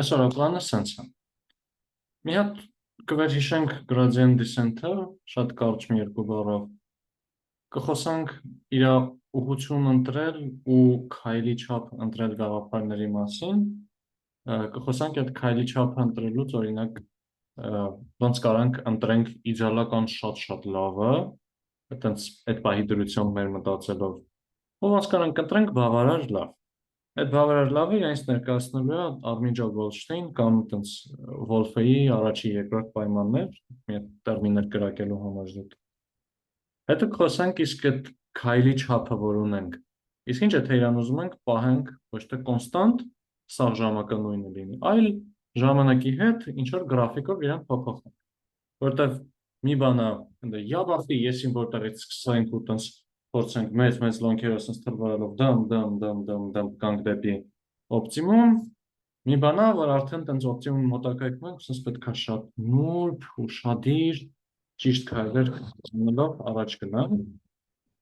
Այսօր պլանը սենց է։ Մի հատ կվերհիշենք gradient descent-ը, շատ կարճ մի երկու բառով։ Կխոսանք իր ուղղություն ընտրել ու քայլի չափ ընտրել գաղափարների մասին։ Կխոսանք այդ քայլի չափը ընտրելուց, օրինակ, ոնց կարանք ընտրենք իդեալական շատ լավը, այտենց այդ պահի դրությամբ մեր մտածելով, ու ոնց կարանք ընտրենք բավարար լավ։ Այդ բավարար լավը իրենց ներկայացնելու է Արմինջա Գոլդշտեյն կամ տենց Վոլֆեի առաջի երկրորդ պայմաններ, մի հատ տերմիններ կրակելու համար դուք։ Հետո կխոսենք իսկ այդ քայլի չափը, որ ունենք։ Իսկ ինչ է թե իրան ուզում ենք պահենք ոչ թե կոնստանտ, սաղ ժամակը նույնը լինի, այլ ժամանակի հետ ինչ որ գրաֆիկով իրան փոփոխենք։ Որտեվ մի բան է, «Я բախտի, ես իմ որտեղից սկսենք ու տենց փորձենք մեծ լոնքերով sense թվալով դամ կանք դեպի օպտիմում, մի բան է, որ արդեն տենց օպտիմում մոտակայքում ենք, sense պետք է շատ նուրբ ու շադիր ճիշտ քայլեր անելով առաջ գնալ։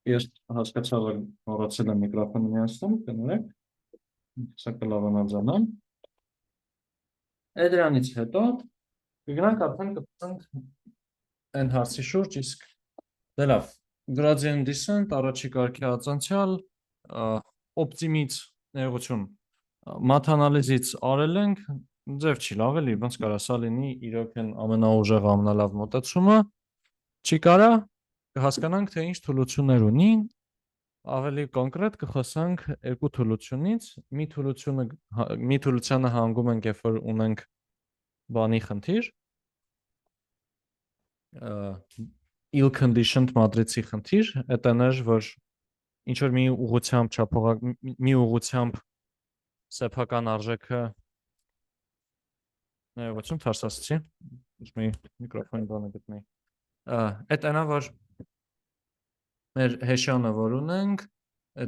Ես հասկացա, որ մոռացել եմ միկրոֆոնը միացնել, կներեք, սա կլավանաձանամ։ Այդ դրանից հետո կգնանք արդեն կպցանք այն հարցի շուրջ, իսկ դե լավ, gradient descent, առաջի կարգի ածանցյալ, օպտիմից ներողություն, մաթանալիզից արել ենք, ձև չի լավ էլի, ոնց կարա սա լինի իրոք են ամենաուժեղ ամենալավ մոտեցումը, չի կարա, կհասկանանք, թե ինչ թուլություններ ունի, ավելի կոնկրետ կխոսանք երկու թուլությունից, մի թուլությանը հանգում ենք, երբ որ ունենք բանի խնդիր, ill-conditioned matrix-ի խնդիր, այդ էներ, որ ինչ որ մի ուղղությամբ սեփական արժեքը ներողություն թարսացի, մի միկրոֆոնի բանը գտնեի, այդ այնա, որ մեր հեշյանը, որ ունենք,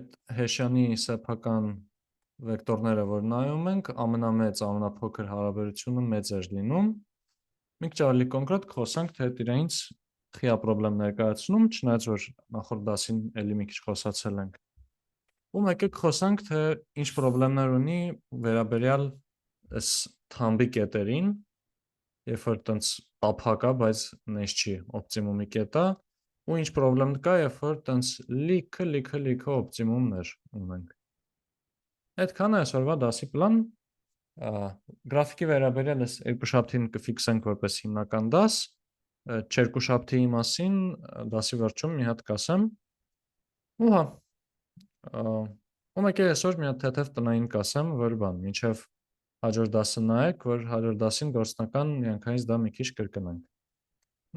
այդ հեշյանի սեփական վեկտորները, որ նայում ենք, ամենամեծ, ամենափոքր հարաբերությունը մեծ էր լինում, մի քիչ ավելի կոնկրետ կխոսանք, թե դրանից խիա պրոբլեմ ներկայացնում, չնայած որ նախորդ դասին էլի մի քիչ խոսացել ենք։ Ու մեկը կխոսանք, թե ինչ պրոբլեմներ ունի վերաբերյալ այս թամբի կետերին, երբ որ տենց տափակ է, բայց նես չի օպտիմումի կետա, ու ինչ պրոբլեմ կա, երբ որ տենց լիքը օպտիմումներ ունենք։ Այդքանը այսօրվա դասի պլան, գրաֆիկի վերաբերյալ այս երկուշաբթին կֆիքսենք որպես հիմնական դաս, չերկուշաբթիի մասին դասի վերջում մի հատ կասեմ, ու հա, ու մեկ է այսօր մի հատ թեթև տնային կասեմ, որ բան, մինչև հաջորդ դասը նայեք, որ հաջորդ դասին գործնական միանգամից դա մի քիչ կրկնենք։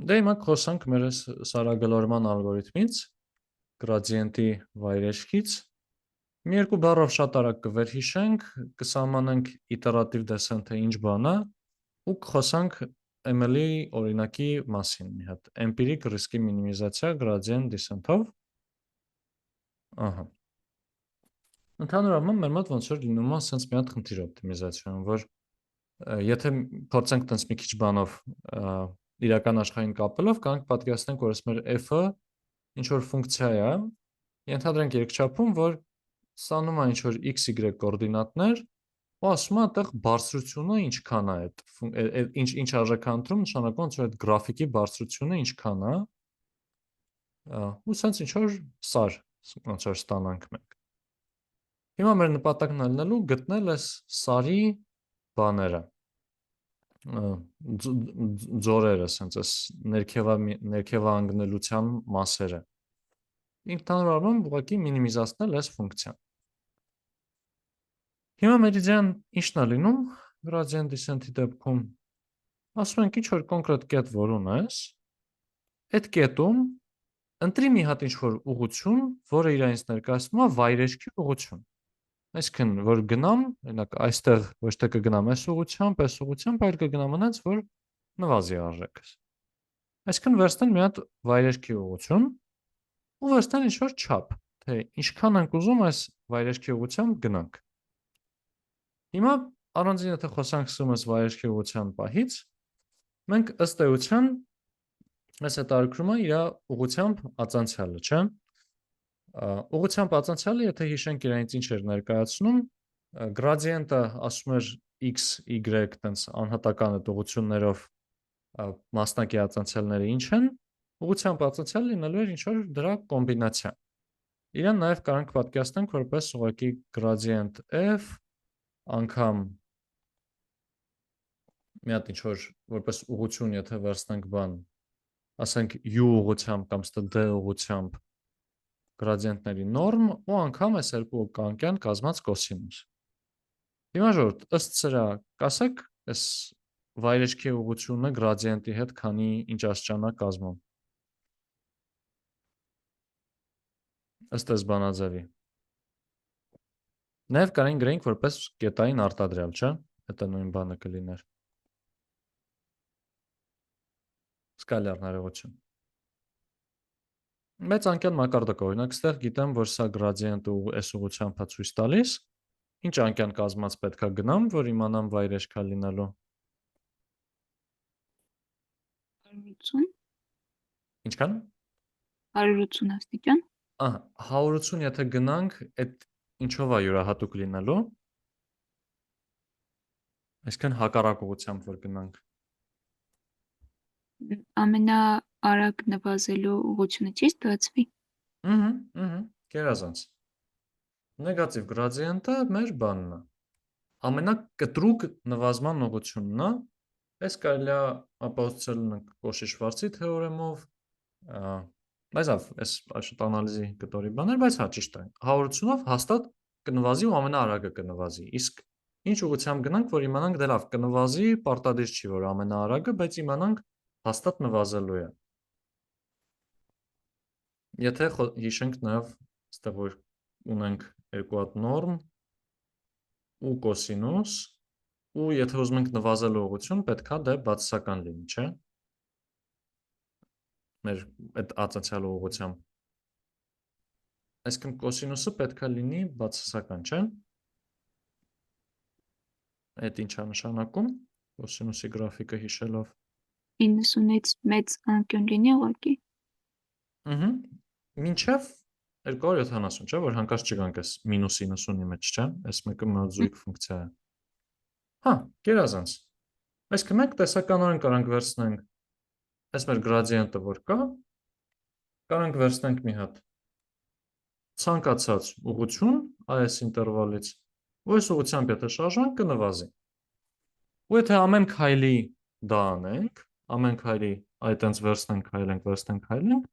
Դե հիմա կխոսանք մեր սարագլորման ալգորիթմից, գրադիենտի վայրեջքից, մի երկու բառով շատ արագ կվերհիշենք, կսահմանենք իտերատիվ դեսենթը ինչ բան է, ու կխոսանք ML-ի օրինակի մասին, մի հատ empiric risk-ի մինիմիզացիա gradient descent-ով։ Ահա։ Ընդհանուր առմամբ մեր մոտ ոնց որ լինում է sense մի հատ խնդիր օպտիմիզացիան, որ եթե փորձենք տենց մի քիչ բանով իրական աշխարհին կապելով, կարող պատկերացնենք, որ այս մեր f-ը ինչ որ ֆունկցիա է, ենթադրենք երկչափում, որ ստանում է ինչ որ x-y կոորդինատներ, ու ասում է այդտեղ բարձրությունը ինչքան է այդ ինչ արժեք է ընտրում, նշանակում ոնց որ այդ գրաֆիկի բարձրությունը ինչքան է, ու sense ինչ որ սար ոնց որ ստանանք մենք։ Հիմա մեր նպատակն է լինելու գտնել այս սարի բաները, ձորերը, sense այս ներքևանգնելության մասերը։ Ընդհանուր առմամբ ուղղակի մինիմիզացնել այս ֆունկցիան։ Հիմա մեր իդեան ի՞նչն է լինում gradient descent-ի դեպքում, ասում ենք ինչ որ կոնկրետ կետ, որ ունես, այդ կետում ընտրի մի հատ ինչ որ ուղղություն, որը իրենից ներկայացնում է վայրեջքի ուղղություն։ Այսինքն, որ գնամ, օրինակ այստեղ ոչ թե կգնամ այս ուղղությամբ, այլ կգնամ այնց, որ նվազի արժեքս։ Այսինքն վերցնել մի հատ վայրեջքի ուղղություն ու վերցնել ինչ որ չափ, թե ինչքան ենք ուզում այս վայրեջքի ուղղությամբ գնանք։ Հիմա առանձին եթե խոսանք սկսում ես վայրեջքի ուղղության պահից, մենք ըստ էության այս հետարքրումը իր ուղղությամբ ածանցյալը, չէ՞։ Ուղղությամբ ածանցյալը, եթե հիշենք իրանից ինչ էր ներկայացնում, գրադիենտը ասում էր x, y տենց անհատական ուղղություններով մասնակի ածանցյալները ինչ են, ուղղությամբ ածանցյալ լինելու էր ինչ-որ դրա կոմբինացիա։ Իրան նաև կարանք պատկերացնենք որպես ուղղակի gradient f անգամ մի հատ ինչ-որ որպես ուղղություն, եթե վերցնենք բան, ասենք u ուղղությամբ կամ ստե d ուղղությամբ գրադիենտների նորմ ու անգամ այս երկու կանկյան կազմած կոսինուս։ Հիմա ժողովուրդ, ըստ սրա կասեք, այս վայրեջքի ուղղությունը գրադիենտի հետ քանի ինչ աստիճան է կազմում։ Ըստ այս բանաձևի։ Նաև կարային գրենք որպես կետային արտադրյալ, չէ՞։ Դա նույն բանը կլիներ։ Սկալար հնարավորություն։ Մեծ անկյան մակարդակ օրինակ, ստեղ գիտեմ, որ սա գրադիենտը այս ուղղությամբ է ցույց տալիս, ինչ անկյան կազմած պետքա գնամ, որ իմանամ վայրեջքա լինելու։ 180 Ինչքան։ 180 աստիճան։ 180 եթե գնանք, այդ ինչով է յուրահատուկ լինելու։ Այսինքն հակառակ ուղղությամբ որ գնանք։ Ամենաարագ նվազելու ուղղությունը չի ստացվի։ Գերազանց։ Նեգատիվ գրադիենտը մեր բանն է։ Ամենակտրուկ նվազման ուղղությունն է։ Այս կարելի է ապահովել Կոշի-Շվարցի թեորեմով, բայց այս շատ անալիզի կտորի բաներ, բայց հա ճիշտ է։ 180-ով հաստատ կնվազի ու ամենաարագը կնվազի։ Իսկ ինչ ուղղությամբ գնանք, որ իմանանք դե լավ կնվազի, պարտադիր չի որ ամենաարագը, բայց իմանանք հաստատ նվազելու է։ Եթե հիշենք նաև այստեղ որ ունենք երկու հատ նորմ ու կոսինուս, ու եթե ուզում ենք նվազելու ուղղություն, պետքա դե բացասական լինի, չէ՞։ Մեր այդ ածանցյալ ուղղությամբ։ Այսինքն կոսինուսը պետքա լինի բացասական, չէ՞։ Այդ ինչ է նշանակում կոսինուսի գրաֆիկը հիշելով։ 90-ից մեծ անկյուն լինի ուղղակի։ Մինչև 270, չէ՞, որ հանկարծ չգանք այս -90-ի մեջ, չէ՞։ Այս մեկը մոզուիկ ֆունկցիա է։ Հա, գերազանց։ Այսինքն մենք տեսականորեն կարանք վերցնենք այս մեր գրադիենտը որ կա, կարանք վերցնենք մի հատ ցանկացած ուղղություն այս ինտերվալից, ու այս ուղղությամբ եթե շարժանք կնվազի։ Ու եթե ամեն քայլի դա անենք, ամեն քայլի այտենց վերցնենք, քայլենք,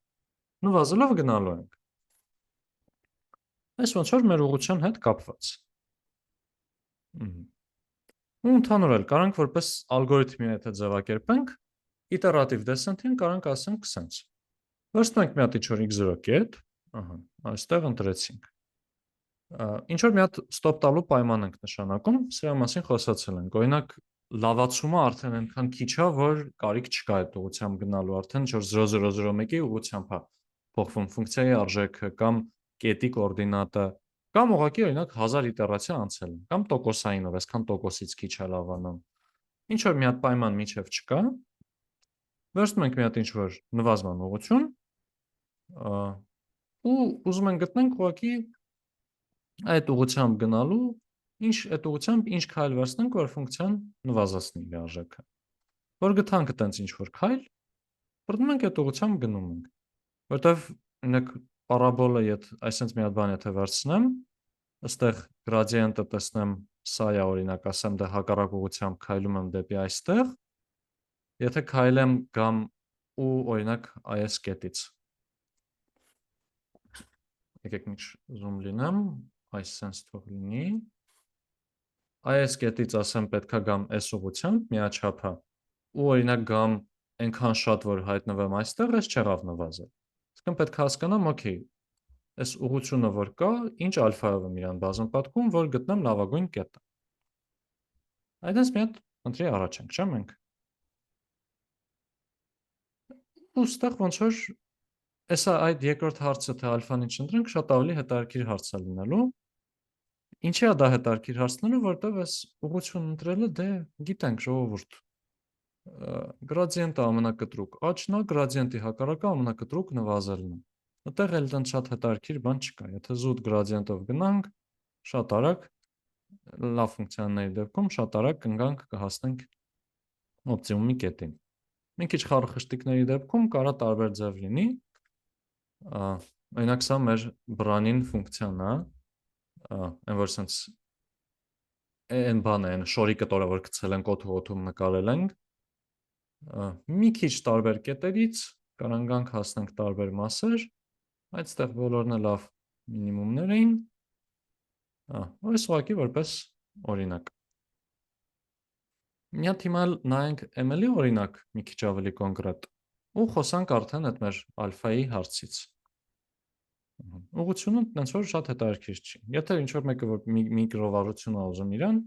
նվազելով գնալու ենք։ Այս ոնց որ մեր ուղղության հետ կապված։ Ու ընդհանուր էլ կարանք որպես ալգորիթմի եթե ձևակերպենք, իտերատիվ դեսենթին կարանք ասենք սենց։ Վերցնենք մի հատ ինչ-որ x0 կետ, այստեղ ընտրեցինք։ Ինչ որ մի հատ ստոպ տալու պայման ենք նշանակում, սրա մասին խոսացել ենք։ Օրինակ լավացումը արդեն այնքան քիչ է, որ կարիք չկա այդ ուղղությամբ գնալու, արդեն 0,001-ի ուղղությամբ է փոխվում ֆունկցիայի արժեքը կամ կետի կոորդինատը, կամ ուղղակի օրինակ 1000 իտերացիա անցել են, կամ տոկոսայինով, այսքան տոկոսից քիչ է լավանում։ Ինչ որ մի հատ պայման միջև չկա, վերցնում ենք մի հատ ինչ-որ նվազման ուղղություն, ու ուզում ենք գտնենք ուղղակի այդ ուղղությամբ գնալու, այդ ուղղությամբ ինչ քայլ վերցնենք, որ ֆունկցիան նվազեցնի իր արժեքը։ Որ գտանք այտենց ինչ-որ քայլ, բռնում ենք այդ ուղղությամբ գնում ենք։ Որտեվ օրինակ պարաբոլը այսպես մի հատ բան եթե վերցնեմ, այստեղ գրադիենտը տեսնեմ, սա է օրինակ, ասեմ դե հակառակ ուղղությամբ քայլում եմ դեպի այստեղ, եթե քայլեմ գամ ու օրինակ այս կետից։ Եկեք ինչ զում լինեմ, այս սենց թող լինի։ Այս կետից ասեմ պետքա գամ այս ուղղությամբ, միաչափը, ու օրինակ գամ այնքան շատ, որ հայտնվեմ այստեղ, այս չեղավ նվազել։ Իսկն պետք է հասկանամ, օքեյ, այս ուղղությունը որ կա, ինչ ալֆայով եմ իրան բազմապատկում, որ գտնեմ լավագույն կետը։ Այդպես մի հատ ընտրի առաջ ենք, չէ՞ մենք։ Ու ստեղ ոնց որ Էսա այդ երկրորդ հարցը թե ալֆան ինչ ընտրենք, շատ ավելի հետաքրքիր հարց է լինելու։ Ինչի է դա հետաքրքիր հարցնելու, որտեղ այս ուղղություն ընտրելը դե գիտենք ժողովուրդ։ Գրադիենտը ամենակտրուկ աճն է, գրադիենտի հակառակը ամենակտրուկ նվազելն է։ Այդտեղ էլ դեռ շատ հետաքրքիր բան չկա։ Եթե զուտ գրադիենտով գնանք, շատ արագ լավ ֆունկցիաների դեպքում շատ արագ կընկանք կհասնենք օպտիմումի կետին։ Մի քիչ խառախշտիկների դեպքում կարա տարբեր ձև լինի։ Օրինակ սա մեր բրանին ֆունկցիան է, այն որ sense այն բանը, այն շորի կտորը, որ գցել ենք օդում նկարել ենք, մի քիչ տարբեր կետերից կարան գանք հասնենք տարբեր մասեր, այդտեղ բոլորն է լավ մինիմումներ էին, այս ուղղակի որպես օրինակ։ Մի հատ հիմա նայենք ML-ի օրինակ մի քիչ ավելի կոնկրետ ու խոսանք արդեն այդ մեր ալֆայի հարցից։ Ուղղությունը տենց որ շատ հետաքրքիր չի։ Եթե ինչ-որ մեկը որ միկրովառություն է ուզում իրան,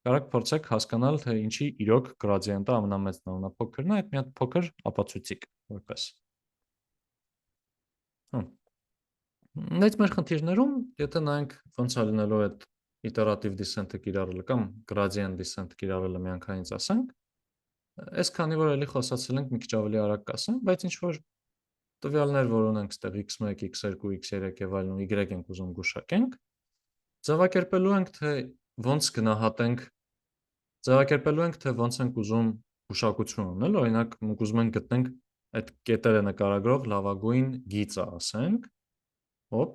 կարաք փորձեք հասկանալ, թե ինչի իրոք գրադիենտը ամենամեծն է, ամենափոքրն է, այդ մի հատ փոքր ապացույցիկ որպես։ Այդ մեր խնդիրներում, եթե նայենք ոնց է լինելու այդ iterative descent-ը կիրառելը կամ gradient descent-ը կիրառելը միանգամից ասենք, այսքանի որ էլի խոսացել ենք մի քիչ ավելի արագ կասեմ, բայց ինչ որ տվյալներ, որ ունենք ստեղ x1, x2, x3 եւ այլն ու y ենք ուզում գուշակենք, ձևակերպելու ենք, թե ոնց գնահատենք, ձևակերպելու ենք, թե ոնց ենք ուզում գուշակություն ունել, օրինակ մենք ուզում ենք գտնենք այդ կետերը նկարագրող լավագույն գիծը, ասենք, հոպ,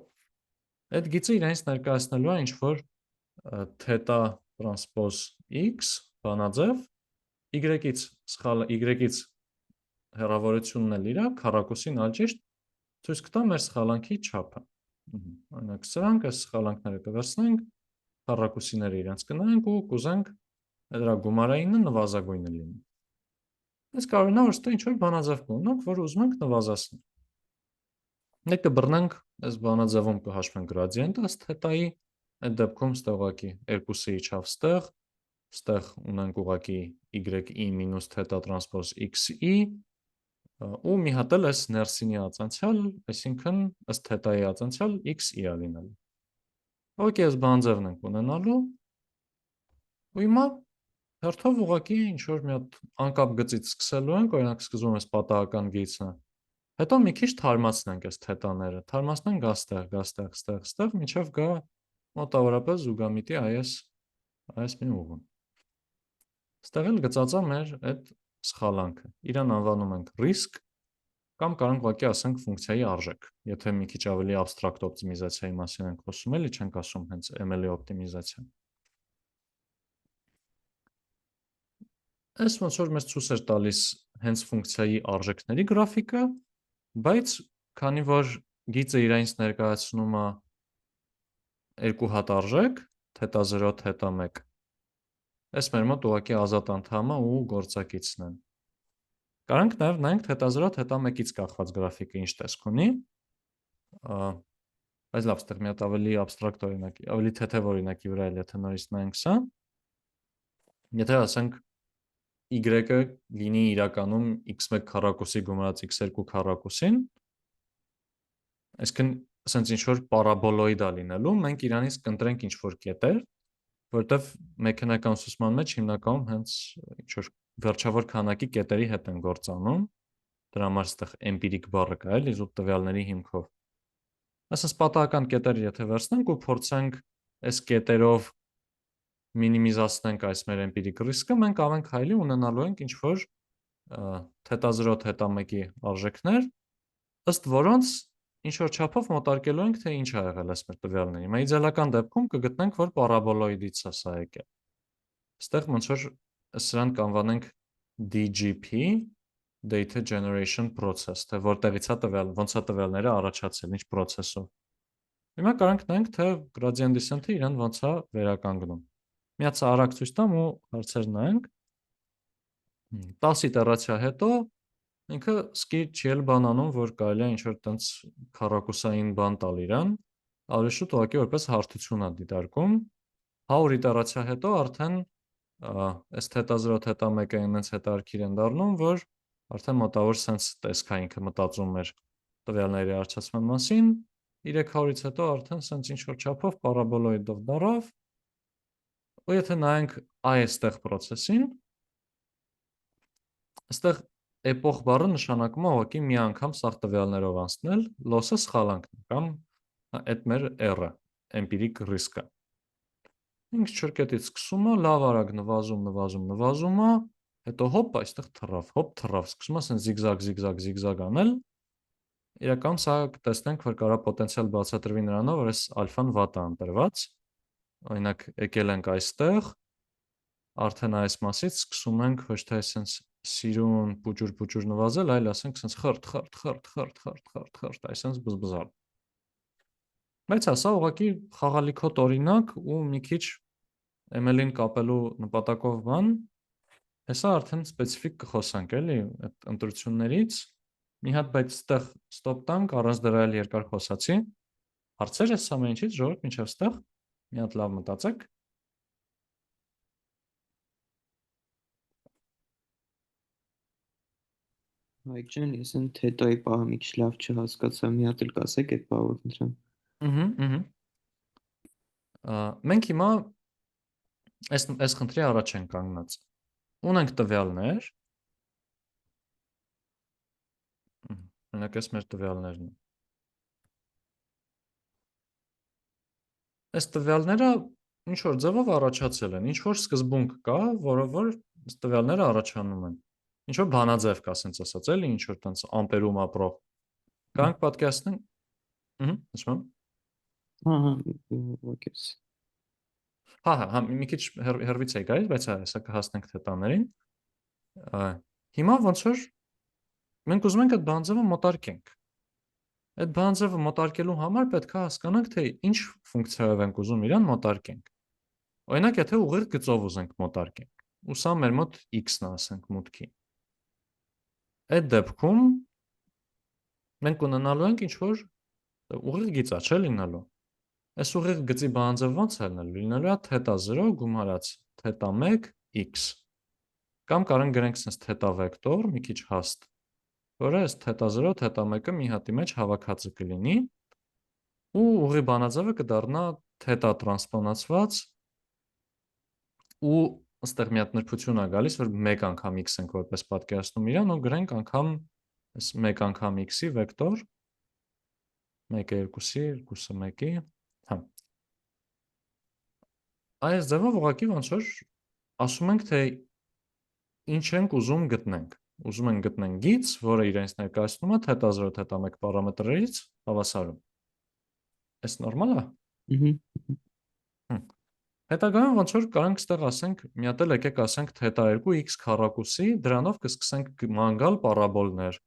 այդ գիծը իրենից ներկայացնելու է ինչ որ թետա տրանսպոզ x բանաձև, y-ից հեռավորությունն էլ իրա, քառակուսին ալճիշտ ցույց կտա մեր սխալանքի չափը։ Օրինակ սրանք, այս սխալանքները կվերցնենք, քառակուսիները իրենց կնայենք ու կուզենք դրա գումարայինը նվազագույնը լինի։ Այս կարողանա որ ստե ինչ-որ բանաձև կունենանք, որ ուզում ենք նվազացնել։ Մենք կբռնենք այս բանաձևում կհաշվենք գրադիենտը ըստ թետայի, այդ դեպքում ստեղ ուղղակի 2-ը իջավ ստեղ ունենք ուղղակի y-i մինուս թետա տրանսպոզ x-i ու մի հատ էլ այս ներսինի ածանցյալ, այսինքն ըստ թետայի ածանցյալ x-i է լինելու։ Ուղղակի այս բանաձևն ենք ունենալու ու հիմա հերթով ուղղակի ինչ-որ մի հատ անկապ գծից սկսելու ենք, օրինակ սկզբում այս պատահական գիծը, հետո մի քիչ թարմացնենք այս թետաները, թարմացնենք ստեղ, մինչև գա մոտավորապես զուգամիտի այս մի ուղուն։ Ստեղ էլ գծածա մեր այդ սխալանքը, իրան անվանում ենք risk, կամ կարանք ուղղակի ասենք ֆունկցիայի արժեք, եթե մի քիչ ավելի abstract օպտիմիզացիայի մասին ենք խոսում, էլի չենք ասում հենց ML-ի օպտիմիզացիա։ Այս ոնց որ մեզ ցույց էր տալիս հենց ֆունկցիայի արժեքների գրաֆիկը, բայց քանի որ գիծը իրենից ներկայացնում է երկու հատ արժեք, թետա 0, թետա 1, այս մեր մոտ ուղղակի ազատ անդամը ու գործակիցն են։ Կարանք նաև նայենք թետա 0, թետա 1-ից կախված գրաֆիկը ինչ տեսք ունի, բայց լավ, ստեղ մի հատ ավելի abstract օրինակի, ավելի թեթև օրինակի վրա էլ եթե նորից նայենք սա, եթե ասենք y-ը լինի իրականում x1 քառակուսի գումարած x2 քառակուսին, այսինքն ասենց ինչ-որ պարաբոլոիդ է լինելու, մենք իրանից կընտրենք ինչ-որ կետեր, որտեվ մեքենական ուսուցման մեջ հիմնականում հենց ինչ-որ վերջավոր քանակի կետերի հետ են գործանում, դրա համար ստեղ empiric բառը կա էլի, զուտ տվյալների հիմքով։ Ասենց պատահական կետեր եթե վերցնենք ու փորձենք այս կետերով մինիմիզացնենք այս մեր empiric risk-ը, մենք ամեն քայլի ունենալու ենք ինչ-որ թետա 0, թետա 1-ի արժեքներ, ըստ որոնց ինչ-որ չափով մոտարկելու ենք, թե ինչ ա եղել այս մեր տվյալների։ Հիմա իդեալական դեպքում կգտնենք, որ պարաբոլոիդից է սա եկել։ Այստեղ ոնց որ սրան կանվանենք DGP, Data Generation Process, թե որտեղից է ոնց է տվյալները առաջացել, ինչ process-ով։ Հիմա կարանք նայենք, թե gradient descent-ը իրան ոնց է վերականգնում։ Մի հատ արագ ցույց տամ ու հարցեր նայենք։ 10 իտերացիա հետո ինքը սկի չի էլ բան անում, որ կարելի է ինչ-որ տենց քառակուսային բան տալ իրան, ավելի շուտ ուղղակի որպես հարթություն է դիտարկում։ 100 իտերացիա հետո արդեն այս թետա 0, թետա 1-ը այնց հետաքրքիր են դառնում, որ արդեն մոտավոր sense տեսքա ինքը մտածում էր տվյալների առաջացման մասին, 300-ից հետո արդեն sense ինչ-որ չափով պարաբոլոիդով դարավ, ու եթե նայենք այստեղ process-ին, այստեղ epoch բառը նշանակում է ուղղակի մի անգամ սաղ տվյալներով անցնել, loss-ը սխալանքն է, կամ այդ մեր R-ը, empiric risk-ը։ Ինքը չրկետից սկսում է, լավ արագ նվազում է, հետո հոպ, այստեղ թռավ, սկսում է ասեն զիգզագ անել։ Իրականում սա կտեսնենք, որ կարա պոտենցիալ բացատրվի նրանով, որ այս ալֆան վատ է ընտրված։ Օրինակ, եկել ենք այստեղ, արդեն այս մասից սկսում ենք ոչ թե այսպես սիրուն պուճուր նվազել, այլ ասենք այսպես խրտ, այսպես բզբզալ։ Բայց սա ուղղակի խաղալիքոտ օրինակ ու մի քիչ ML-ին կապելու նպատակով բան, հեսա արդեն սպეციფიկ կխոսանք էլի այդ ընտրություններից։ Մի հատ բայց այդտեղ ստոպ տանք, առանց դրա էլ երկար խոսացի։ Հարցեր ես ամեն ինչից ժողովուրդ մինչև այստեղ։ Մի հատ լավ մտածեք։ Հայկ ջան, ես այն թետայի պահը մի քիչ լավ չհասկացա, մի հատ էլ կասեք այդ բառը որ ընտրեմ։ Մենք հիմա այս խնդրի առաջ ենք կանգնած։ Ունենք տվյալներ։ Օրինակ այս մեր տվյալներն են։ Այս տվյալները ինչ որ ձևով առաջացել են, ինչ որ սկզբունք կա, որով որ այս տվյալները առաջանում են։ Ինչ որ բանաձև կա, ասենց ասած, էլի, ինչ որ տենց ամպերում ապրող։ Կարանք պատկերացնենք, ասում եմ։ Ահա, ոքես։ Հա, մի քիչ հեռվից է գալիս, բայց հեսա կհասնենք թետաներին։ Հիմա ոնց որ մենք ուզում ենք այդ բանաձևը մոտարկենք։ Այդ բանաձևը մոտարկելու համար պետք է հասկանանք, թե ինչ ֆունկցիայով ենք ուզում իրան մոտարկենք։ Օրինակ, եթե ուղիղ գծով ուզենք մոտարկենք, ու սա մեր մոտ x-ն է, ասենք, մուտքի։ Այդ դեպքում մենք ունենալու ենք ինչ որ ուղիղ գիծ է, չէ՞ լինելու։ Այս ուղիղ գծի բանաձևը ոնց է լինելու է θ0 գումարած θ1 x։ Կամ կարող գրենք sense θ վեկտոր, մի քիչ հաստ, որը այս θ0, θ1-ը մի հատի մեջ հավաքածը կլինի, ու ուղի բանաձևը կդառնա θ տրանսպոնացված, ու այստեղ մի հատ նրբություն է գալիս, որ մեկ անգամ x ենք որպես պատկերացնում իրան, ու գրենք անգամ այս մեկ անգամ x-ի վեկտոր 1-ը 2-ի, 2-ը 1-ի, հա։ Այս ձևով ուղղակի ոնց որ ասում ենք, թե ինչ ենք ուզում գտնենք։ Ուզում ենք գտնենք գիծ, որը իրենց ներկայացնում է θ0, θ1 պարամետրերից հավասարում։ Այս նորմալ է։ Հետագայում ոնց որ կարանք ստեղ ասենք, մի հատ էլ եկեք ասենք θ2x քառակուսի, դրանով կսկսենք ման գալ պարաբոլներ։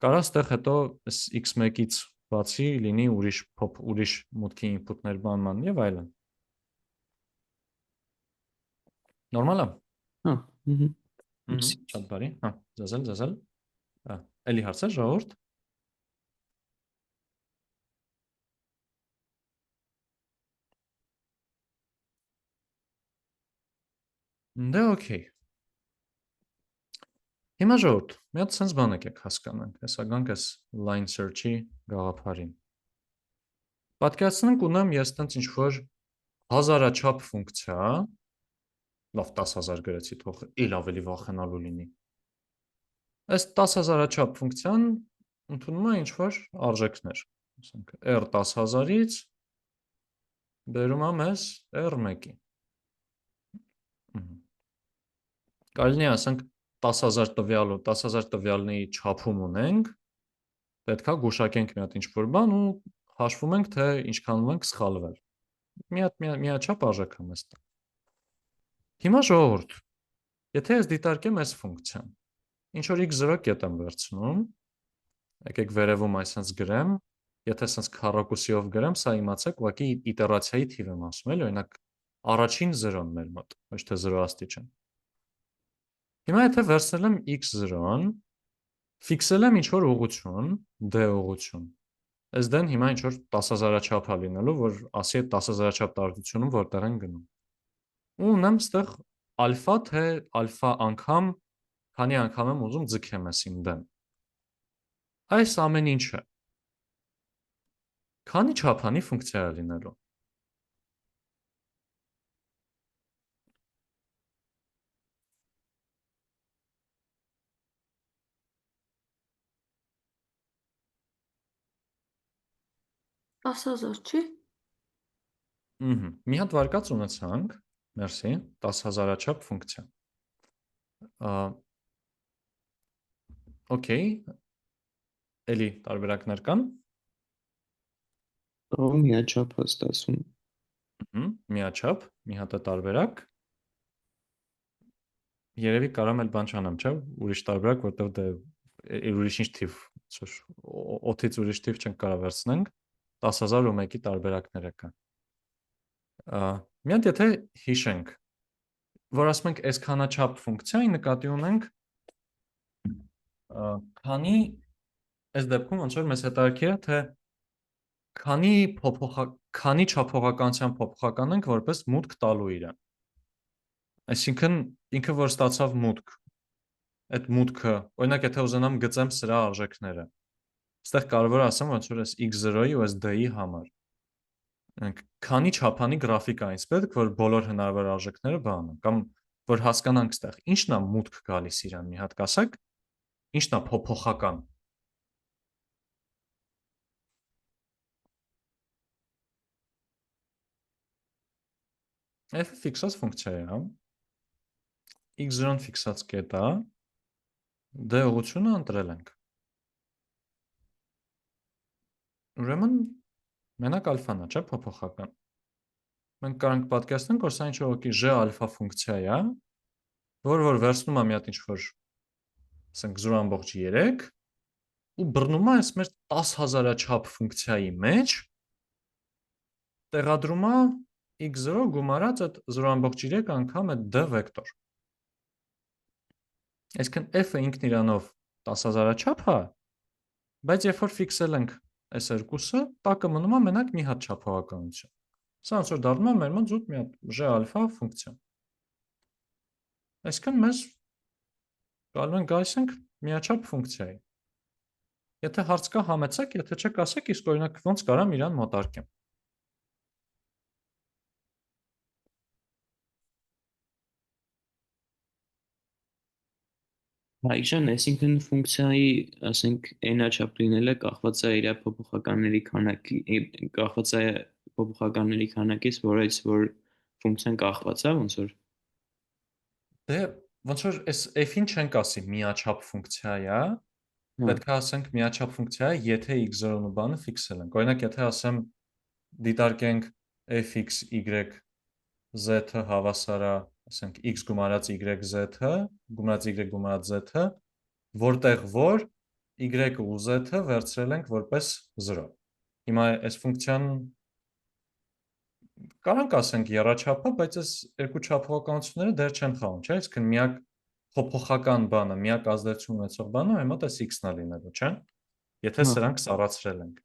Կարա ստեղ հետո x1-ից բացի լինի ուրիշ մուտքի ինպուտներ բանման եւ այլն։ Նորմալ է։ Հա, Շատ բարի, հա, զազել։ Էլի հարցեր ժողովուրդ։ Դե օքեյ։ Հիմա ժողովուրդ, մի հատ sense բան եկեք հասկանանք, հեսա գանք այս line search-ի գաղափարին։ Պատկերացնենք ունեմ ես տենց ինչ որ հազարաչափ ֆունկցիա, լավ 10000 գրեցի, թող իլ ավելի վախենալու լինի։ Այս 10000-աչափ ֆունկցիան ընդունում է ինչ որ արժեքներ, ասենք r10000-ից բերում է մեզ r1-ի։ Կարելի է ասենք 10000 տվյալ ու 10000 տվյալների չափում ունենք, պետքա գուշակենք մի հատ ինչ-որ բան ու հաշվում ենք, թե ինչքանով ենք սխալվել։ Միաչափ արժեք է մեզ տա։ Հիմա ժողովուրդ, եթե ես դիտարկեմ այս ֆունկցիան, ինչ որ x0 կետ եմ վերցնում, եկեք վերևում այսպես գրեմ, եթե այսպես քառակուսիով գրեմ, սա իմացեք, ուղղակի իտերացիայի թիվ եմ ասում, էլի, օրինակ առաջին 0-ն մեր մոտ, ոչ թե 0 աստիճան։ Հիմա եթե վերցնել եմ x0-ն, ֆիքսել եմ ինչ որ ուղղություն, d ուղղություն։ Այս d-ն հիմա ինչ որ 10000-աչափ է լինելու, որ ասի այդ 10000-աչափ տարածությունում որտեղ են գնում։ Ու ունեմ ստեղ ալֆա, թե ալֆա անգամ, քանի անգամ եմ ուզում ձգեմ այս իմ d-ն։ Այս ամեն ինչը քանի չափանի ֆունկցիա է լինելու։ Տասը հազար չի։ Մի հատ վարկած ունեցանք, մերսի, 10,000 չափ ֆունկցիա։ Okay, էլի տարբերակներ կան։ Միաչափ հաստատում։ Միաչափ, մի հատ է տարբերակ։ Երևի կարամ էլ բան չանեմ, չէ՞, ուրիշ տարբերակ, որտեղ դե ուրիշ ինչ թիվ, չէ՞, օթից ուրիշ թիվ չենք կարող վերցնենք, 10,001-ի տարբերակները կան։ Մի հատ եթե հիշենք, որ ասում ենք այսքանաչափ ֆունկցիայի նկատի ունենք, քանի այս դեպքում ոնց որ մեզ հետաքրքիր է, թե քանի չափողականության փոփոխական ենք որպես մուտք տալու իրան։ Այսինքն ինքը որ ստացավ մուտք, այդ մուտքը, օրինակ եթե ուզենամ գծեմ սրա արժեքները, այստեղ կարևոր է ասեմ, ոնց որ այս x0-ի ու այս d-ի համար քանի չափանի գրաֆիկ է այնպես պետք, որ բոլոր հնարավոր արժեքները բանան, կամ որ հասկանանք այստեղ ինչն է մուտք գալիս իրան, մի հատ կասեք, ինչն է փոփոխական։ F-ը ֆիքսած ֆունկցիա է, հա։ x0-ն ֆիքսած կետ է, d ուղղությունը ընտրել ենք։ Ուրեմն մենակ ալֆան է, չէ՞, փոփոխական։ Մենք կարող ենք պատկերացնենք, որ սա ինչ որ j ալֆա ֆունկցիա է, որ վերցնում է մի հատ ինչ-որ, ասենք 0.3 ու բռնում է այս մեր 10,000 չափ ֆունկցիայի մեջ, տեղադրում է x0 գումարած այդ 0.3 անգամ այդ d վեկտոր։ Այսինքն f-ը ինքն իրանով 10,000 չափ է, բայց երբ որ ֆիքսել ենք այս երկուսը, տակը մնում է մենակ մի հատ չափողականություն։ Սա ոնց որ դառնում է մեր մոտ զուտ մի հատ j ալֆա ֆունկցիա։ Այսինքն մեզ կարող ենք գալիս ենք միաչափ ֆունկցիայի։ Եթե հարց կա համեցեք, եթե չեք ասեք, իսկ օրինակ ոնց կարամ իրան մոտարկեմ։ Այժմ այսինքն ֆունկցիայի, ասենք, n-չափ լինելը կախված է իր փոփոխականների քանակից, որից որ ֆունկցիան կախված է, ոնց որ Դե ոնց որ այս f-ին չենք ասի միաչափ ֆունկցիա է, պետք է ասենք միաչափ ֆունկցիա է, եթե x0-ն ու բանը ֆիքսել ենք։ Օրինակ, եթե ասեմ դիտարկենք fx y z-ը հավասար է, ասենք x գումարած y z-ը, գումարած y գումարած z-ը, որտեղ որ y-ը ու z-ը վերցրել ենք որպես 0։ Հիմա այս ֆունկցիան կարանք ասենք եռաչափ է, բայց այս երկու չափողականությունները դեռ չեն խաղում, չէ՞, այսինքն միակ փոփոխական բանը, միակ ազդեցություն ունեցող բանը մեր մոտ է x-ն է լինելու, չէ՞։ Եթե սրանք սառացրել ենք։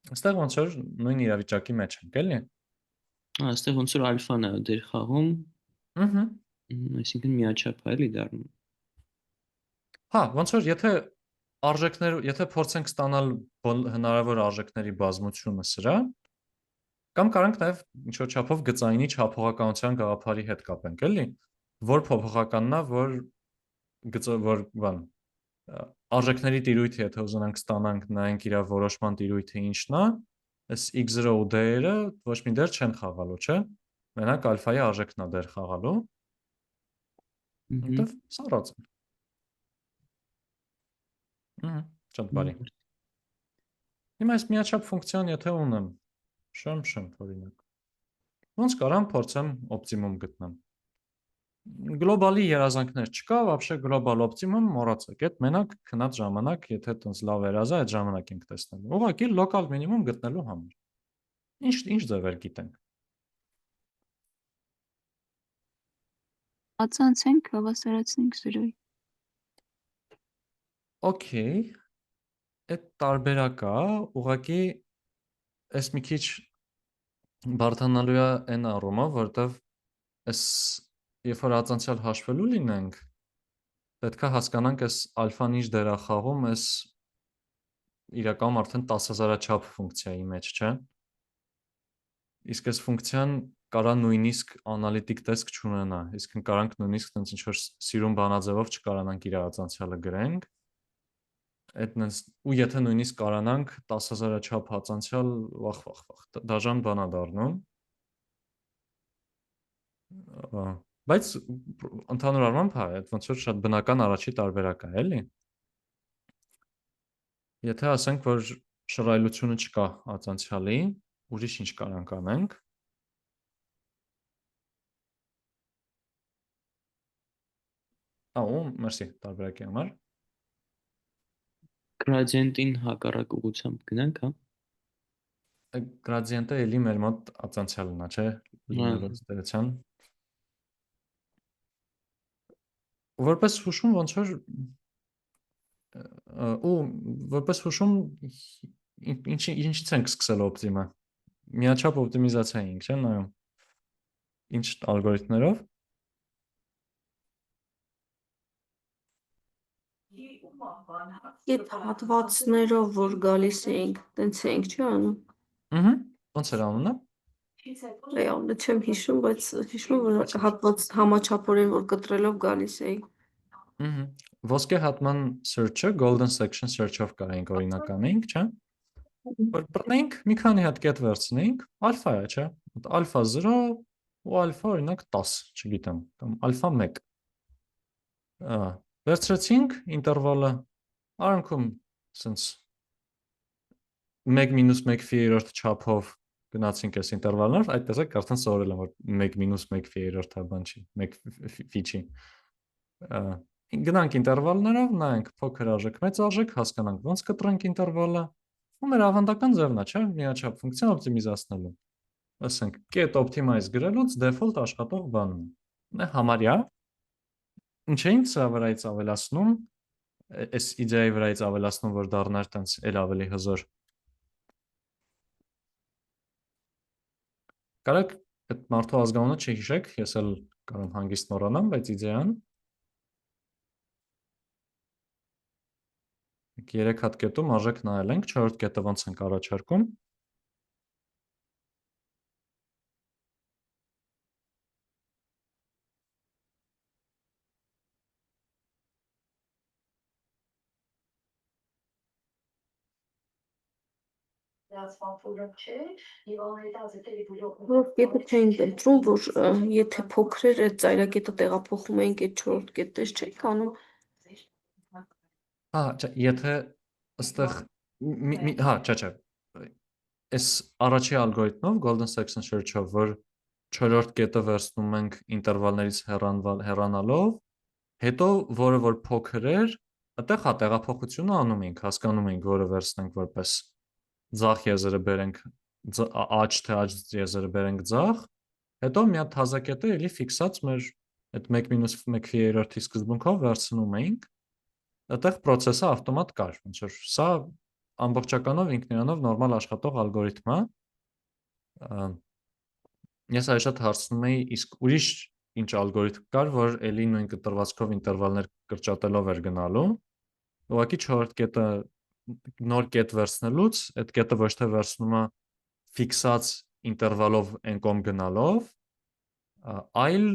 Այստեղ ոնց որ նույն իրավիճակի մեջ ենք, էլի։ Այստեղ ոնց որ ալֆան է դեր խաղում։ Այսինքն միաչափ է էլի դառնում։ Հա, ոնց որ եթե փորձենք ստանալ հնարավոր արժեքների բազմությունը սրա, կամ կարանք նաև ինչ որ չափով գծայինի չափողականության գաղափարի հետ կապենք, էլի, որ փոփոխականն է, որ բան արժեքների տիրույթը, եթե ուզենանք ստանանք, նայենք իր որոշման տիրույթը ինչն է, այս x0 ու d-երը ոչ մի դեր չեն խաղալու, չէ՞։ Մենակ ալֆայի արժեքն է դեր խաղալու։ Որտեվ սառած է։ Շատ բարի։ Հիմա այս միաչափ ֆունկցիան եթե ունեմ, շեմ, օրինակ։ Ոնց կարամ փորձեմ օպտիմում գտնեմ։ Գլոբալի երազանքներ չկա, вообще գլոբալ օպտիմում մոռացեք։ Այդ մենակ քնած ժամանակ, եթե տենց լավ երազա, այդ ժամանակ ենք տեսնելու։ Ուղղակի լոկալ մինիմում գտնելու համար։ Ինչ ձևեր գիտենք։ Ացանցենք հավասարացնենք 0-ի։ Okay, այդ տարբերակ է, ուղղակի այս մի քիչ բարդանալու է այն առումով, որտեվ այս երբ որ ացանցիալ հաշվելու լինենք, պետք է հասկանանք այս ալֆան ինչ դեր է խաղում այս իրականում արդեն 10,000 չափ ֆունկցիայի մեջ, չէ՞։ Իսկ այս ֆունկցիան կարա նույնիսկ անալիտիկ տեսք չունենա, իսկ կարանք նույնիսկ տենց ինչ որ սիրուն բանաձևով չկարանանք իր ացանցիալը գրենք։ ու եթե նույնիսկ կարանանք 10,000-ը չափ հացանցյալ վախ, դաժան բանա դառնում։ Բայց ընդհանուր առմամբ հա, այդ ոնց որ շատ բնական առաջի տարբերակ է, էլի։ Եթե ասենք, որ շռայլությունը չկա հացանցյալի, ուրիշ ինչ կարանք անենք։ Մերսի, տարբերակի համար։ Գրադիենտին հակառակ ուղղությամբ գնանք, հա։ Գրադիենտը էլի մեր մոտ հացանցյալն է, չէ՞, լինելով ստերության։ Որպես հուշում ոնց որ ու որպես հուշում ինչից ենք սկսել օպտիմը։ Միաչափ օպտիմիզացիա ենք, չէ՞, նայում։ Ինչ ալգորիթմներով։ Այդ հատվածներով որ գալիս էինք, տենց էինք, չէ՞ անում։ Ոնց էր անունը։ Անունը չեմ հիշում, բայց հիշում եմ, որ հատված համաչափորեն որ կտրելով գալիս էի։ Ոսկե հատման search-ը golden section search-ով կարենք օրինակ անենք, չէ՞։ Որ բռնենք, մի քանի հատ կետ վերցնենք, ալֆա է, չէ՞։ Ալֆա 0 ու ալֆա օրինակ 10, չգիտեմ, կամ ալֆա 1։ Վերցրեցինք ինտերվալը, արանքում սենց 1-1 չափով գնացինք այս ինտերվալներ, այդ տեսակ արդեն սովորել եմ, որ 1-1 հա բան չի, 1 ֆիչի։ Գնանք ինտերվալներով, նայենք փոքր արժեք, մեծ արժեք, հասկանանք ոնց կտրենք ինտերվալը, ու մեր ավանդական ձևն է, չէ՞, միաչափ ֆունկցիա օպտիմիզացնելու։ Ասենք, get optimize գրելուց default աշխատող բանն է։ Համարյա ինչ էին սա վրայից ավելացնում, այս իդեայի վրայից ավելացնում, որ դառնար տենց էլ ավելի հզոր։ Կարեք այդ մարդու ազգանունը չհիշեք, ես էլ կարող եմ հանգիստ մոռանամ, բայց իդեան 3 հատ կետում արժեք նայել ենք, 4-րդ կետը ոնց ենք առաջարկում։ Որ կետը չէին դրում, որ եթե փոքր էր այդ ծայրակետը տեղափոխում էինք այդ 4-րդ կետից չէինք անում։ Չէ, եթե այստեղ չէ։ Այս առաջի ալգորիթմով golden section search-ով, որ 4-րդ կետը վերցնում ենք ինտերվալներից հեռանալով, հետո որը որ փոքր էր, այդտեղ հա տեղափոխությունը անում ենք, հասկանում ենք, որը վերցնենք որպես ձախ եզրը բերենք աջ թե աջ եզրը բերենք ձախ, հետո մի հատ թազա կետը էլի ֆիքսած մեր այդ 1-1/3-ի սկզբունքով վերցնում ենք, այդտեղ process-ը ավտոմատ կար, ոնց որ սա ամբողջականով ինքնիրանով նորմալ աշխատող ալգորիթմ է։ Ես այ շատ հարցնում էի, իսկ ուրիշ ինչ ալգորիթմ կար, որ էլի նույն կտրվածքով ինտերվալներ կրճատելով էր գնալու։ Ուղղակի 4-րդ կետը նոր կետ վերցնելուց, այդ կետը ոչ թե վերցնում է ֆիքսած ինտերվալով այն կողմ գնալով, այլ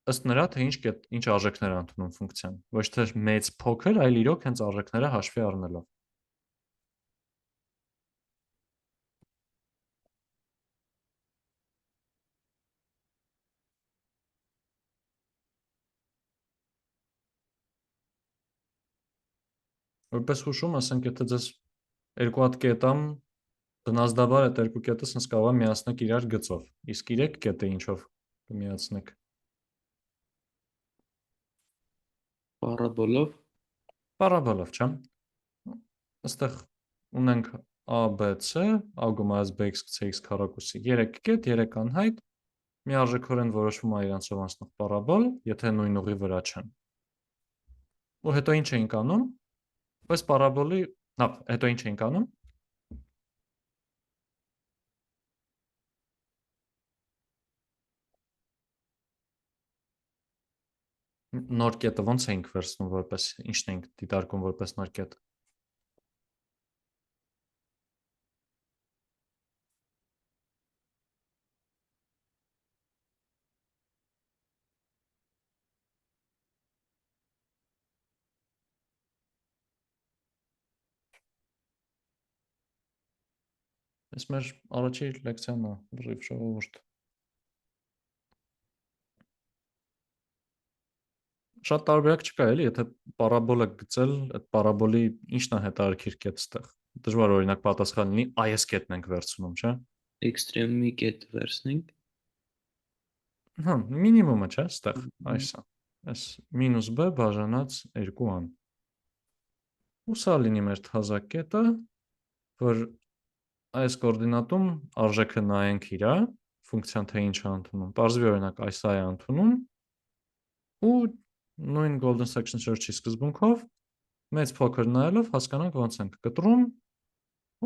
ըստ նրա թե ինչ արժեքներ է ընդունում ֆունկցիան։ Ոչ թե մեծ փոքր, այլ իրոք հենց արժեքները հաշվի առնելով։ Որպես հուշում, ասենք, եթե ձեզ երկու հատ կետամ, բնազդաբար այդ երկու կետը սենց կարող է միացնեք իրար գծով, իսկ 3 կետը ինչով կմիացնեք։ Պարաբոլով։ Պարաբոլով, չէ՞։ Այստեղ ունենք a, b, c, a գումարած b(x) c(x) քառակուսի 3 կետ, 3 անհայտ, միարժեքորեն որոշվում է իրանցով անցնող պարաբոլ, եթե նույն ուղի վրա չեն։ Ու հետո ինչ էինք անում։ Այս պարաբոլի, հետո ինչ էինք անում։ Նոր կետը ոնց էինք վերցնում որպես, ինչն էինք դիտարկում որպես նոր կետ։ Այս մեր առաջի լեկցիան է, բրիվ ժողովուրդ։ Շատ տարբերակ չկա էլի, եթե պարաբոլ է գծել, այդ պարաբոլի ինչն է հետարքիր կետ ստեղ։ Դժվար օրինակ պատասխան լինի այս կետն ենք վերցնում, չէ՞։ Էքստրեմի կետ վերցնենք։ Հա, մինիմումը չէ, ստեղ, այսա։ Այս մինուս b բաժանած 2-ան։ Ու սա լինի մեր թազակ կետը, որ այս կոորդինատում արժեքը նայենք իրա, ֆունկցիան թե ինչ է ընդունում։ Պարզվի օրինակ այս է ընդունում ու նույն golden section search-ի սկզբունքով մեծ փոքր նայելով հասկանանք ոնց ենք կտրում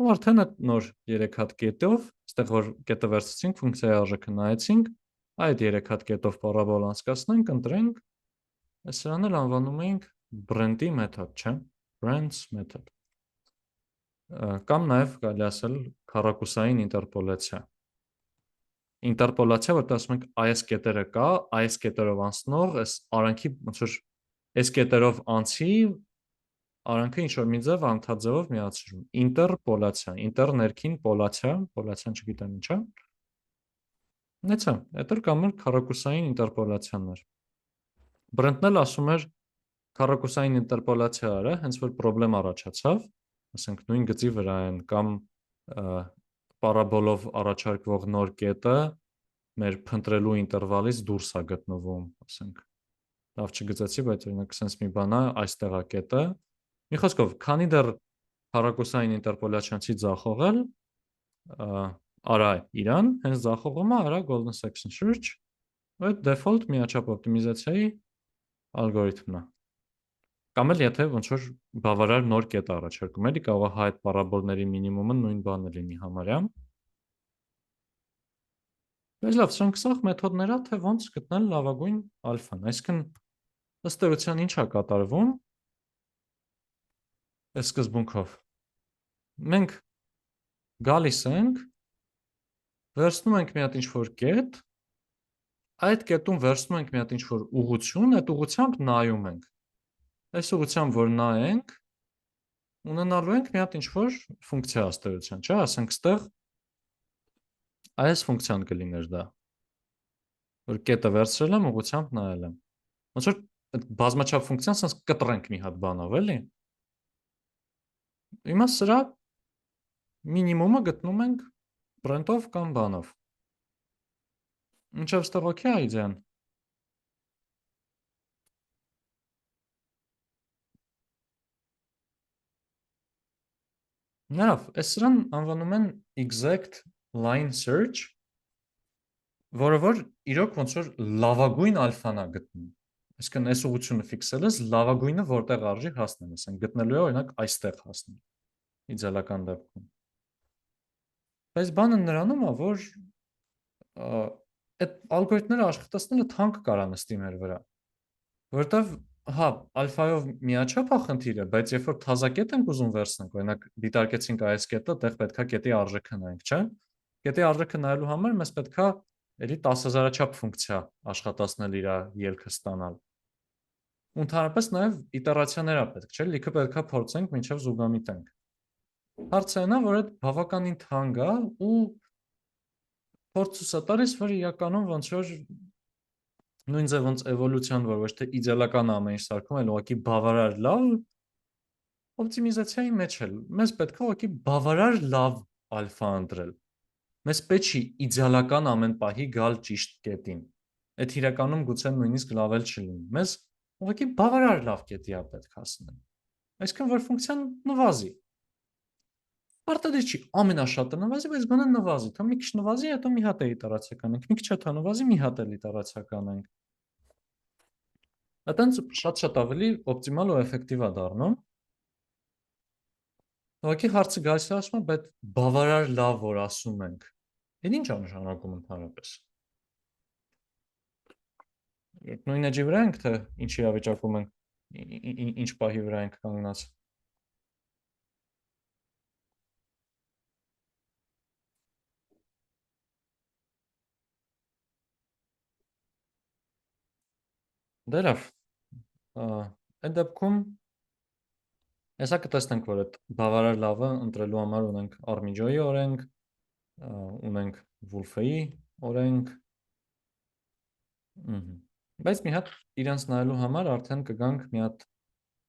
ու արդեն այդ նոր 3 հատ կետով, այստեղ որ կետը վերցրեցինք, ֆունկցիայի արժեքը նայեցինք, այդ 3 հատ կետով պարաբոլ անցկացնենք, ընտրենք, սրան էլ անվանում ենք brand-ի մեթոդ, չէ՞, brands method։ Կամ նաև կարելի ասել քառակուսային ինտերպոլացիա։ Ինտերպոլացիա, որտեղ ասում ենք այս կետերը կա, այս կետերով անցնող, այս արանքի ոնց որ այս կետերով անցի, արանքը ինչ որ մի ձև անդադձևով միացրում։ Ինտերպոլացիա, ինտեր ներքին պոլացիա, պոլացիան չգիտեմ ինչ է։ Նեցա, դա կամ էլ քառակուսային ինտերպոլացիաներ։ Բրենտն էլ ասում էր քառակուսային ինտերպոլացիա արա, հենց որ խնդրեմ առաջացավ, ասենք նույն գծի վրա են կամ պարաբոլով առաջարկվող նոր կետը մեր փնտրելու ինտերվալից դուրս է գտնվում, ասենք։ Լավ չգծեցի, բայց օրինակ sense մի բան է, այստեղ է կետը։ Մի խոսքով, քանի դեռ քառակուսային ինտերպոլացիանցի ձախողել, արա իրան, հենց ձախողումը արա golden section search, այդ default միաչափ օպտիմիզացիայի ալգորիթմն է։ Կամ էլ եթե ոնց որ բավարար նոր կետ առաջարկում էլի, կարող է այդ պարաբոլների մինիմումը նույն բանը լինի համարյա։ Բայց լավ, սրանք սաղ մեթոդներ ա, թե ոնց գտնել լավագույն ալֆան։ Այսինքն ըստ էության ինչ է կատարվում այս սկզբունքով։ Մենք գալիս ենք, վերցնում ենք մի հատ ինչ-որ կետ, այդ կետում վերցնում ենք մի հատ ինչ-որ ուղղություն, այդ ուղղությամբ նայում ենք։ Այս ուղղությամբ որ նայենք, ունենալու ենք մի հատ ինչ-որ ֆունկցիա ըստ էության, չէ՞, ասենք ստեղ այս ֆունկցիան կլիներ դա, որ կետը վերցրել եմ, ուղղությամբ նայել եմ։ Ոնց որ այդ բազմաչափ ֆունկցիան sense կտրենք մի հատ բանով, էլի։ Հիմա սրա մինիմումը գտնում ենք brand-ով կամ բանով։ Ինչև ստեղ օքեյ է իդեան։ Լավ, այս սրան անվանում են exact line search, որը որ իրոք ոնց որ լավագույն ալֆան է գտնում։ Այսինքն այս ուղղությունը ֆիքսել ես, լավագույնը որտեղ արժի հասնել, ասենք գտնելու է օրինակ այստեղ հասնել։ Իդեալական դեպքում։ Բայց բանը նրանում է, որ այդ ալգորիթմները աշխատացնելը թանկ կարա նստի մեր վրա։ Որտեվ հա, ալֆայով միաչափ է խնդիրը, բայց երբ որ թազակետ ենք ուզում վերցնենք, օրինակ դիտարկեցինք այս կետը, այդտեղ պետքա կետի արժեքը նայենք, չէ՞։ Կետի արժեքը նայելու համար մեզ պետքա էլի 10,000 ֆունկցիա աշխատացնել իր ելքը ստանալ։ Ու ընդհանրապես նաև իտերացիաներ է պետք, չէ՞, լիքը պետքա փորձենք մինչև զուգամիտենք։ Հարցը նա, որ այդ բավականին թանկ է ու փորձ ցույց տալիս, որ իրականում ոնց որ նույն ձև ոնց էվոլյուցիան, որ ոչ թե իդեալական ամեն ինչ սարքում, այլ ուղղակի բավարար լավ օպտիմիզացիայի մեջ էլ։ Մեզ պետքա ուղղակի բավարար լավ ալֆա ընտրել։ Մեզ պետք չի իդեալական ամեն պահի գալ ճիշտ կետին։ Այդ իրականում գուցե նույնիսկ լավ էլ չլինի։ Մեզ ուղղակի բավարար լավ կետի է պետք հասնել։ Այսինքն որ ֆունկցիան նվազի։ Պարտադիր չի ամենաշատը նվազի, բայց գոնե նվազի, թե մի քիչ նվազի, հետո մի հատ է իտերացիա կանենք, մի քիչ հետո նվազի, մի հատ էլ իտերացիա կանենք։ Այդտենց շատ ավելի օպտիմալ ու էֆեկտիվ է դառնում։ Ուղղակի հարցը գալիս է ասում, բայց բավարար լավ որ ասում ենք։ Այդ ինչ է նշանակում ընդհանրապես։ Նույն էջի վրա ենք, թե ինչ իրավիճակում ենք, ինչ պահի վրա ենք կանգնած։ Դե լավ։ Այդ դեպքում հեսա կտեսնենք, որ այդ բավարար լավը ընտրելու համար ունենք Armijo-ի օրենք, ունենք Wolfe-ի օրենք։ Բայց մի հատ իրանց նայելու համար արդեն կգանք մի հատ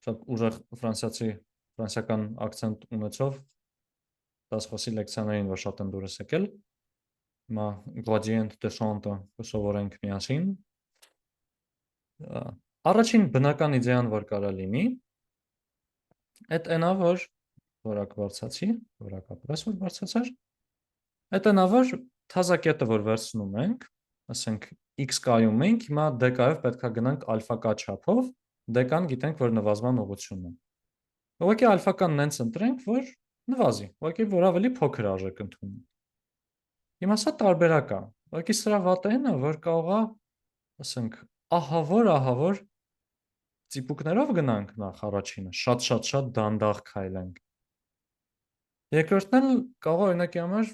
շատ ուժեղ ֆրանսիական акցենտ ունեցող դասխոսի լեկցիաներին, որ շատ են դուրս եկել։ Հիմա Gradient de Chante կսովորենք միասին։ Առաջին բնական իդեան, որ կարա լինի, այդ այնա, որ որակ բարձացի, որակապես որ բարձացար, այդ այնա, որ թազակետը, որ վերցնում ենք, ասենք x կայում ենք, հիմա դեկայով պետք է գնանք ալֆա կա չափով, դեկան գիտենք, որ նվազման ուղղությունն է։ Ուղղակի ալֆա-կանն նենց ընտրենք, որ նվազի, ուղղակի որ ավելի փոքր արժեք ընդունում։ Հիմա սա տարբերակ է։ Ուղղակի սրա վատն է, որ կարող է, ասենք, ահավոր ծիպուկներով գնանք նախ առաջինը, շատ դանդաղ քայլենք։ Երկրորդն էլ կարող է օրինակի համար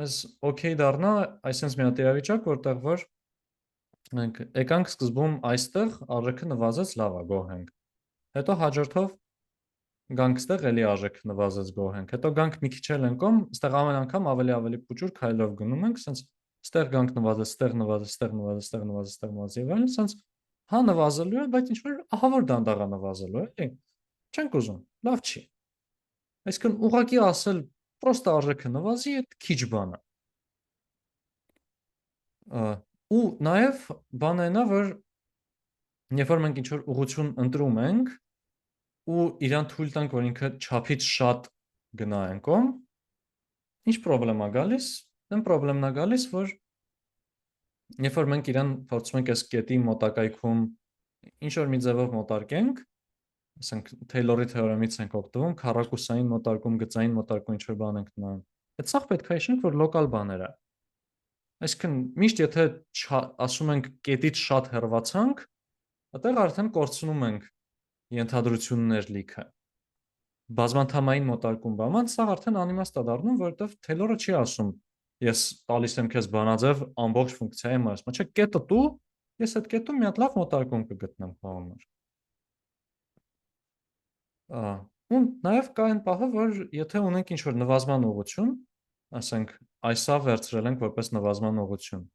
մեզ օքեյ դառնա այսպես մի հատ իրավիճակ, որտեղ որ մենք եկանք սկզբում այստեղ արժեքը նվազեց, լավ է, գոհենք։ Հետո հաջորդով գանք ստեղ էլի արժեքը նվազեց, գոհենք։ Հետո գանք մի քիչ էլ ընկում, ստեղ ամեն անգամ ավելի փոքր քայլով գնում ենք, ասենց ստեղ գանք նվազեց, ստեղ նվազեց, ստեղ նվազեց, ստեղ նվազեց, ստեղ նվազեց եւ այլն, ասենց հա նվազելու է, բայց ինչ որ ահավոր դանդաղ է նվազելու, էլի։ Չենք ուզում, լավ չի։ Այսինքն ուղղակի ասել պրոստը արժեքը նվազի, այդ քիչ բան է։ Ու նաև բանը նա, որ երբ որ մենք ինչ որ ուղղություն ընտրում ենք ու իրան թույլ տանք, որ ինքը չափից շատ գնա այն կողմ, ինչ խնդրեմ է գալիս, այն խնդրեմն է գալիս, որ երբ որ մենք իրան փորձում ենք այս կետի մոտակայքում ինչ որ մի ձևով մոտարկենք, ասենք Թեյլորի թեորեմից ենք օգտվում, քառակուսային մոտարկում, գծային մոտարկում ինչ որ բան ենք նայում։ Այդ սաղ պետք է հիշենք, որ լոկալ բաներ է։ Այսինքն միշտ եթե ասում ենք կետից շատ հեռացանք, այդտեղ արդեն կորցնում ենք ենթադրություններ լիքը։ Բազմանդամային մոտարկում բաման, սա արդեն անիմաստ է դառնում, որովհետև Թեյլորը չի ասում, ես տալիս եմ քեզ բանաձև ամբողջ ֆունկցիայի համար, ասում չէ, կետը դու, ես այդ կետում մի հատ լավ մոտարկում կգտնեմ քո համար։ Ու նաև կա այն պահը, որ եթե ունենք ինչ-որ նվազման ուղղություն, ասենք այսա վերցրել ենք որպես նվազման ուղղություն,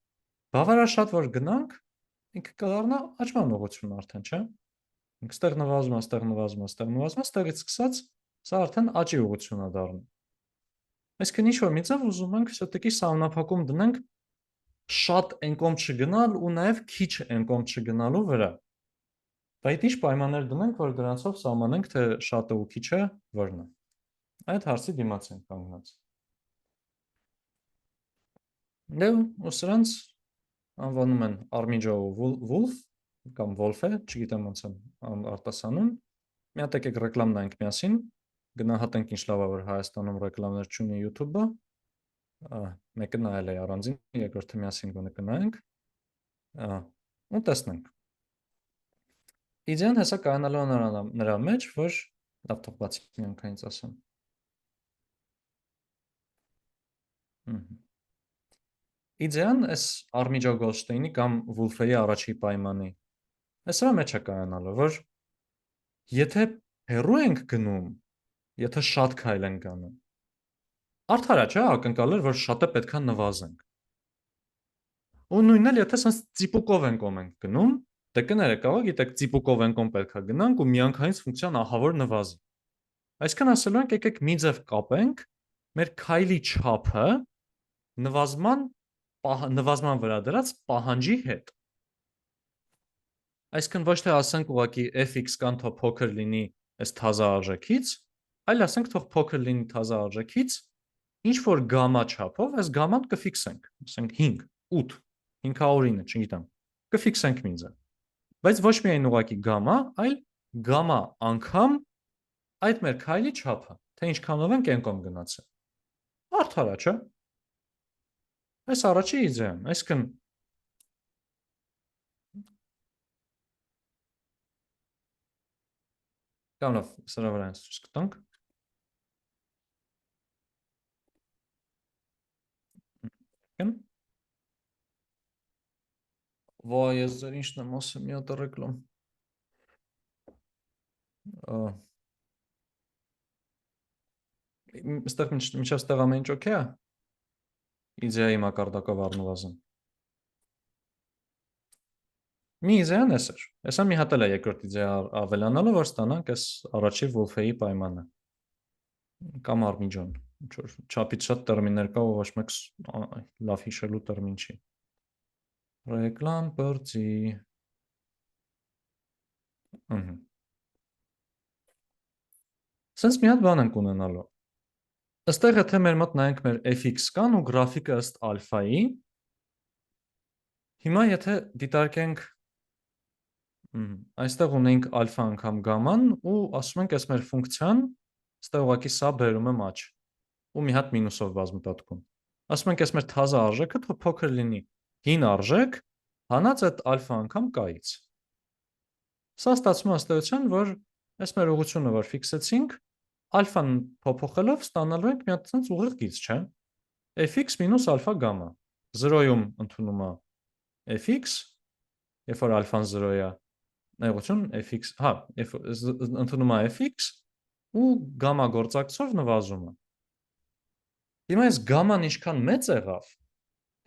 բավարար շատ որ գնանք, ինքը կդառնա աճման ուղղություն արդեն, չէ՞։ Ինքը ստեղ նվազում է, ստեղ նվազում է, ստեղ նվազում է, ստեղից սկսած սա արդեն աճի ուղղություն է դառնում։ Այսինքն ինչ-որ մի ձև ուզում ենք սոտիկի սահմանափակում դնենք շատ անկոմ չգնալ ու նաև քիչ անկոմ չգնալու վրա։ Բայց ինչ պայմաններ դնենք, որ դրանցով սահմանենք, թե շատը ու քիչը որն է։ Այդ հարցի դիմաց ենք կանգնած։ Ու սրանց անվանում են Armijo Wolf կամ Wolf-ը, չգիտեմ ոնց են արտասանում։ Մի հատ եկեք ռեկլամ նայենք միասին, գնահատենք ինչ լավ է, որ Հայաստանում ռեկլամներ չունի YouTube-ը։ Մեկը նայել է առանձին, երկրորդը միասին գոնե կնայենք։ Ու տեսնենք։ Իդեան հեսա կայանալու նրա մեջ, որ լավ թող բացի միանգամից ասեմ։ Իդեան այս Armijo Goldstein-ի կամ Wolfe-ի առաջի պայմանի այսրա մեջ է կայանալու, որ եթե հեռու ենք գնում, եթե շատ քայլ ենք գնում, արդար է, չէ՞, ակնկալել, որ շատը պետքա նվազենք։ Ու նույնն էլ եթե sense ծիպուկով ենք գնում, դե կներեք, կարող գիտեք ծիպուկով ենք պետքա գնանք ու միանգամից ֆունկցիան ահավոր նվազի։ Այսինքն ասելու ենք, եկեք մի ձև կապենք մեր քայլի չափը նվազման վրա դրած պահանջի հետ։ Այսինքն ոչ թե ասենք ուղղակի fx կան թող փոքր լինի այս թազա արժեքից, այլ ասենք թող փոքր լինի թազա արժեքից, ինչ որ գամա չափով, այս գաման կֆիքսենք, ասենք 5, 8, 500-ը, չգիտեմ, կֆիքսենք մի ձև։ Բայց ոչ միայն ուղղակի գամա, այլ գամա անգամ այդ մեր քայլի չափը, թե ինչքանով ենք անկոմ գնացել։ Արդար է, չէ՞։ Այս առաջի իդեան, այսինքն Կամ լավ, սրա վրա ենք ցույց կտանք։ Վայ, ես ձեր ինչն եմ ասում, մի հատ ռեկլամ։ Այստեղ մինչև ստեղ ամեն ինչ օքեյ է։ իդեայի մակարդակով առնվազն։ Մի իդեան էս էր։ Հեսա մի հատ էլ է երկրորդ իդեա ավելանալը, որ ստանանք այս առաջի Wolfe-ի պայմանը։ Կամ արմիջոն, ինչ որ չափից շատ տերմիններ կա, ու ոչ մեկ լավ հիշելու տերմին չի։ Ռեկլամ բրձի։ Սենց մի հատ բան ենք ունենալու։ Այստեղ եթե մեր մոտ նայենք մեր fx կան ու գրաֆիկը ըստ ալֆայի, հիմա եթե դիտարկենք այստեղ ունենք ալֆա անգամ գաման ու ասում ենք այս մեր ֆունկցիան այստեղ ուղղակի սա բերում եմ աճ ու մի հատ մինուսով բազմապատկում։ Ասում ենք այս մեր թազա արժեքը թող փոքր լինի հին արժեք հանած այդ ալֆա անգամ կայից։ Սա ստացվում է ըստ էության, որ այս մեր ուղղությունը որ ֆիքսեցինք, ալֆան փոփոխելով ստանալու ենք մի հատ ցած ուղիղ գիծ, չէ՞։ fx մինուս ալֆա գամա 0-ում ընդունում է fx, երբ որ ալֆան 0 է, նայողություն fx, հա, ընդունում է fx ու գամա գործակցով նվազում է։ Հիմա այս գաման ինչքան մեծ եղավ,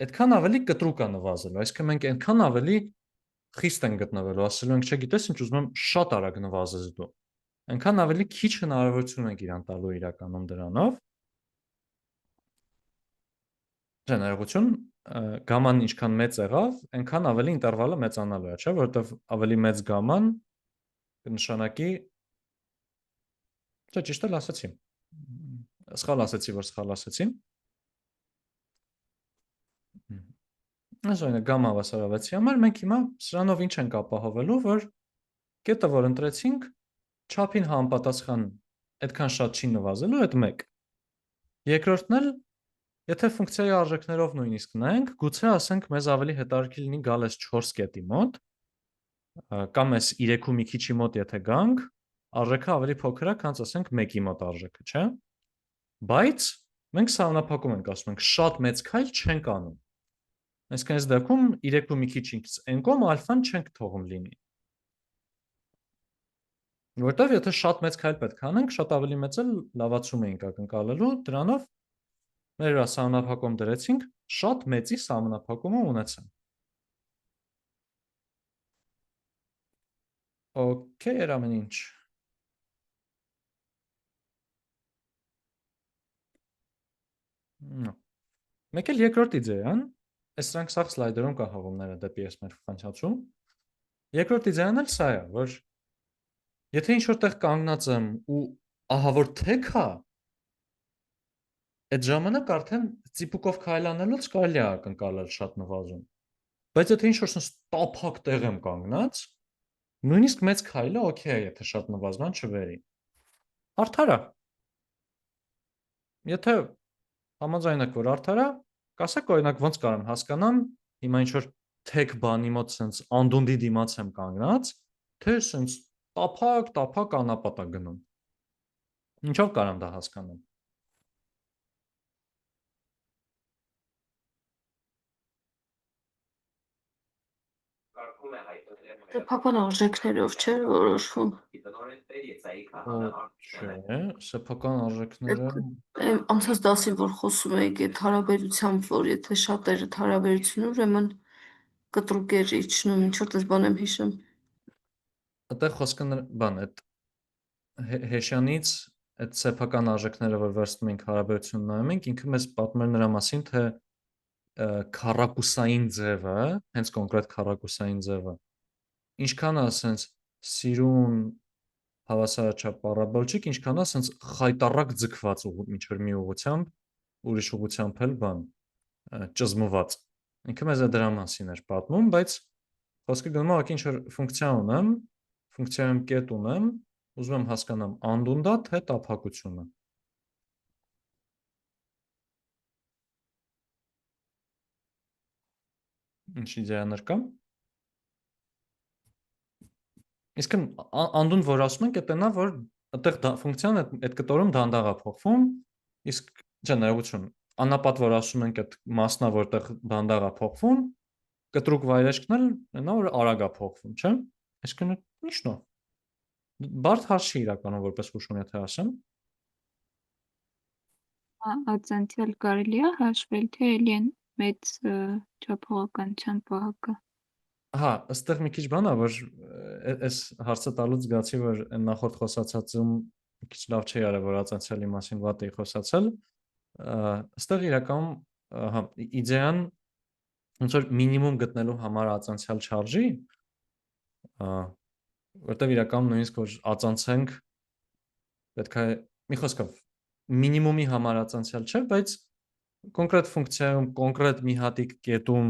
այդքան ավելի կտրուկ է նվազելու, այսինքն մենք այնքան ավելի խիստ ենք գտնվելու, ասելու ենք, չգիտես ինչ ուզում եմ շատ արագ նվազես դու։ Այնքան ավելի քիչ հնարավորություն ենք իրան տալու իրականում դրանով։ Ներողություն, գաման ինչքան մեծ եղավ, այնքան ավելի ինտերվալը մեծանալու է, չէ՞, որովհետև ավելի մեծ գաման կնշանակի Չէ, ճիշտ էլ ասացի։ Սխալ ասացի, որ սխալ ասացի։ Այսօր գամա հավասարավեցի համար մենք հիմա սրանով ինչ ենք ապահովելու, որ կետը, որ ընտրեցինք, չափին համապատասխան այդքան շատ չի նվազելու, այդ 1։ Երկրորդն էլ, եթե ֆունկցիայի արժեքներով նույնիսկ նայենք, գուցե ասենք մեզ ավելի հետաքրքիր լինի գալ այս 4 կետի մոտ, կամ այս 3-ու մի քիչի մոտ եթե գանք, արժեքը ավելի փոքր է, քան ասենք 1-ի մոտ արժեքը, չէ՞։ Բայց մենք սահմանափակում ենք, ասում ենք շատ մեծ քայլ չենք անում։ Այսինքն այս դեպքում 3-ու մի քիչ x n կողմ ալֆան չենք թողում լինի։ Որտեվ եթե շատ մեծ քայլ պետք է անենք, շատ ավելի մեծ էլ լավացում էինք ակնկալելու, դրանով մեր սահմանափակում դրեցինք, շատ մեծի սահմանափակումը ունեցանք։ Okay, էր ամեն ինչ։ Մեկ էլ երկրորդ իդեան, այս սրանք սաղ սլայդերում կա հաղումները դեպի այս մեր ֆանքցիացում։ Երկրորդ իդեան էլ սա է, որ եթե ինչ որտեղ կանգնած եմ ու ահա որ թեք է, այդ ժամանակ արդեն ծիպուկով քայլանելուց կարելի է ակնկալել շատ նվազում։ Բայց եթե ինչ որ sense տափակ տեղ եմ կանգնած, նույնիսկ մեծ քայլը օքեյ է, եթե շատ նվազման չվերի։ Արդար է։ Եթե համաձայն եք, որ արդար է, կասեք օրինակ ոնց կարամ հասկանամ, հիմա ինչ որ թեք բանի մոտ sense անդունդի դիմաց եմ կանգնած, թե sense տափակ անապատ է գնում։ Ինչով կարամ դա հասկանամ։ Սեփական արժեքներով չէ որոշվում։ Չէ, սեփական արժեքները Անցած դասին որ խոսում էիք այդ հարաբերությամբ, որ եթե շատերը հարաբերություն ուրեմն կտրուկ էր իջնում, ինչ որ դες բան եմ հիշում։ այդտեղ խոսքը բան այդ Հեշյանից այդ սեփական արժեքները, որ վերցնում ենք հարաբերություն նայում ենք, ինքը մեզ պատմել նրա մասին, թե քառակուսային ձևը, հենց կոնկրետ քառակուսային ձևը, ինչքան է ասենց սիրուն հավասարաչափ պարաբոլչիկ, ինչքան է ասենց խայտառակ ձգված ինչ-որ մի ուղությամբ, ուրիշ ուղությամբ էլ բան, ճզմված։ Ինքը մեզ է դրա մասին էր պատմում, բայց խոսքը գնում է ուղղակի ինչ-որ ֆունկցիա ունեմ, ֆունկցիայում կետ ունեմ, ուզում եմ հասկանամ անդունդա թե տափակությունը։ Ինչ իդեաներ կա։ Իսկ անդուն որ ասում ենք, դա նա որ այդտեղ ֆունկցիան այդ կտորում դանդաղ է փոխվում, իսկ չէ, ներողություն, անապատ որ ասում ենք այդ մասնա որտեղ դանդաղ է փոխվում, կտրուկ վայրեջքն էլ նա որ արագ է փոխվում, չէ՞։ Այսինքն ի՞նչն է։ Բարդ հարց չի իրականում որպես հուշում եթե ասեմ։ Ածանցյալ կարելի է հաշվել, թե էլի են մեծ չափողականության պահակը։ Հա, այստեղ մի քիչ բան է, որ այս հարցը տալուց զգացի, որ այն նախորդ խոսացածում մի քիչ լավ չի արել, որ ածանցյալի մասին վատ էի խոսացել։ Այստեղ իրականում հա, իդեան ոնց որ մինիմում գտնելու համար ածանցյալ չարժի, որտեղ իրականում նույնիսկ որ ածանցենք պետք է մի խոսքով մինիմումի համար ածանցյալ չէ, բայց կոնկրետ ֆունկցիայում, կոնկրետ մի հատիկ կետում,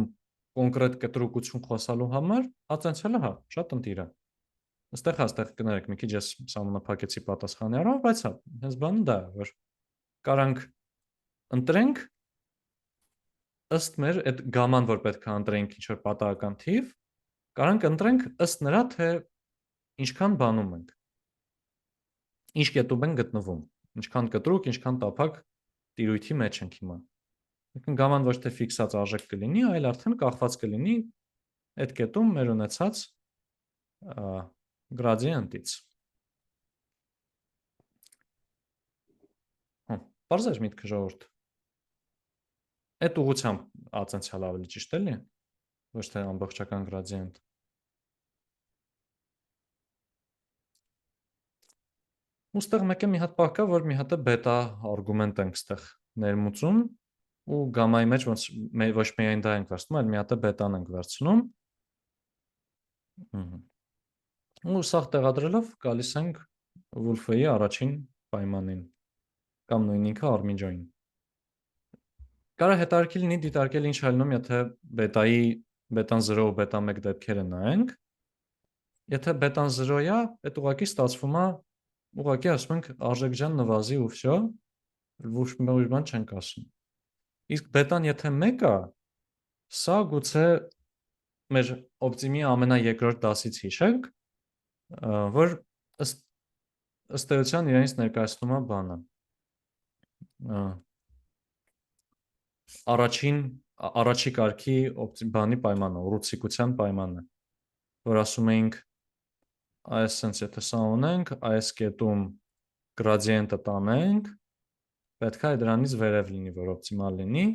կոնկրետ կտրուկություն խոսալու համար ածանցյալը հա, շատ ընտիր է։ Այստեղ կներեք, մի քիչ ես սահմանափակեցի պատասխանի առումով, բայց հա, հենց բանը դա է, որ կարանք ընտրենք ըստ մեր այդ գաման, որ պետք է ընտրենք ինչ որ պատահական թիվ, կարանք ընտրենք ըստ նրա, թե ինչքան բանում ենք։ Ինչ կետում ենք գտնվում, ինչքան կտրուկ, ինչքան տափակ տիրույթի մեջ ենք հիմա։ Գաման ոչ թե ֆիքսած արժեք կլինի, այլ արդեն կախված կլինի այդ կետում մեր ունեցած գրադիենտից։ Պարզ էր միտքը ժողովուրդ։ Այդ ուղղությամբ ածանցյալ ավելի ճիշտ էլի, ոչ թե ամբողջական գրադիենտ։ Ուստեղ մեկ է մի հատ պահ կա, որ մի հատ է բետա արգումենտ ենք ստեղ ներմուծում ու գամայի մեջ ոչ միայն դա ենք վերցնում, այլ մի հատ է բետան ենք վերցնում։ Ու սաղ տեղադրելով գալիս ենք Wolfe-ի առաջին պայմանին կամ նույն ինքը Armijo-ին։ Կարա հետաքրքիր լինի դիտարկել ինչ ելնում, եթե բետան 0 ու բետա 1 դեպքերը նայենք։ Եթե բետան 0-յա, այդ ուղղակի ստացվում է ուղղակի ասում ենք արժեքջան նվազի ու վсё, ոչ մի բան չենք ասում։ Իսկ բետան եթե 1 է, սա գուցե մեր օպտիմի ամենաերկրորդ դասից հիշենք, որ ըստ էության իրենից ներկայացնում է բանը։ Առաջի կարգի բանի պայմանը, ուռուցիկության պայմանը, որ ասում էինք այս sense եթե սա ունենք, այս կետում գրադիենտը տանենք, պետք է դրանից վերև լինի, որ օպտիմալ լինի,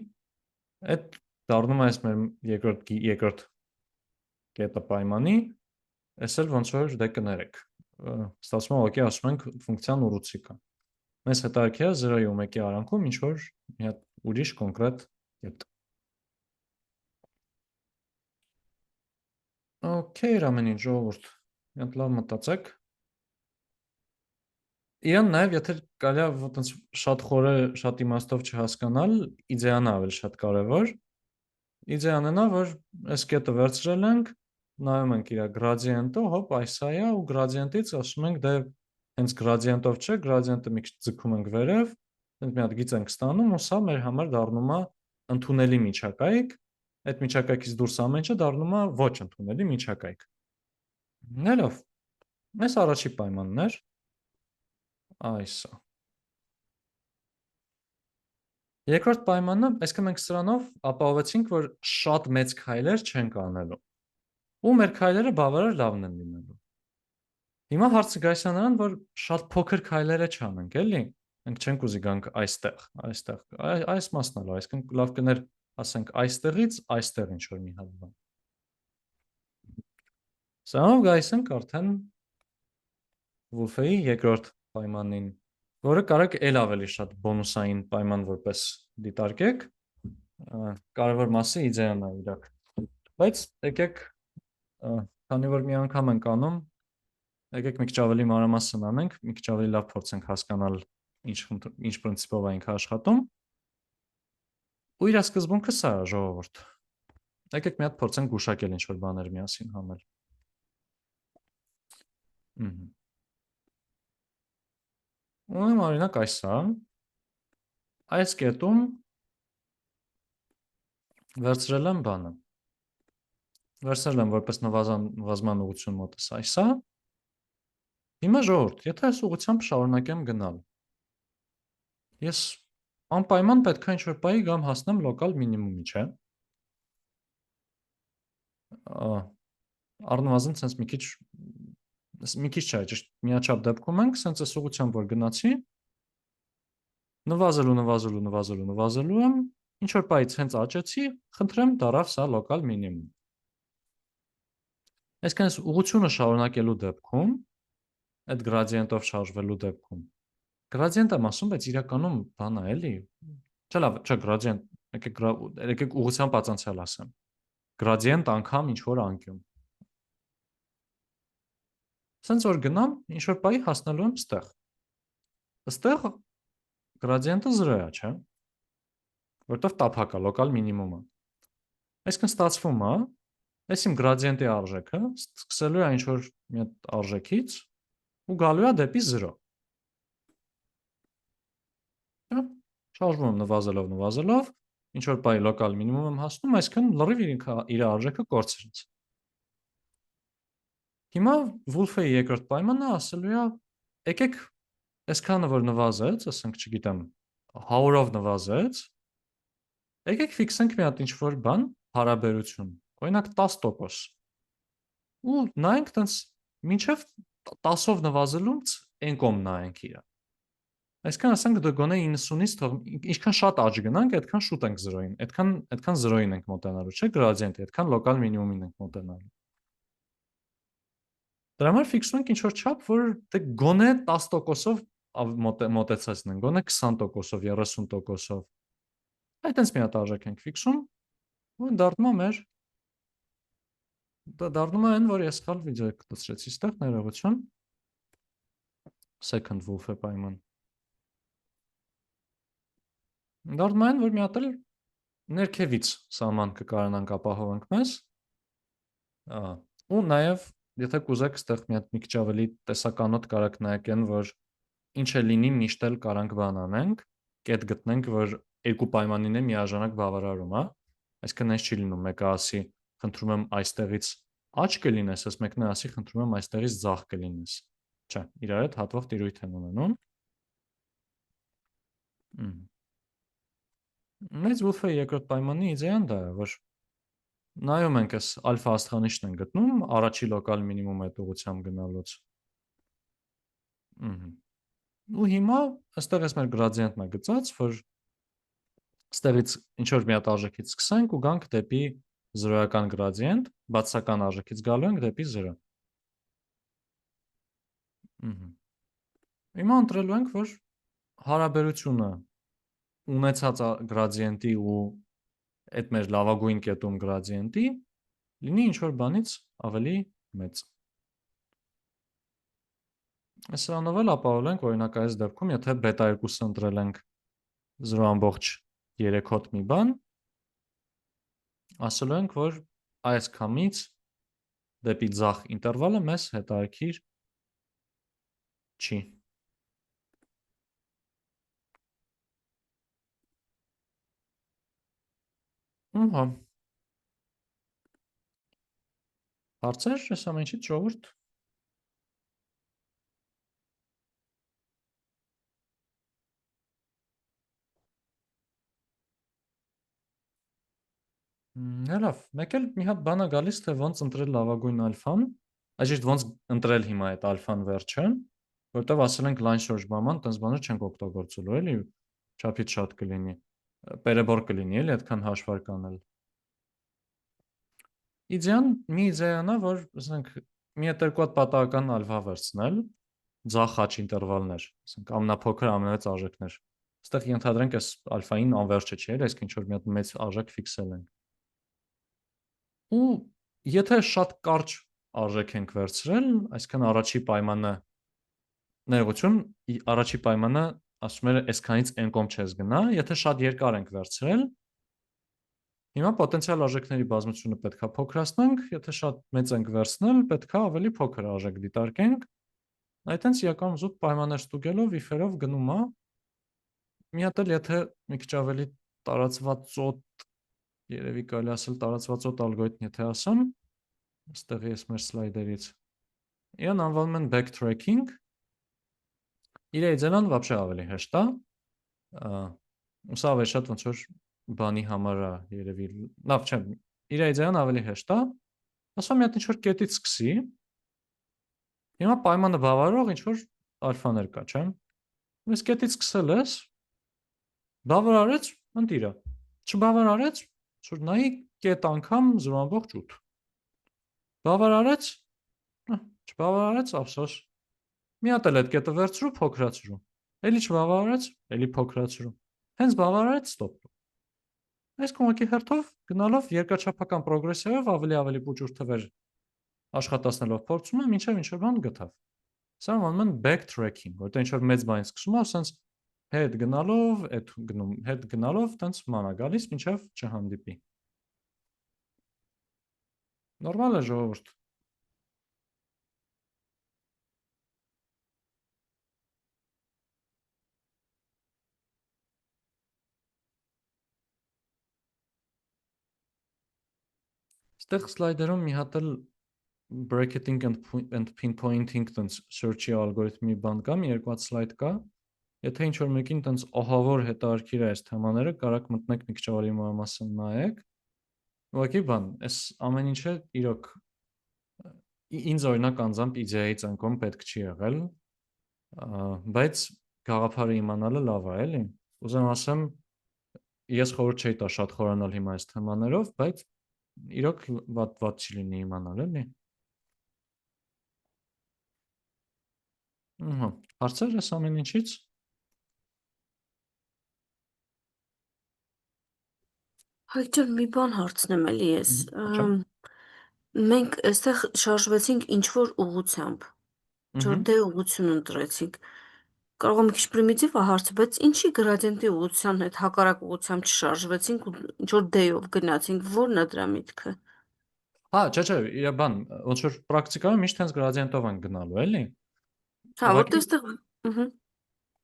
այդ դառնում է այս մեր երկրորդ կետը պայմանի, այս էլ ոնց որ դե կներեք, ստացվում է ուղղակի ասում ենք ֆունկցիան ուռուցիկ է։ Մեզ հետաքրքիր է 0-ի ու 1-ի արանքում ինչ որ մի հատ ուրիշ կոնկրետ կետ։ Okay, ամեն ինչ ժողովուրդ, մի հատ լավ մտածեք։ Իրան նաև եթե կարելի է ոնց շատ խորը, շատ իմաստով չհասկանալ, իդեան է ավելի շատ կարևոր։ Իդեան նա, որ այս կետը վերցրել ենք, նայում ենք իր գրադիենտը, հոպ, այս է ու գրադիենտից ասում ենք դե հենց գրադիենտով չէ, գրադիենտը մի քիչ ձգում ենք վերև, այնպես մի հատ գիծ ենք ստանում ու սա մեր համար դառնում է ընդունելի միջակայք, այդ միջակայքից դուրս ամեն ինչը դառնում է ոչ ընդունելի միջակայք։ Նելով, այս առաջի պայմանն էր, այսա։ Երկրորդ պայմանը, այսինքն մենք սրանով ապահովեցինք, որ շատ մեծ քայլեր չենք անելու։ Ու մեր քայլերը բավարար լավն են լինելու։ Հիմա հարցը գայս է նրան, որ շատ փոքր քայլերը չանենք, էլի։ Մենք չենք ուզի գանք այստեղ, այս մասն է լավ, այսինքն լավ կներ, ասենք այստեղից այստեղ ինչ որ մի հատ բան։ Սրանով գայս ենք արդեն Wolfe-ի երկրորդ պայմանին, որը կարեք էլ ավելի շատ բոնուսային պայման որպես դիտարկեք, կարևոր մասը իդեան է իրակ։ Բայց եկեք, քանի որ մի անգամ ենք անում, եկեք մի քիչ ավելի մանրամասն անենք, մի քիչ ավելի լավ փորձենք հասկանալ ինչ պրինցիպով ենք աշխատում։ Ու իր սկզբունքը սա է, ժողովուրդ։ Եկեք մի հատ փորձենք գուշակել ինչ որ բաներ միասին հանել։ Ունեմ օրինակ այսա, այս կետում վերցրել եմ բանը, վերցրել եմ որպես նվազման ուղղություն մոտս այսա, հիմա ժողովուրդ, եթե այս ուղղությամբ շարունակեմ գնալ, ես անպայման պետք է ինչ-որ պահի գամ հասնեմ լոկալ մինիմումի, չէ։ Առնվազն սենց մի քիչ չէ, ճիշտ միաչափ դեպքում ենք, սենց այս ուղղությամբ որ գնացի, նվազելու եմ, ինչ որ պայից հենց աճեցի, խնդրեմ դարավ սա լոկալ մինիմում։ Այսինքն այս ուղղությունը շարունակելու դեպքում, այդ գրադիենտով շարժվելու դեպքում, գրադիենտ եմ ասում, բայց իրականում բան է, էլի։ Չէ, լավ, չէ, գրադիենտ, եկեք ուղղության պատանցյալ ասեմ։ Գրադիենտ անգամ ինչ որ անկյուն։ Սենց որ գնամ, ինչ որ պայի հասնելու եմ ստեղ։ Ստեղ գրադիենտը 0 է, չէ՞։ Որտեվ տափակ է, լոկալ մինիմումը։ Այսինքն ստացվում է, այս իմ գրադիենտի արժեքը սկսելու է ինչ որ մի հատ արժեքից ու գալու է դեպի 0։ Շարժվում եմ նվազելով, ինչ որ պայի լոկալ մինիմում եմ հասնում, այսինքն լրիվ իր արժեքը կորցրեց։ Հիմա Wolfe-ի երկրորդ պայմանը ասելու է, եկեք այսքանը որ նվազեց, ասենք, չգիտեմ, 100-ով նվազեց, եկեք ֆիքսենք մի հատ ինչ-որ բան, հարաբերություն, օրինակ 10%։ Ու նայենք տենց մինչև 10-ով նվազելուց այն կողմ նայենք իրը։ Այսինքն ասենք դու գոնե 90-ից թող ինչքան շատ աճ գնանք, այդքան շուտ ենք 0-ին, այդքան 0-ին ենք մոտենալու, չէ՞ գրադիենտի, այդքան լոկալ մինիմումին ենք մոտենալու։ Դրա համար ֆիքսում ենք ինչ-որ չափ, որ դե գոնե 10%-ով մոտեցածն են, գոնե 20%-ով, 30%-ով։ Այդտենց մի հատ արժեք ենք ֆիքսում, ու դառնում է այն, որ ես սխալ վիդեո կտցրեցի ստեղ, ներողություն։ Second Wolfe պայման։ Դառնում է այն, որ մի հատ էլ ներքևից սահման կկարողանանք ապահովենք մեզ։ Ու նաև եթե կուզեք ստեղ մի հատ մի քիչ ավելի տեսականոտ կարաք նայեք այն, որ ինչ է լինի միշտ էլ կարանք բան անենք, կետ գտնենք, որ երկու պայմանին է միաժամանակ բավարարում, հա։ Այսինքն այս չի լինում, մեկը ասի, խնդրում եմ այստեղից աճ կլինես, այս մեկն է ասի, խնդրում եմ այստեղից ձախ կլինես։ Չէ, իրար հետ հատվող տիրույթ են ունենում։ Մեծ Wolfe-ի երկրորդ պայմանի իդեան դա է, որ նայում ենք այս ալֆա աստղանիշն են գտնում, առաջի լոկալ մինիմում այդ ուղղությամբ գնալուց։ Ու հիմա այստեղ էս մեր գրադիենտն է գծած, որ ստեղից ինչ որ մի հատ արժեքից սկսենք ու գանք դեպի 0-ական գրադիենտ, բացասական արժեքից գալու ենք դեպի 0։ Հիմա ընտրելու ենք, որ հարաբերությունը ունեցած գրադիենտի ու այդ մեր լավագույն կետում գրադիենտի լինի ինչ որ բանից ավելի մեծ։ Սրանով էլ ապահովենք, օրինակ այս դեպքում, եթե բետա 2-ը ընտրել ենք 0.3 հոտ մի բան, ասելու ենք, որ այս քամից դեպի ձախ ինտերվալը մեզ հետաքրքիր չի։ Ահա։ Հարցեր այս ամենից ժողովուրդ։ Լավ, մեկ էլ մի հատ բան է գալիս, թե ոնց ընտրել լավագույն ալֆան, այսինքն ոնց ընտրել հիմա այդ ալֆան վերջը, որտեվ ասել ենք լայն շրջբաման, տենց բաներ չենք օգտագործելու, էլի, չափից շատ կլինի, պերեբոր կլինի, էլի, այդքան հաշվարկ անել։ Մի իդեան է, որ ասենք մի հատ երկու հատ պատահական ալֆա վերցնել, ձախ աճ ինտերվալներ, ասենք ամենափոքր ամենամեծ արժեքներ։ Այստեղ ենթադրենք այս ալֆային անվերջը չի, այսինքն ինչ որ մի հատ մեծ արժեք ֆիքսել ենք։ Ու եթե շատ կարճ արժեք ենք վերցրել, այսինքն առաջի պայմանը ներողություն, առաջի պայմանը ասում էր այսքանից այն կողմ չես գնա, եթե շատ երկար ենք վերցրել, հիմա պոտենցիալ արժեքների բազմությունը պետքա փոքրացնենք, եթե շատ մեծ ենք վերցնել, պետքա ավելի փոքր արժեք դիտարկենք։ Այդտենց իրականում զուտ պայմաններ ստուգելով if-երով գնում է։ Մի հատ էլ եթե մի քիչ ավելի տարածվածոտ, երևի կարելի ասել տարածվածոտ ալգորիթմ եթե ասեմ, այստեղի ես մեր սլայդերից, իրան անվանում են backtracking, իր իդեան вообще ավելի հեշտ է, սա ավելի շատ ոնց որ բանի համար է երևի, լավ չէ, իր իդեան ավելի հեշտ է, ասա մի հատ ինչ որ կետից սկսի, հիմա պայմանը բավարարող ինչ որ ալֆաներ կա, չէ՞։ Այս կետից սկսել ես, Բավարարեց ընտիրը։ Չբավարարեց, որ նայի կետ անգամ 0.8։ Բավարարեց, չբավարարեց, ափսոս։ Մի հատ էլ այդ կետը վերցրու, փոքրացրու։ Էլի չբավարարեց, էլի փոքրացրու։ Հենց բավարարեց, ստոպ։ Այս կողմակի հերթով գնալով երկրաչափական պրոգրեսիայով ավելի փոքր թվեր աշխատացնելով փորձում եմ ինչև ինչ-որ բան գտավ։ Սա անում են backtracking, որտեղ ինչ-որ մեծ բան սկսում եմ, ասենց հետ գնալով, այդ գնում, հետ գնալով, տենց մանա գալիս, մինչև չհանդիպի։ Նորմալ է ժողովուրդ։ Ստեղ սլայդերում մի հատ էլ bracketing and pinpointing տենց search-ի ալգորիթմի բան կա, մի երկու հատ սլայդ կա։ Եթե ինչ-որ մեկին տենց ահավոր հետաքրքիր է այս թեմաները, կարաք մտնեք մի քիչ ավելի մանրամասն նայեք։ Ուղղակի բան, այս ամեն ինչը իրոք ինձ օրինակ անձամբ իդեայի ցանկում պետք չի եղել, բայց գաղափարը իմանալը լավ է, էլի։ Ուզեմ ասեմ, ես խորհուրդ չէի տա շատ խորանալ հիմա այս թեմաներով, բայց իրոք վատ չի լինի իմանալ, էլի։ Ահա, հարցեր ես ամեն ինչից։ Հայկ ջան, մի բան հարցնեմ էլի ես։ Աչա։ Մենք այստեղ շարժվեցինք ինչ-որ ուղությամբ, ինչ-որ դե ուղություն ընտրեցինք։ Կարող եմ մի քիչ պրիմիտիվ է հարցը, բայց ինչի գրադիենտի ուղղության հետ հակառակ ուղղությամբ չշարժվեցինք ու ինչ-որ դեյով գնացինք, ո՞րն է դրա միտքը։ Չէ, իր բան, ոնց որ պրակտիկայում միշտ հենց գրադիենտով են գնալու, էլի։ Հա, որտեղ այստեղ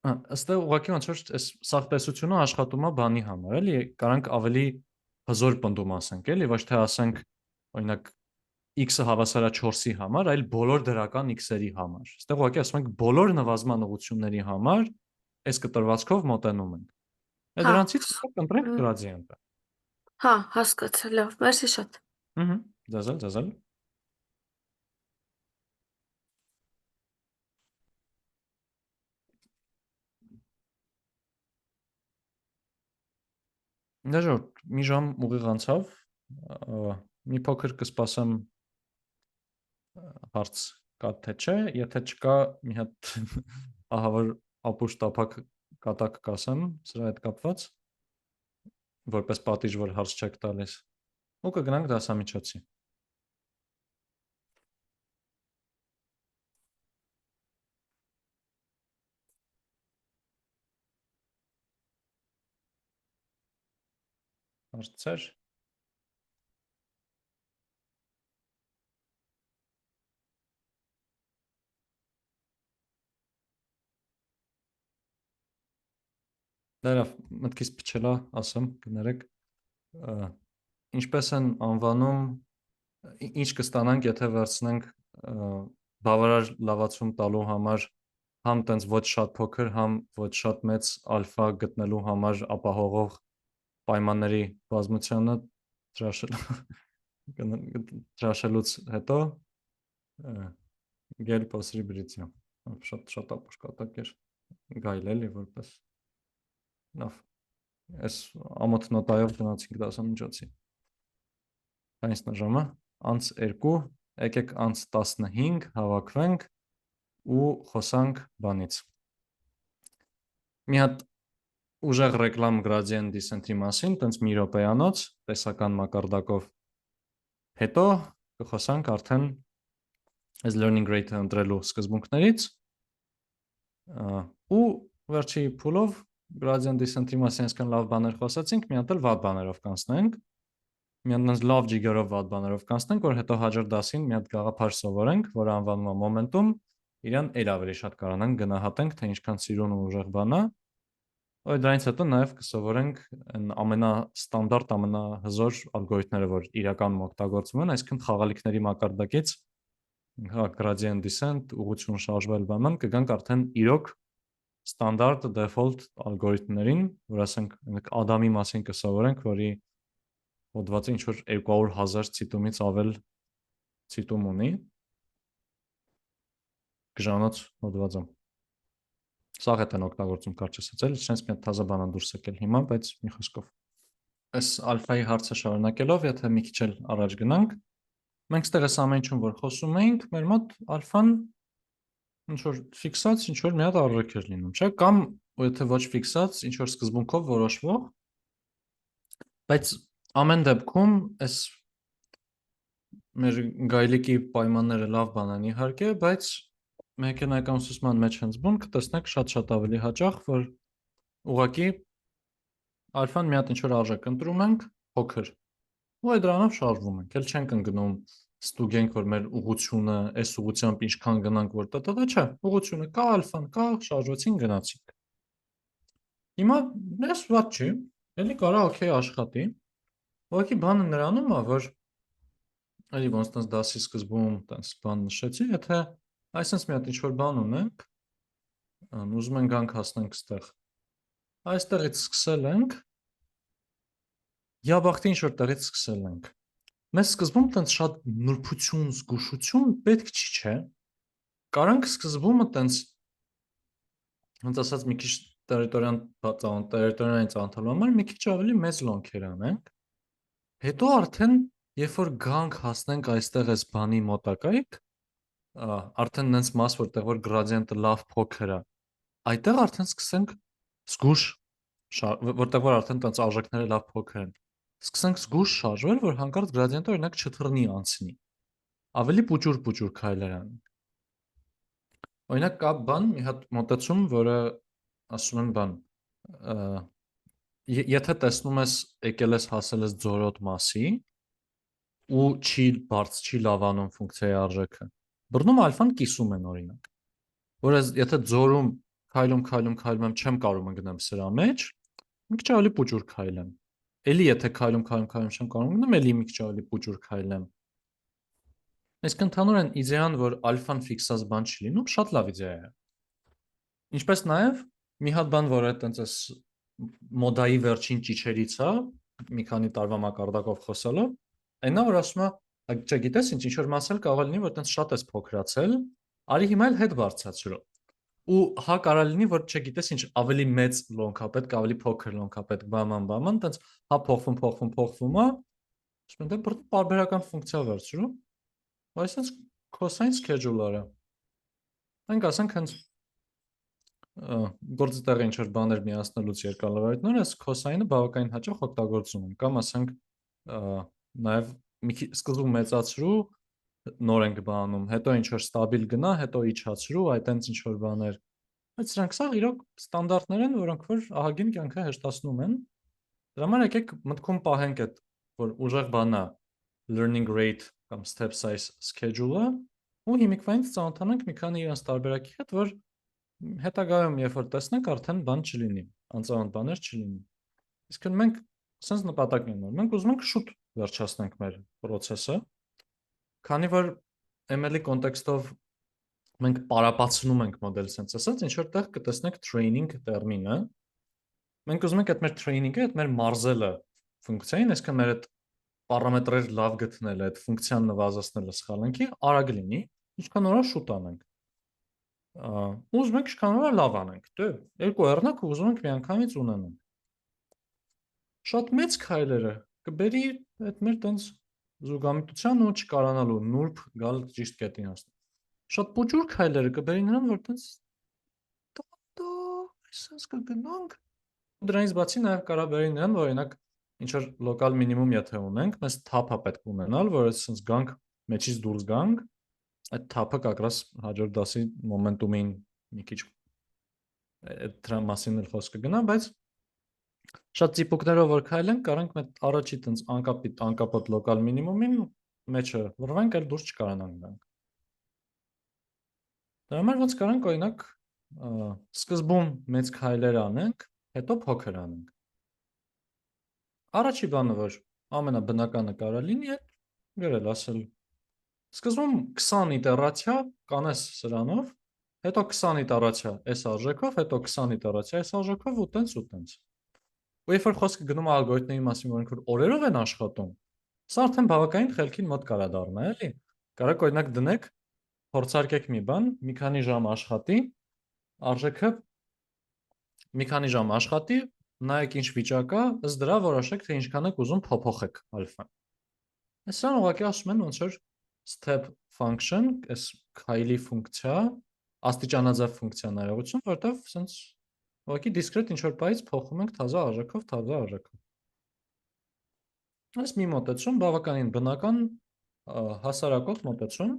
Այստեղ ուղղակի ոնց որ այս սաղտեսությունը աշխատում է բանի համար, էլի, կարանք ավելի հզոր պնդում ասենք, էլի, ոչ թե ասենք, օրինակ x-ը հավասար է 4-ի համար, այլ բոլոր դրական x-երի համար։ Այստեղ ուղղակի ասում ենք բոլոր նվազման ուղղությունների համար այս կտրվածքով մոտենում ենք։ Այդ դրանցից կընտրենք գրադիենտը։ Հա, հասկացա, լավ, մերսի շատ։ Ձեզ։ Դժորդ, մի ժամ ուղիղ անցավ, մի փոքր կսպասեմ հարց կա թե չէ, եթե չկա, մի հատ ահավոր ապուշ տափակ կատակ կասեմ սրա հետ կապված, որպես պատիժ, որ հարց չեք տալիս, ու կգնանք դասամիջոցի։ Հարցեր։ Դերավ, մտքից փչելա, ասեմ, կներեք, ինչպես են անվանում, ինչ կստանանք, եթե վերցնենք բավարար լավացում տալու համար համ տենց ոչ շատ փոքր, համ ոչ շատ մեծ ալֆա գտնելու համար ապահովող պայմանների բազմությանը դրաշելուց հետո գել posribility, շատ ապուշ կատակ էր գայլ էլի որպես լավ, այս ամոթ նոտայով գնացինք դասամիջոցի, այնցն ժամը, անց 2, եկեք անց 15 հավաքվենք ու խոսանք բանից։ Մի հատ ուժեղ ռեկլամ gradient descent-ի մասին, տենց մի րոպեանոց, տեսական մակարդակով, հետո կխոսանք արդեն այս learning rate-ը ընտրելու սկզբունքներից ու վերջի փուլով gradient descent-ի մասին այսքան լավ բաներ խոսացինք, մի հատ էլ վատ բաներով կանցնենք, մի հատ լավ ջիգերով վատ բաներով կանցնենք, որ հետո հաջորդ դասին մի հատ գաղափար սովորենք, որը անվանում է momentum, իրան էլ ավելի շատ կարողանանք գնահատենք, թե ինչքան սիրուն ու ուժեղ բան է։ Դրանից հետո նաև կսովորենք ամենաստանդարտ, ամենահզոր ալգորիթմները, որ իրականում օգտագործվում են, այսինքն խաղալիքների մակարդակից gradient descent, ուղղություն շարժվել բանան, կգանք արդեն իրոք ստանդարտ default ալգորիթմներին, որ ասենք Ադամի մասին կսովորենք, որի հոդվածը ինչ որ 200,000 ցիտումից ավել ցիտում ունի, գժանոց հոդվածում։ Սաղ հետ են օգտագործում կարճ ասած, չենց մի հատ թազա բան դուրս եկել հիմա, բայց մի խոսքով։ Այս ալֆայի հարցը շարունակելով, եթե մի քիչ էլ առաջ գնանք, մենք ստեղ այս ամեն ինչում որ խոսում էինք, մեր մոտ ալֆան ինչ որ ֆիքսած, ինչ որ մի հատ արժեք էր լինում, չէ՞, կամ եթե ոչ ֆիքսած, ինչ որ սկզբունքով որոշվող, բայց ամեն դեպքում այս մեր գայլիկի պայմանները լավ բան են իհարկե, բայց մեխանիկական ուսուցման մեջ հենց բուն կտեսնեք շատ ավելի հաճախ, որ ուղղակի ալֆան մի հատ ինչ որ արժեք ընտրում ենք, փոքր։ Ու այդ դրանով շարժվում ենք։ Էլ չենք ընկնում ստուգենք, որ մեր ուղղությունը այս ուղղությամբ ինչքան գնանք, որ տտտա, չէ, ուղղությունը կա, ալֆան կա, շարժվեցին, գնացինք։ Հիմա ես ված չի, էլի կարա օքեյ աշխատի։ Ուղղակի բանը նրանում է, որ էլի ոնց տես դասի սկզբում տես բան նշեցի, եթե այսպես մի հատ ինչ-որ բան ունենք, ուզում ենք գանք հասնենք ստեղ, այստեղից սկսել ենք, յաբախտի ինչ-որ տեղից սկսել ենք, մեզ սկզբում տենց շատ նուրբություն, զգուշություն պետք չի, չէ, կարանք սկզբումը տենց, հենց ասած մի քիչ տերիտորիային ծանոթալու համար, մի քիչ ավելի մեծ լոնքեր անենք, հետո արդեն երբ որ գանք հասնենք այստեղ այս բանի մոտակայք, արդեն նենց մաս որտեղ որ գրադիենտը լավ փոքր է, այդտեղ արդեն սկսենք զգուշ, որտեղ որ արդեն տենց արժեքները լավ փոքր են, սկսենք զգուշ շարժվել, որ հանկարծ գրադիենտը օրինակ չթռնի անցնի, ավելի պուճուր քայլեր անենք։ Օրինակ կա բան, մի հատ մոտեցում, որը ասում են բան, եթե տեսնում ես եկել ես հասել ես ձորոտ մասի, ու չի լավանում ֆունկցիայի արժեքը։ Բռնում ալֆան կիսում են օրինակ։ Որպես եթե ձորում քայլում եմ, չեմ կարող ընկնեմ սրա մեջ, մի քիչ ավելի պուճուր քայլեմ։ Էլի եթե քայլում չեմ կարող ընկնեմ, էլի մի քիչ ավելի պուճուր քայլեմ։ Իսկ ընդհանուրեն իդեան, որ ալֆան ֆիքսած բան չի լինում, շատ լավ իդեա է։ Ինչպես նաև մի հատ բան, որ այտենց էս մոդայի վերջին ճիչերից է, մի քանի տարվա մակարդակով խոսալով, այնա որ ասում է, չգիտես ինչ որ մասել կարող լինի, որ տենց շատ էս փոքրացել, արի հիմա էլ հետ բարձրացրու։ Ու հա կարող լինի, որ չգիտես ինչ ավելի մեծ լոնքա պետք, ավելի փոքր լոնքա պետք, բաման, տենց հա փոխվում է, ասում են դե պարբերական ֆունկցիա վերցրու, այսինքն cosine schedule-ը։ Մենք ասենք հենց գործի տեղը ինչ որ բաներ միացնելուց երկալավայրներ, այս cosine-ը բավականին հաճախ օգտագործում են, կամ ասենք նաև սկզբում մեծացրու, նոր ենք բանում, հետո ինչ որ ստաբիլ գնա, հետո իջացրու, այտենց ինչ որ բաներ։ Բայց սրանք սա իրոք ստանդարտներ են, որոնք որ ահագին կյանքը հեշտացնում են։ Դրա համար եկեք մտքում պահենք այդ, որ ուժեղ բանա learning rate կամ step size schedule-ը, ու հիմիկվայից ծանոթանանք մի քանի իրենց տարբերակի հետ, որ հետագայում երբ որ տեսնենք, արդեն բան չլինի, անծանոթ բաներ չլինի։ Իսկ մենք sense նպատակն ունենք, մենք ուզում ենք շուտ վերջացնենք մեր process-ը, քանի որ ML-ի կոնտեքստով մենք պարապացնում ենք մոդել sense ասած, ինչ որ տեղ կտեսնենք training տերմինը, մենք ուզում ենք այդ մեր training-ը, այդ մեր մարզելը ֆունկցիային, այսինքն մեր այդ պարամետրեր լավ գտնելը, այդ ֆունկցիան նվազեցնելը սխալ ընկի, արագ լինի, ինչքան ώρα շուտ անենք։ Ուզում ենք ինչքան ώρα լավ անենք, դե երկու հեռնակ ուզում ենք միանգամից ունենանք։ Շատ մեծ քայլերը կբերի այդ մեր տենց զուգամտության ու չկարանալու նուրբ գալ ճիշտ կետին հասնել։ Շատ փոքր քայլերը կբերի նրան, որ տենց այսպես կգնանք։ Դրանից բացի նաև կարա բերի նրան, որ օրինակ ինչ որ լոկալ մինիմում եթե ունենք, մեզ թափ է պետք ունենալ, որ այսպես գանք մեջից դուրս գանք, այդ թափը կակրաս հաջորդ դասի մոմենտումին մի քիչ այդ դրա մասին էլ խոսքը գնա, բայց շատ ծիպուկներով որ քայլենք, կարանք մեր առաջի տենց անկապոտ լոկալ մինիմումին մեջը վրվենք, այլ դուրս չկարանանք գանք։ Դրա համար ոնց կարանք օրինակ սկզբում մեծ քայլեր անենք, հետո փոքր անենք։ Առաջի բանը, որ ամենաբնականը կարա լինի, այդ գրել ասել սկզբում 20 իտերացիա կանես սրանով, հետո 20 իտերացիա այս արժեքով, հետո 20 իտերացիա այս արժեքով ու տենց ու տենց։ Ու երբ որ խոսքը գնում է ալգորիթմների մասին, որոնք որ օրերով են աշխատում, սա արդեն բավականին խելքին մոտ կարա դառնա, էլի։ Կարակ օրինակ դնեք, փորձարկեք մի բան, մի քանի ժամ աշխատի, արժեքը մի քանի ժամ աշխատի, նայեք ինչ վիճակ է, ըստ դրա որոշեք թե ինչքան եք ուզում փոփոխեք ալֆան։ Այսօր ուղղակի ասում են ոնց որ step function, այս քայլի ֆունկցիա, աստիճանաձև ֆունկցիա ներողություն, որտեղ sense ուղղակի discrete ինչ որ բայից փոխում ենք թազա արժեքով։ Այս մի մոտեցում բավականին բնական հասարակող մոտեցում։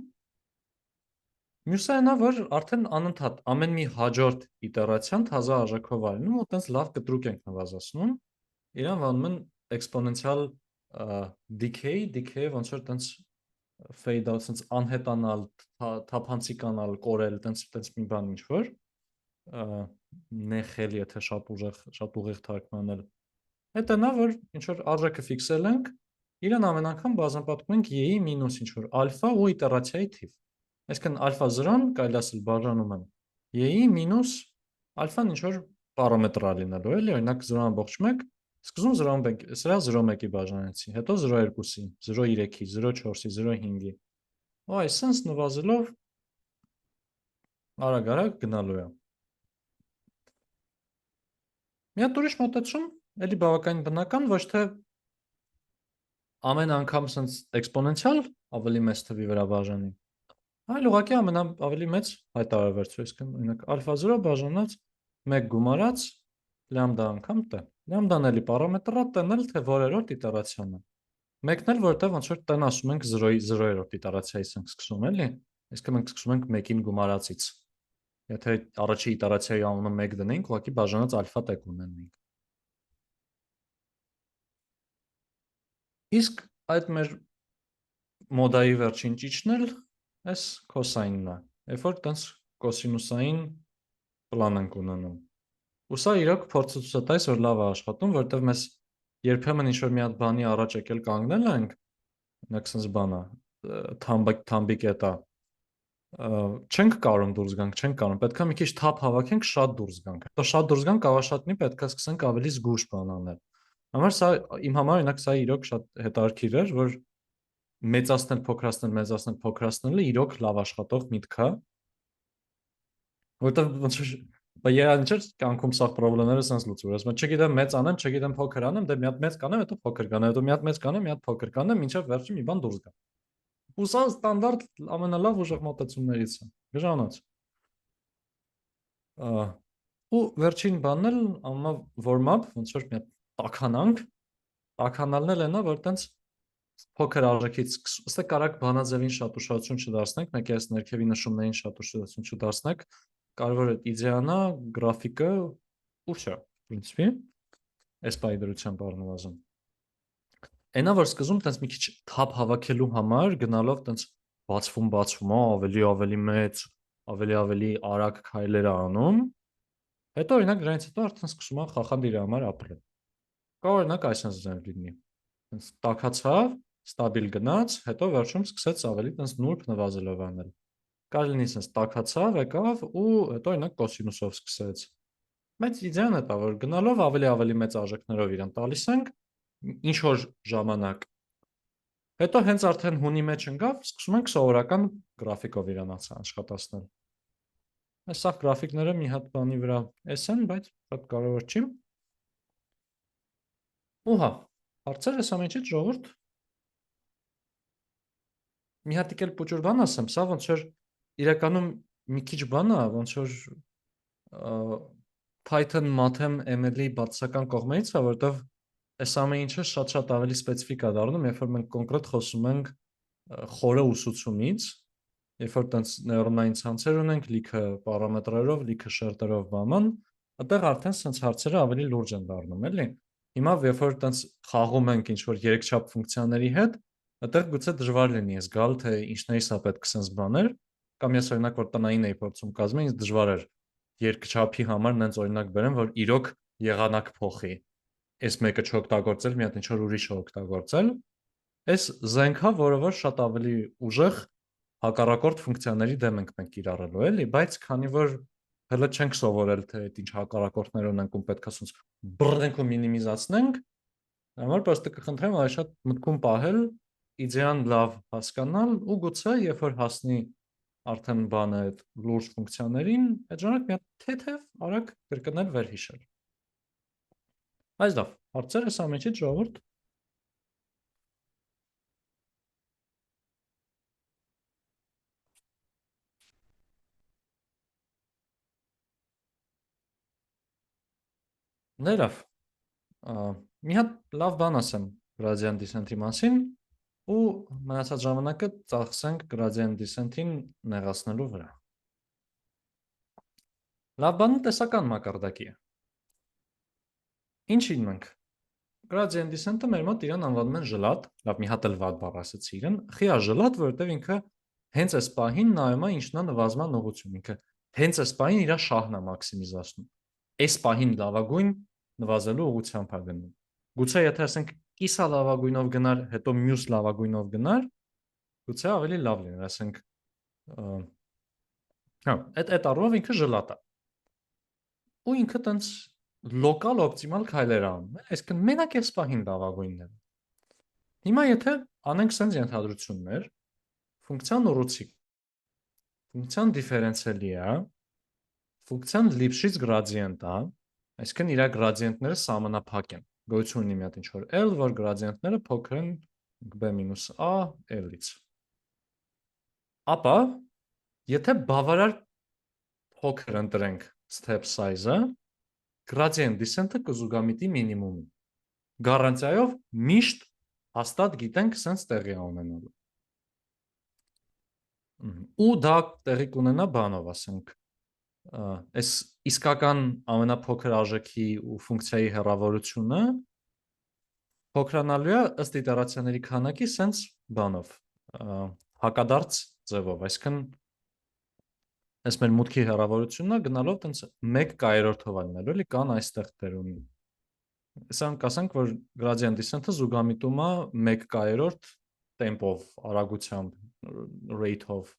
Մյուսը նա որ արդեն անընդհատ ամեն մի հաջորդ իտերացիան թազա արժեքով արնում ու տենց լավ կտրուկ ենք նվազեցնում։ Իրան վանում են exponential decay ոնց որ տենց fade out, տենց անհետանալ, թափանցիկանալ, կորել, տենց մի բան ինչ որ նեխել, եթե շատ ուղիղ թարգմանել։ Հետո նա որ ինչ որ արժեքը ֆիքսել ենք, իրան ամեն անգամ բազմապատկում ենք y-ի մինուս ինչ որ ալֆա ու իտերացիայի թիվ։ Այսինքն ալֆա 0-ն կարելի ասել բաժանում եմ y-ի մինուս ալֆան ինչ որ պարամետր է լինելու, էլի, օրինակ 0.1, սկզբում 0.1, սրա 0.1-ի բաժանեցի, հետո 0.2-ի, 0.3-ի, 0.4-ի, 0.5-ի։ Ու այսպես նվազելով արագ գնալու է։ Մի հատ ուրիշ մոտեցում, էլի բավականին բնական, ոչ թե ամեն անգամ sense էքսպոնենցիալ ավելի մեծ թվի վրա բաժանի, այլ ուղղակի ավելի մեծ հայտարարվեցու, այսինքն օրինակ ալֆա 0 բաժանած 1 գումարած լամդա անգամ t։ Լամդան էլի պարամետր է, t-ն էլ թե որերորդ իտերացիան է։ Մեկն էլ որտեղ ոնց որ t-ն ասում ենք 0-ի 0-երորդ իտերացիայից ենք սկսում, էլի։ Այսինքն մենք սկսում ենք 1-ին գումարածից։ Եթե առաջի իտերացիայի անունը 1 դնենք, ուղղակի բաժանած ալֆա t կունենանք։ Իսկ այդ մեր մոդայի վերջին ճիճն էլ այս կոսայնն է, երբ որ տենց կոսինուսային պլան ենք ունենում։ Ու սա իրոք փորձը ցույց է տալիս, որ լավ է աշխատում, որտեղ մեզ երբեմն ինչ որ մի հատ բանի առաջ եկել կանգնել ենք, օրինակ sense բան է, թամբի կետ է, չենք կարող դուրս գանք, չենք կարող, պետք է մի քիչ թափ հավաքենք, շատ դուրս գանք։ Հետո շատ դուրս գանք, ավաշատնի պետք է սկսենք ավելի զգուշ բան անել։ Համար սա իմ համար օրինակ սա իրոք շատ հետաքրքիր էր, որ մեծացնել, փոքրացնելը իրոք լավ աշխատող միտք է, որտեղ ոնց որ երանիչեր կյանքում սա խնդիրները sense լուծում։ Ասում եմ, չգիտեմ մեծ անեմ, չգիտեմ փոքր անեմ, դե մի հատ մեծ կանեմ, հետո փոքր կանեմ, հետո մի հատ մեծ կանեմ, մի հատ փոքր կանեմ, մինչև վերջի մի բան դուրս գա։ Ու սա ստանդարտ ամենալավ ուժեղ մոտեցումներից է։ Գժանոց։ Ու վերջին բանն էլ ամա warm-up, ոնց որ մի հատ տաքանալն էլ նա, որ տենց փոքր արժեքից ըստ կարակ բանաձևին շատ ուշադրություն չդարձնենք, մեկ այս ներքևի նշումներին շատ ուշադրություն չդարձնենք, կարևոր է իդեան է, գրաֆիկը ու վсё, в принципе, այս բայդրությամբ առնվազն։ Այնա որ սկզում տենց մի քիչ թափ հավաքելու համար գնալով տենց բացվում, ավելի մեծ, ավելի արագ քայլեր անում, հետո օրինակ դրանից հետո արդեն սկսում է խախանդ իր համար ապրել։ Կարող օրինակ այսպես լինի։ Տենց տաքացավ, ստաբիլ գնաց, հետո վերջում սկսեց ավելի տենց նուրբ նվազելով անել։ Կարող լինի sense տաքացավ, եկավ ու հետո օրինակ կոսինուսով սկսեց։ Բայց իդեան է դա, որ գնալով ավելի մեծ արժեքներով իրան տալիս ենք ինչ որ ժամանակ։ Հետո հենց արդեն հունի մեջ ընկավ, սկսում ենք սովորական գրաֆիկով իրան աշխատացնել։ Այս սա գրաֆիկները մի հատ բանի վրա էս են, բայց շատ կարևոր չի։ Ուհա, հարցեր ես ամենից ժողովուրդ։ Մի հատիկ էլ փոքր բան ասեմ, սա ոնց որ իրականում մի քիչ բան է, ոնց որ Python, Math-եմ, ML-ի բացասական կողմից է, որտեղ այս ամեն ինչը շատ ավելի սպეციფიկ է դառնում, երբ որ մենք կոնկրետ խոսում ենք խորը ուսուցումից, երբ որ տենց նեյրոնային ցանցեր ունենք, լիքը պարամետրերով, լիքը շերտերով բաման, այդտեղ արդեն sense հարցերը ավելի լուրջ են դառնում, էլի։ Հիմա երբ որ տենց խաղում ենք ինչ որ երկչափ ֆունկցիաների հետ, այդտեղ գուցե դժվար լինի զգալ, թե ինչներից է պետք sense բաներ, կամ ես օրինակ որ տնային էի փորձում կազմել, ինձ դժվար էր երկչափի համար նենց օրինակ բերեմ, որ իրոք եղանակ փոխի։ Այս մեկը չօգտագործել, մի հատ ինչ որ ուրիշ օգտագործել, այս զենքա, որը որ շատ ավելի ուժեղ հակառակորդ ֆունկցիաների դեմ ենք մենք կիրառելու, էլի, բայց քանի որ հələ չենք սովորել, թե այդ ինչ հակառակորդներ ունենք ու պետք է ասած բռնենք ու մինիմիզացնենք, համար պրոստը կխնդրեմ այ շատ մտքում պահել, իդեան լավ հասկանալ ու գուցե երբ որ հասնի արդեն բանը այդ լուրջ ֆունկցիաներին, այդ ժամանակ մի հատ թեթև արագ կրկնել վերհիշել։ Այս լավ, հարցեր ես ամենից ժողովուրդ։ Ներավ, մի հատ լավ բան ասեմ gradient descent-ի մասին ու մնացած ժամանակը ծախսենք gradient descent-ին նեղացնելու վրա։ Լավ բանը տեսական մակարդակի է։ Ինչին մենք։ Gradient descent-ը մեր մոտ իրան անվանում են ժլատ, լավ մի հատ էլ վատ բառ ասեցի իրեն, խիա ժլատ, որովհետև ինքը հենց այս պահին նայում է ինչն է նվազման ուղղություն, ինքը հենց այս պահին իր շահն է մաքսիմիզացնում։ Այս պահին լավագույն նվազելու ուղղությամբ է գնում։ Գուցե եթե ասենք կիսա լավագույնով գնար, հետո մյուս լավագույնով գնար, գուցե ավելի լավ լիներ, ասենք հա, այդ առումով ինքը ժլատ է։ Ու ինքը տենց լոկալ օպտիմալ քայլեր անում, այսինքն մենակ այս պահին լավագույնն է։ Հիմա եթե անենք sense ենթադրություններ, ֆունկցիան ուռուցիկ, ֆունկցիան դիֆերենցիալի է, ֆունկցիան Lipschitz gradient է, այսինքն իր գրադիենտները սահմանափակ են։ Գոյություն ունի մի հատ ինչ-որ L, որ գրադիենտները փոքր են B-A L-ից։ Ապա, եթե բավարար փոքր ընտրենք step size-ը, gradient descent-ը կզուգամիտի մինիմումին։ Գարանտիայով միշտ հաստատ գիտենք sense տեղի ունենալու։ Ու դա տեղի կունենա բանով, ասենք, այս իսկական ամենափոքր արժեքի ու ֆունկցիայի հեռավորությունը փոքրանալու է ըստ իտերացիաների քանակի sense բանով, հակադարձ ձևով, այսինքն այս մեր մուտքի հեռավորությունն է գնալով տենց 1/4-ով լինելու, էլի կան այստեղ դեր ունի։ Ասենք ասենք, որ gradient descent-ը զուգամիտում է 1/4 տեմպով, արագությամբ, rate-ով։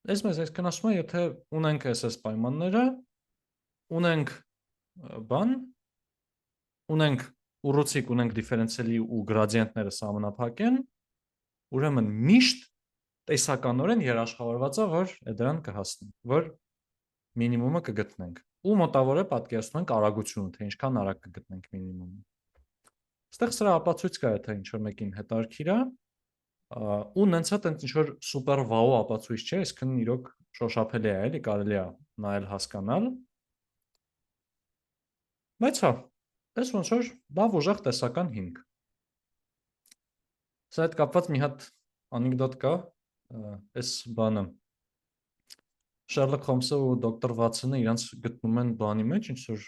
Այս մեզ այսքան ասում է, եթե ունենք SS պայմանները, ունենք բան, ունենք ուռուցիկ, ունենք դիֆերենցիալի ու գրադիենտները սահմանափակ են, ուրեմն միշտ տեսականորեն երաշխավորված է, որ դրան կհասնենք, որ մինիմումը կգտնենք։ Ու մոտավոր է պատկերացնում ենք արագությունը, թե ինչքան արագ կգտնենք մինիմումը։ Այստեղ սրա ապացույց կա, եթե ինչ-որ մեկին հետաքրքիր է, ու նենց է տենց ինչ-որ սուպեր վաու ապացույց չէ, այսինքն իրոք շոշափելի է, էլի կարելի է նայել հասկանալ։ Բայց հա, այս ոնց որ լավ ուժեղ տեսական հիմք։ Սա հետ կապված մի հատ անեկդոտ կա, այս բանը Շերլոկ Հոլմսը ու դոկտոր Վաթսոնը իրանց գտնում են բանի մեջ, ինչ որ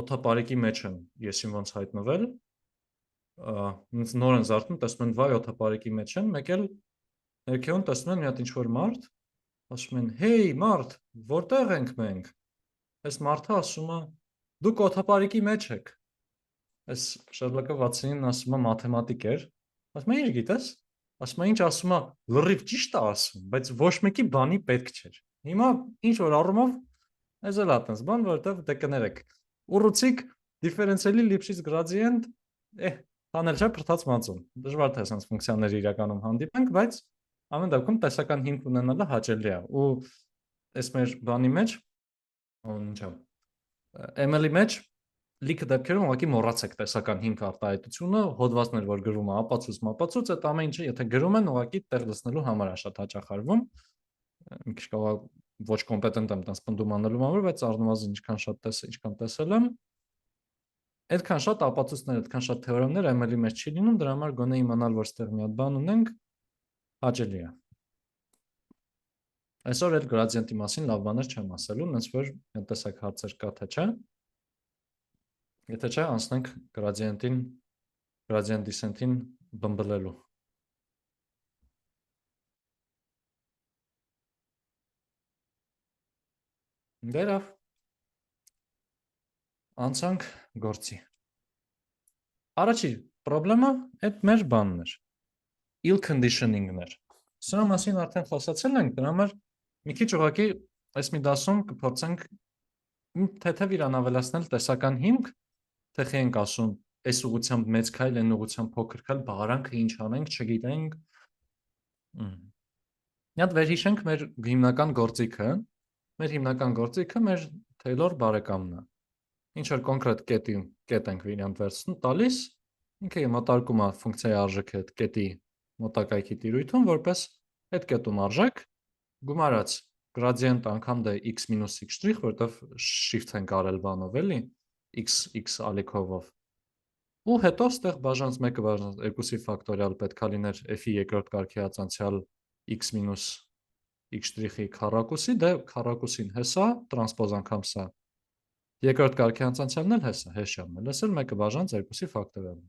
օթապարիկի մեջ են, եսին ոնց հայտնվել, նոր են զարթնում, տեսնում են վայ օթապարիկի մեջ են, մեկ էլ ներքևում տեսնում են մի հատ ինչ որ մարդ, ասում են, հեյ մարդ, որտեղ ենք մենք։ Այս մարդը ասում է, դուք օթապարիկի մեջ եք։ Այս Շերլոկը Վաթսոնին ասում է մաթեմատիկ էր, ասում է ինչ գիտես, ասում է ինչ ասում է, լրիվ ճիշտ է ասում, բայց ոչ մեկի բանի պետք չէր։ Հիմա ինչ որ առումով այս էլ ատենց բան, որովհետև դե կներեք։ Ուռուցիկ դիֆերենցիալի Lipschitz gradient, հանել չէ փրթած մածուն։ Դժվար թե sense ֆունկցիաների իրականում հանդիպենք, բայց ամեն դեպքում տեսական հիմք ունենալը հաճելի է։ Ու այս մեր բանի մեջ, ինչա, ML-ի մեջ լիքը դեպքերում ուղղակի մոռացեք տեսական հիմք արտահայտությունը, հոդվածներ, որ գրվում է ապացույց, այդ ամեն ինչը եթե գրում են, ուղղակի տեղ լցնելու համար է շատ հաճախ արվում։ Մի քիչ կարող ոչ կոմպետենտ եմ տես պնդում անելու համար, բայց առնվազն ինչքան տեսել եմ, այդքան շատ ապացույցներ, այդքան շատ թեորեմներ ML-ի մեջ չի լինում, դրա համար գոնե իմանալ, որ ստեղ մի հատ բան ունենք, հաճելի է։ Այսօր այդ գրադիենտի մասին լավ բաներ չեմ ասելու, նենց որ տեսակ հարցեր կա թե չէ։ Եթե չէ, անցնենք gradient descent-ին բմբլելու։ Դերավ։ Անցանք գործի։ Առաջի պրոբլեմը այդ մեր բանն էր։ Ill conditioning-ներ։ Սրա մասին արդեն խոսացել ենք, դրա համար մի քիչ ուղղակի այս մի դասում կփորձենք թեթև իրան ավելացնել տեսական հիմք, թե խի ենք ասում, այս ուղղությամբ մեծ քայլ, այն ուղղությամբ փոքր քայլ, բաղարանքը ինչ անենք, չգիտենք։ Իհատ վերհիշենք մեր հիմնական գործիքը։ Մեր հիմնական գործիքը մեր Taylor բարեկամն է։ Ինչ որ կոնկրետ կետ ենք իրան տալիս, ինքը մոտարկում է ֆունկցիայի արժեքը այդ կետի մոտակայքի տիրույթում, որպես այդ կետում արժեք գումարած գրադիենտ անգամ դե x մինուս x', որտեվ shift ենք արել բանով էլի, x ալիքովով։ Ու հետո ստեղ բաժանց 1-ը բաժանց 2-ի ֆակտորիալ պետքա լիներ f-ի երկրորդ կարգի հացանցյալ x մինուս x'-ի քառակուսի, դե քառակուսին հեսա, տրանսպոզ անգամ սա։ Երկրորդ կարգի հացանցյալն էլ հեսա, հեշյանն էլ, էլ 1-ը բաժանց 2-ի ֆակտորիալն։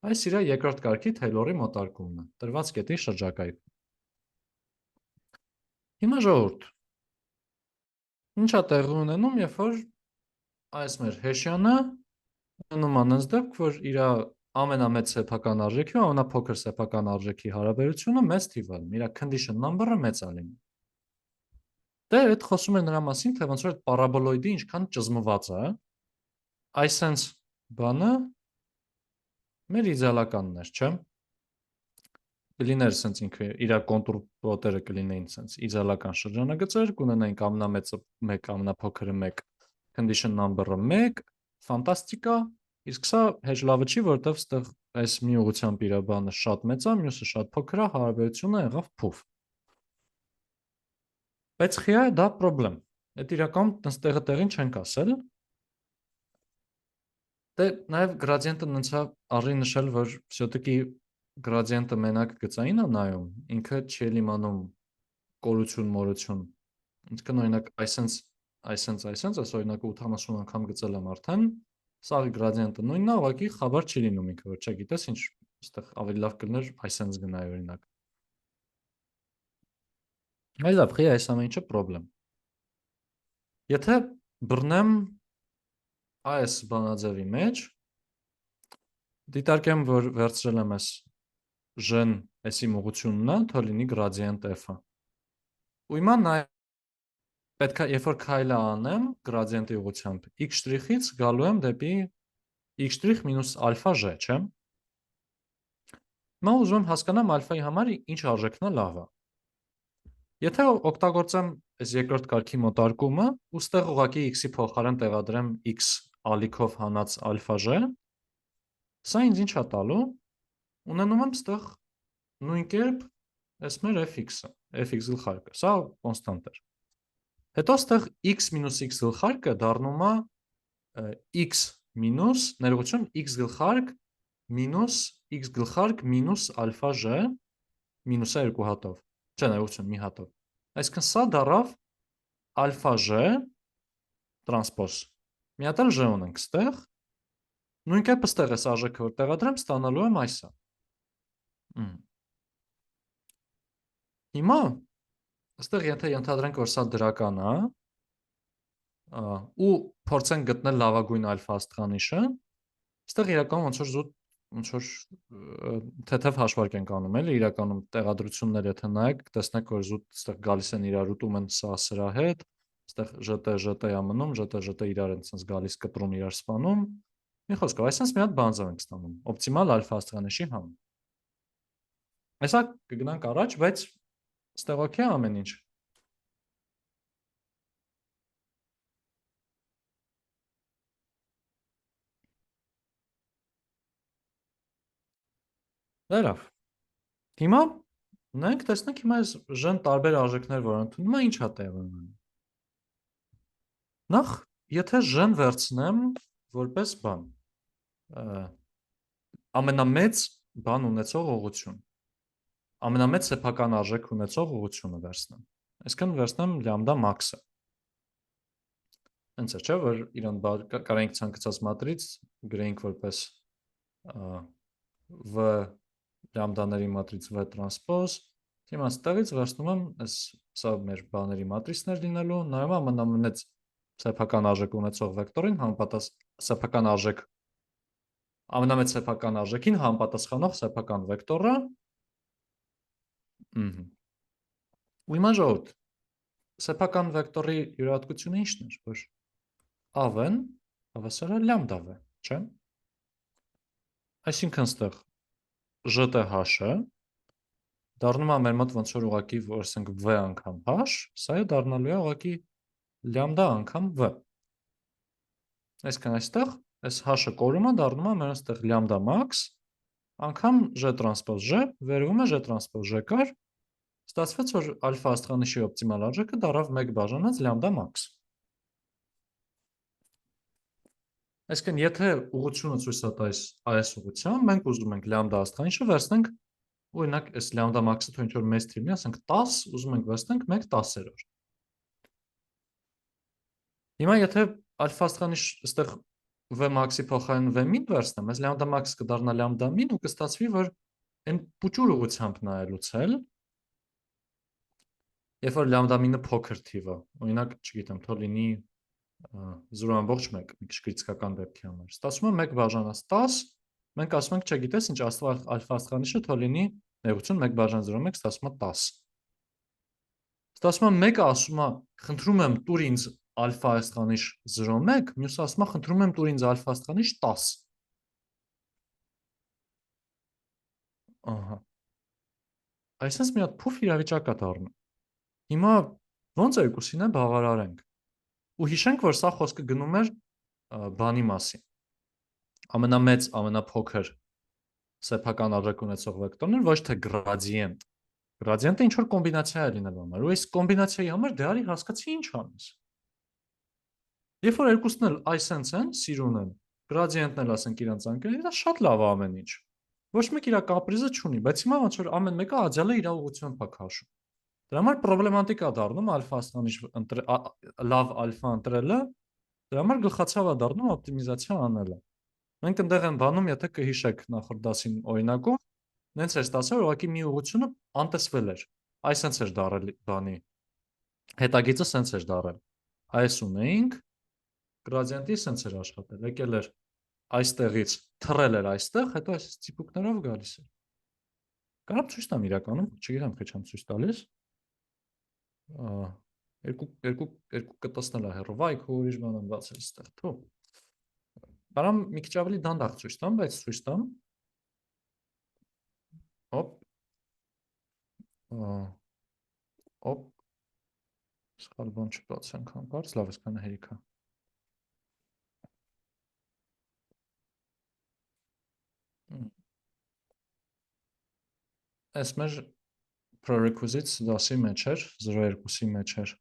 Այս իրա երկրորդ կարգի Taylor-ի մոտարկումն է, տրված կետի շրջակայքում։ Հիմա ժողովուրդ, ինչա տեղի ունենում, երբ որ այս մեր հեշյանը ունենում անենց դեպք, որ իր ամենամեծ սեփական արժեքի ու ամենափոքր սեփական արժեքի հարաբերությունը մեծ թիվ է, իր condition number-ը մեծ է լինում։ Դե այդ խոսում է նրա մասին, թե ոնց որ այդ պարաբոլոիդը ինչքան ճզմված է, այսենց բանը մեր իդեալականն էր, չէ՞։ Կլիներ սենց ինքը իր կոնտուր պլոտերը կլինեին սենց իդեալական շրջանագծեր, կունենայինք ամենամեծը 1, ամենափոքրը 1, condition number-ը 1, ֆանտաստիկա, իսկ սա հեչ լավը չի, որովհետև ստեղ այս մի ուղղությամբ իր բանը շատ մեծ է, մյուսը շատ փոքր է, հարաբերությունը եղավ փուվ։ Բայց խիա դա պրոբլեմ։ Այդ իրականում ստեղը տեղին չենք ասել։ Դե նաև գրադիենտը ննցա արի նշել, որ все-таки գրադիենտը մենակ գծային է նայում, ինքը չի իմանում կորություն, մորություն։ Ինչքան օրինակ այսենց, օրինակ 80 անգամ գծել եմ արդեն, սաղի գրադիենտը նույնն է, ուղղակի խաբար չի լինում ինքը, որ չգիտես ինչ, այստեղ ավելի լավ կլիներ այսենց գնայի օրինակ։ Այլ լավ, խի այս ամեն ինչը պրոբլեմ։ Եթե բռնեմ այս բանաձևի մեջ, դիտարկեմ, որ վերցրել եմ այս ժն էսի ուղղությունն է, թող լինի գրադիենտ f-ը։ Ու հիմա պետք է երբ որ քայլը անեմ գրադիենտի ուղղությամբ x'-ից գալու եմ դեպի x' մինուս ալֆա j, չէ՞։ Հիմա ուզում եմ հասկանամ ալֆայի համար ինչ արժեքն է լավը։ Եթե օգտագործեմ այս երկրորդ կարգի մոտարկումը, ու ստեղ ուղղակի x-ի փոխարեն տեղադրեմ x ալիքով հանած ալֆա j, սա ինձ ինչ է տալու։ Ունենում եմ ստեղ նույն կերպ այս մեր fx-ը, fx գլխարկը, սա կոնստանտ էր։ Հետո ստեղ x մինուս x գլխարկը դառնում է x մինուս, ներողություն, x գլխարկ մինուս x գլխարկ մինուս ալֆա j մինուսը 2 հատով, չէ, ներողություն, մի հատով։ Այսինքն սա դառավ ալֆա j տրանսպոզ։ Մի հատ էլ j ունենք ստեղ։ Նույն կերպ ստեղ այս արժեքը որ տեղադրեմ, ստանալու եմ այսը։ Հիմա այստեղ եթե ենթադրենք, որ սա դրական է, ու փորձենք գտնել լավագույն ալֆա աստղանիշը, այստեղ իրականում ոնց որ թեթև հաշվարկ ենք անում, էլի, իրականում տեղադրություններ եթե նայեք, տեսնեք, որ զուտ այստեղ գալիս են իրար ուտում են սա սրա հետ, այստեղ ЖՏ-ը մնում, ЖՏ իրար են sense գալիս կտրում իրար սպանում։ Մի խոսքով, այսպես մի հատ բանձավ ենք ստանում, օպտիմալ ալֆա աստղանիշի համար։ Այսա կգնանք առաջ, բայց ստեղ օքեյ ամեն ինչ։ Լավ։ Հիմա նայենք, տեսնենք հիմա այս ժն տարբեր արժեքներ, որ ընդունում է, ինչ է տեղի ունենում։ Նախ, եթե ժն վերցնեմ որպես բան, ամենամեծ բան ունեցող ուղղություն, ամենամեծ սեփական արժեք ունեցող ուղղությունը վերցնեմ։ Այսինքն վերցնեմ լամդա մաքսը։ Հենց է, չէ, որ իրան կարենք ցանկացած մատրից գրենք որպես v լամդաների մատրից v տրանսպոզ, հիմա ստեղից վերցնում եմ սա մեր բաների մատրիցներ լինելու, նայում եմ ամենամեծ սեփական արժեք ունեցող վեկտորին սեփական արժեք ամենամեծ սեփական արժեքին համապատասխանող սեփական վեկտորը։ Ու հիմա ժողովուրդ, սեփական վեկտորի յուրահատկությունը ի՞նչն էր, որ av-ն հավասար է լամդա-v, չէ՞։ Այսինքն ստեղ ЖТH-ը դառնում է մեր մոտ ոնց որ ուղղակի որ ասենք v անգամ h, սա է դառնալու է ուղղակի լյամդա անգամ v։ Այսինքն այստեղ այս h-ը կորումը դառնում է մեր այստեղ լյամդա max անգամ j տրանսպոզ j, վերվում է j տրանսպոզ j կար, ստացվեց որ ալֆա աստղանիշի օպտիմալ արժեքը դառավ 1 բաժանած լյամդա max։ Այսինքն եթե ուղղությունը ցույց է տալիս այս ուղղությամբ, մենք ուզում ենք լյամդա աստղանիշը վերցնենք, օրինակ այս լյամդա max-ը թող ինչ-որ մեծ թիվն է, ասենք 10, ուզում ենք վերցնենք 1/10-րդ։ Հիմա եթե ալֆա աստղանիշ այստեղ v max-ի փոխարեն v min վերցնեմ, այս լյամդա max կդառնա լյամդա min ու կստացվի, որ այն փոճուր ուղղությամբ նայելուց էլ, երբ որ լյամդա min-ը փոքր թիվ է, օրինակ, չգիտեմ, թող լինի 0.1, մի քիչ կրիտիկական դեպքի համար։ Ստացվում է 1 բաժանած 10, մենք ասում ենք, չգիտես, ինչ ալֆա աստղանիշը թող լինի նեղություն 1 բաժան 0.1, ստացվում է 10։ Ստացվում է մեկը ասում է, խնդրում եմ տուր ինձ ալֆա աստղանիշ 0.1, մյուսը ասում է, խնդրում եմ տուր ինձ ալֆա աստղանիշ 10։ Ահա։ Այսպես մի հատ փուֆ իրավիճակ է դառնում։ Հիմա ոնց երկուսին է բավարարենք։ Ու հիշենք, որ սա խոսքը գնում էր բանի մասին։ Ամենամեծ, ամենափոքր սեփական արժեք ունեցող վեկտորն ոչ թե գրադիենտ։ Գրադիենտը ինչ որ կոմբինացիա է լինելու համար։ Ու այս կոմբինացիայի համար դե արի հասկացի ինչ անես։ Երբ որ երկուսն էլ այսենց են, սիրուն են, գրադիենտն էլ ասենք իրանց անկյունի, դա շատ լավ է ամեն ինչ։ Ոչ մեկ իր կապրիզը չունի, բայց հիմա ոնց որ ամեն մեկը աջալը իր ուղղությամբ է քաշում։ Դրա համար պրոբլեմատիկ է դառնում ալֆա աստղանիշ լավ ալֆա ընտրելը, դրա համար գլխացավ է դառնում օպտիմիզացիա անելը։ Մենք ընդեղ են բանում, եթե կհիշեք նախորդ դասին օրինակում, նենց էր ստացել, որ ուղղակի մի ուղղությունը անտեսվել էր։ Այսենց էր դառել բանի։ Հետագիծը սենց էր դառել։ Այս ունեինք, գրադիենտի սենց էր աշխատել, եկել էր այստեղից, թռել էր այստեղ, հետո այս տիպուկներով գալիս էր։ Կարամ ցույց տամ իրականում, չգիտեմ թե չեմ ցույց տալիս։ Երկու կտեսնել է հեռու, այ քո ուրիշ բան եմ բացել այստեղ, թո։ Կարամ մի քիչ ավելի դանդաղ ցույց տամ, բայց ցույց տամ։ Հոպ։ Հոպ։ Սխալ բան չբացենք հանկարծ, լավ էս կան հերիքա։ Այս մեր prerequisites դասի մեջ էր, 0.2-ի մեջ էր։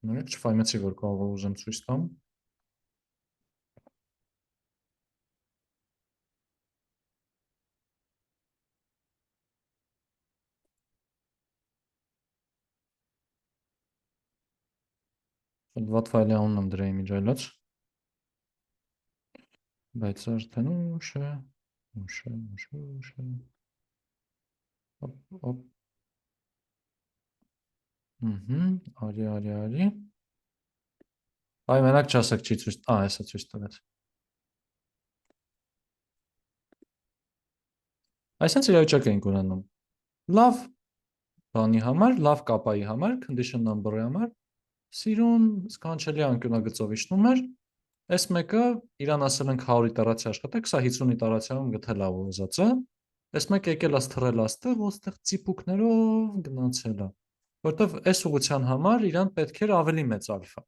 Նորեք չֆայմեցի, որ կարող ուզեմ ցույց տամ։ Վատ ֆայլի անունն եմ դրեի միջայլած։ Բայց արդեն ուշ է։ Հոպ։ Արի։ Այ մենակ չասեք չի ցույց, հեսա ցույց տվեց։ Այսինքն իրավիճակ ենք ունենում։ Լավ բանի համար, լավ կապայի համար, condition number-ի համար, սիրուն սկանչելի անկյունագծով իջնում էր, այս մեկը իրան ասել ենք 100 իտերացիա աշխատեք, սա 50 իտերացիայում գտել է ուզածը, այս մեկը եկել է թռել աստեղ, ու այստեղ ծիպուկներով գնացել է, որտեվ այս ուղղության համար իրան պետք էր ավելի մեծ ալֆա։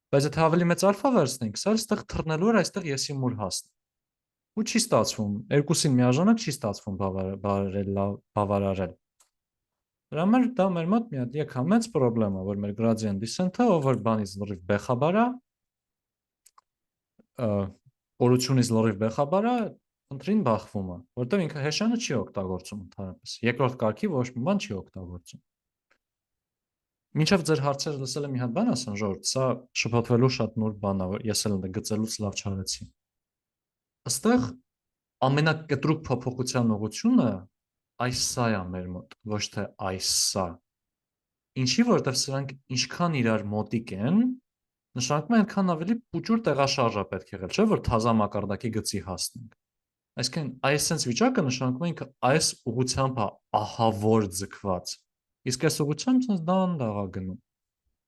Բայց եթե ավելի մեծ ալֆա վերցնենք, սա այստեղ թռնելու էր այստեղ եսի մուր հասնել։ Ու չի ստացվում, երկուսին միաժամանակ չի ստացվում բավարարել։ Դրա համար դա մեր մոտ մի հատ եկամեց պրոբլեմ է, որ մեր gradient descent-ը over բանից լրիվ բեխաբար է, օրությունից լրիվ բեխաբար է, ընտրին բախվում է, որտեղ ինքը հեշանը չի օգտագործում ընդհանրապես։ Երկրորդ կարգի ոչ մի բան չի օգտագործում։ Մինչև ձեր հարցերը լսել եմ մի հատ բան ասեմ, ժողովուրդ, սա շփոթվելու շատ նուրբ բան է, ես էլ գծելուց լավ չարեցի։ Այստեղ ամենակտրուկ փոփոխության ուղղությունը այս սա է մեր մոտ, ոչ թե այս սա։ Ինչի, որովհետև սրանք ինչքան իրար մոտիկ են, նշանակում է այնքան ավելի փոճուր տեղաշարժ է պետք եղել, չէ՞ որ թազա մակարդակի գծի հասնենք։ Այսինքն այս sense վիճակը նշանակում է ինքը այս ուղղությամբ է ահավոր ձգված։ Իսկ այս ուղղությամբ sense դանդաղ է գնում։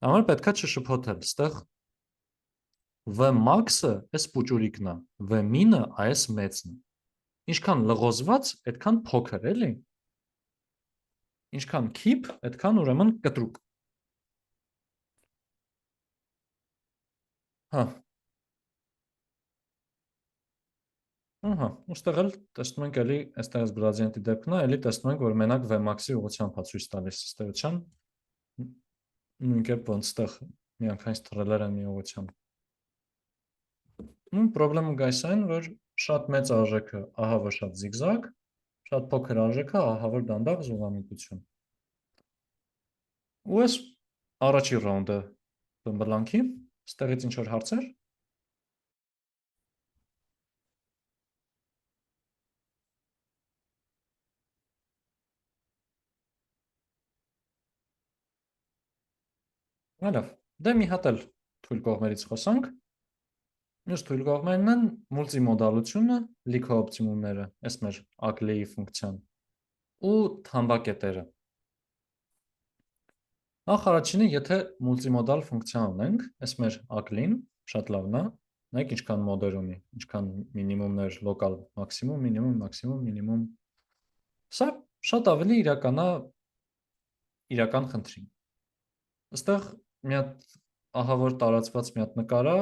Համար պետքա չշփոթել, այստեղ v max-ը այս փոճուրիկն է, v min-ը այս մեծն է։ ինչքան լղոզված, այդքան փոքր, էլի։ Ինչքան keep, այդքան ուրեմն կտրուկ։ Հա։ Ահա, ուստեղ էլ տեսնում ենք էլի, այստեղ էս գրադիենտի դեպքն է, էլի տեսնում ենք, որ մենակ Vmax-ի ուղղությամբ է ցույց տալիս ըստեյության։ Նույն կերպ ոնց այստեղ միանգամից թռելեր են մի ուղղությամբ։ Պրոբլեմը գայս այն, որ շատ մեծ արժեքը ահա որ շատ զիգզագ, շատ փոքր արժեքը ահա որ դանդաղ զուգամիտություն։ Ու էս առաջի ռաունդը բմբլանքի, ստեղից ինչ որ հարցեր։ Լավ, դե մի հատ էլ թույլ կողմերից խոսանք։ Մյուս թույլ կողմերն են մուլտիմոդալությունը, լիքոօպտիմումները, այս մեր ակլեի ֆունկցիան, ու թամբակետերը։ Նախ առաջինը, եթե մուլտիմոդալ ֆունկցիա ունենք, այս մեր ակլին, շատ լավն է, նայեք ինչքան մոդեր ունի, ինչքան մինիմումներ, լոկալ մաքսիմում, մինիմում, մաքսիմում, մինիմում։ Սա շատ ավելի իրական է իրական խնդրին։ Այստեղ մի հատ ահա որ տարածված մի հատ նկար է,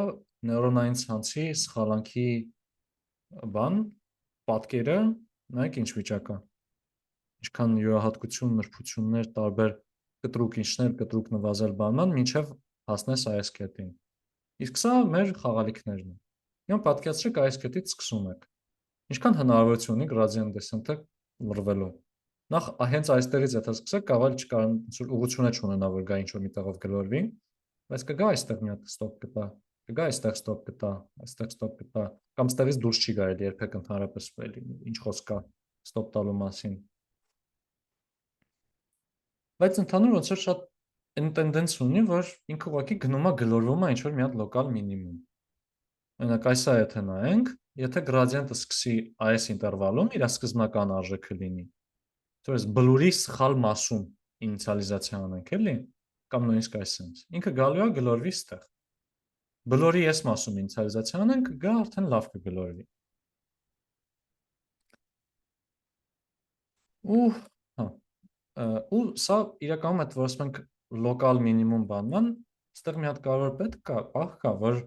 նեյրոնային ցանցի սխալանքի բան, պատկերը, նայեք ինչ վիճակ է։ Ինչքան յուրահատկություն, նրբություններ, տարբեր կտրուկ ինչներ, կտրուկ նվազել բանման, մինչև հասնես այս կետին։ Իսկ սա մեր խաղալիքներն են։ Յոն պատկերացրեք այս կետից սկսում եք։ Ինչքան հնարավորություն ունի gradient descent-ը լրվելու։ Նախ հենց այստեղից եթե սկսեք, կարող է չկարան ուղղությունը չունենա, որ գա ինչ-որ մի տեղով գլորվի, բայց կգա այստեղ մի հատ stop կտա, կգա այստեղ stop կտա, այստեղ stop կտա, կամ այստեղից դուրս չի գալի երբեք ընդհանրապես ինչ խոսք կա stop տալու մասին։ Բայց ընդհանուր ոնց որ շատ այն տենդենս ունի, որ ինքը ուղղակի գնում է գլորվում է ինչ-որ մի հատ լոկալ մինիմում։ Օրինակ այսա եթե նայենք, եթե գրադիենտը սկսի այս ինտերվալում իր սկզբնական արժեքը լինի, то есть բլուրի սխալ մասում ինիցիալիզացիա անենք, էլի, կամ նույնիսկ այսպես։ Ինքը գալու է գլորվի ստեղ։ Բլուրի այս մասում ինիցիալիզացիա անենք, գա արդեն լավ կգլորվի։ Ու հա ու սա իրականում այդ որ ասում ենք լոկալ մինիմում բանման, այստեղ մի հատ կարևոր պետք կա, պահ կա, որ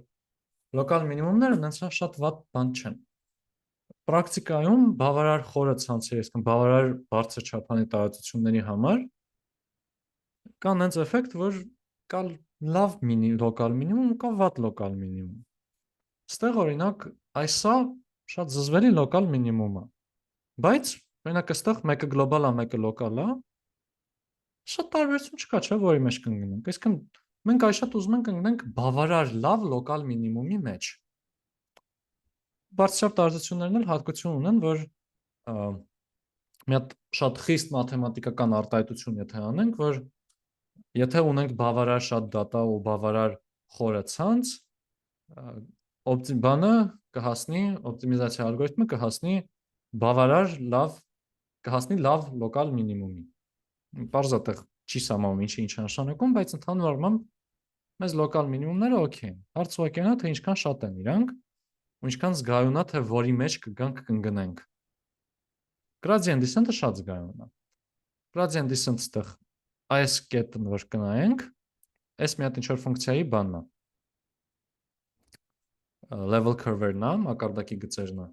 լոկալ մինիմումները այնց շատ վատ բան չեն։ Պրակտիկայում բավարար խորը ցանցերի, այսինքն բավարար բարձր չափանի տարածությունների համար կան այնց էֆեկտ, որ կա լավ լոկալ մինիմում ու կա վատ լոկալ մինիմում։ Այստեղ օրինակ այսա շատ զզվելի լոկալ մինիմում է։ Բայց օրինակ այստեղ մեկը գլոբալ է, մեկը լոկալ է, շատ տարբերություն չկա, չէ՞, որի մեջ կընկնենք։ Այսինքն մենք այս շատ ուզում ենք ընկնենք բավարար լավ լոկալ մինիմումի մեջ։ Բարձրացավ տարածություններն էլ հատկություն ունեն, որ մի հատ շատ խիստ մաթեմատիկական արտահայտություն եթե անենք, որ եթե ունենք բավարար շատ դատա ու բավարար խորը ցանց, բանը կհասնի, օպտիմիզացիա ալգորիթմը կհասնի բավարար լավ լոկալ մինիմումի։ Պարզատեղ չի սահմանում ինչի ինչ նշանակում, բայց ընդհանուր առմամբ մեզ լոկալ մինիմումները օքեյ են։ Հարց ուղղակի նա թե ինչքան շատ են իրանք, ու ինչքան զգայուն է թե որի մեջ կգանք կընկնենք։ Gradient descent-ը շատ զգայուն է։ Gradient descent ստեղ այս կետն որ կնայենք, այս մի հատ ինչ-որ ֆունկցիայի բանն է։ Level curve-երն է, մակարդակի գծերն է։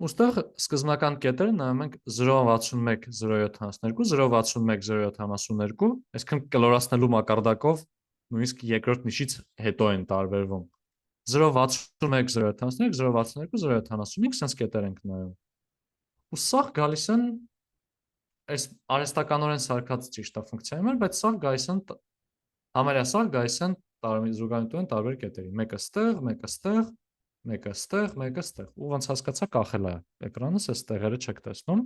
Ուստեղ սկզբնական կետերը նայում ենք 0.61, 0.72, 0.61, 0.72, այսինքն կլորացնելու մակարդակով նույնիսկ երկրորդ նիշից հետո են տարբերվում։ 0.61, 0.73, 0.62, 0.75 sense կետեր ենք նայում։ Ու սա գալիս են այս արհեստականորեն սարքած ճիշտ է ֆունկցիայի համար, բայց սա գալիս են համարյա սա գալիս են զուգահեռ տարբեր կետերի։ Մեկը ստեղ, մեկը ստեղ, մեկը ստեղ, մեկը ստեղ։ Ու ոնց հասկացա կախել է էկրանս, այս տեղերը չեք տեսնում։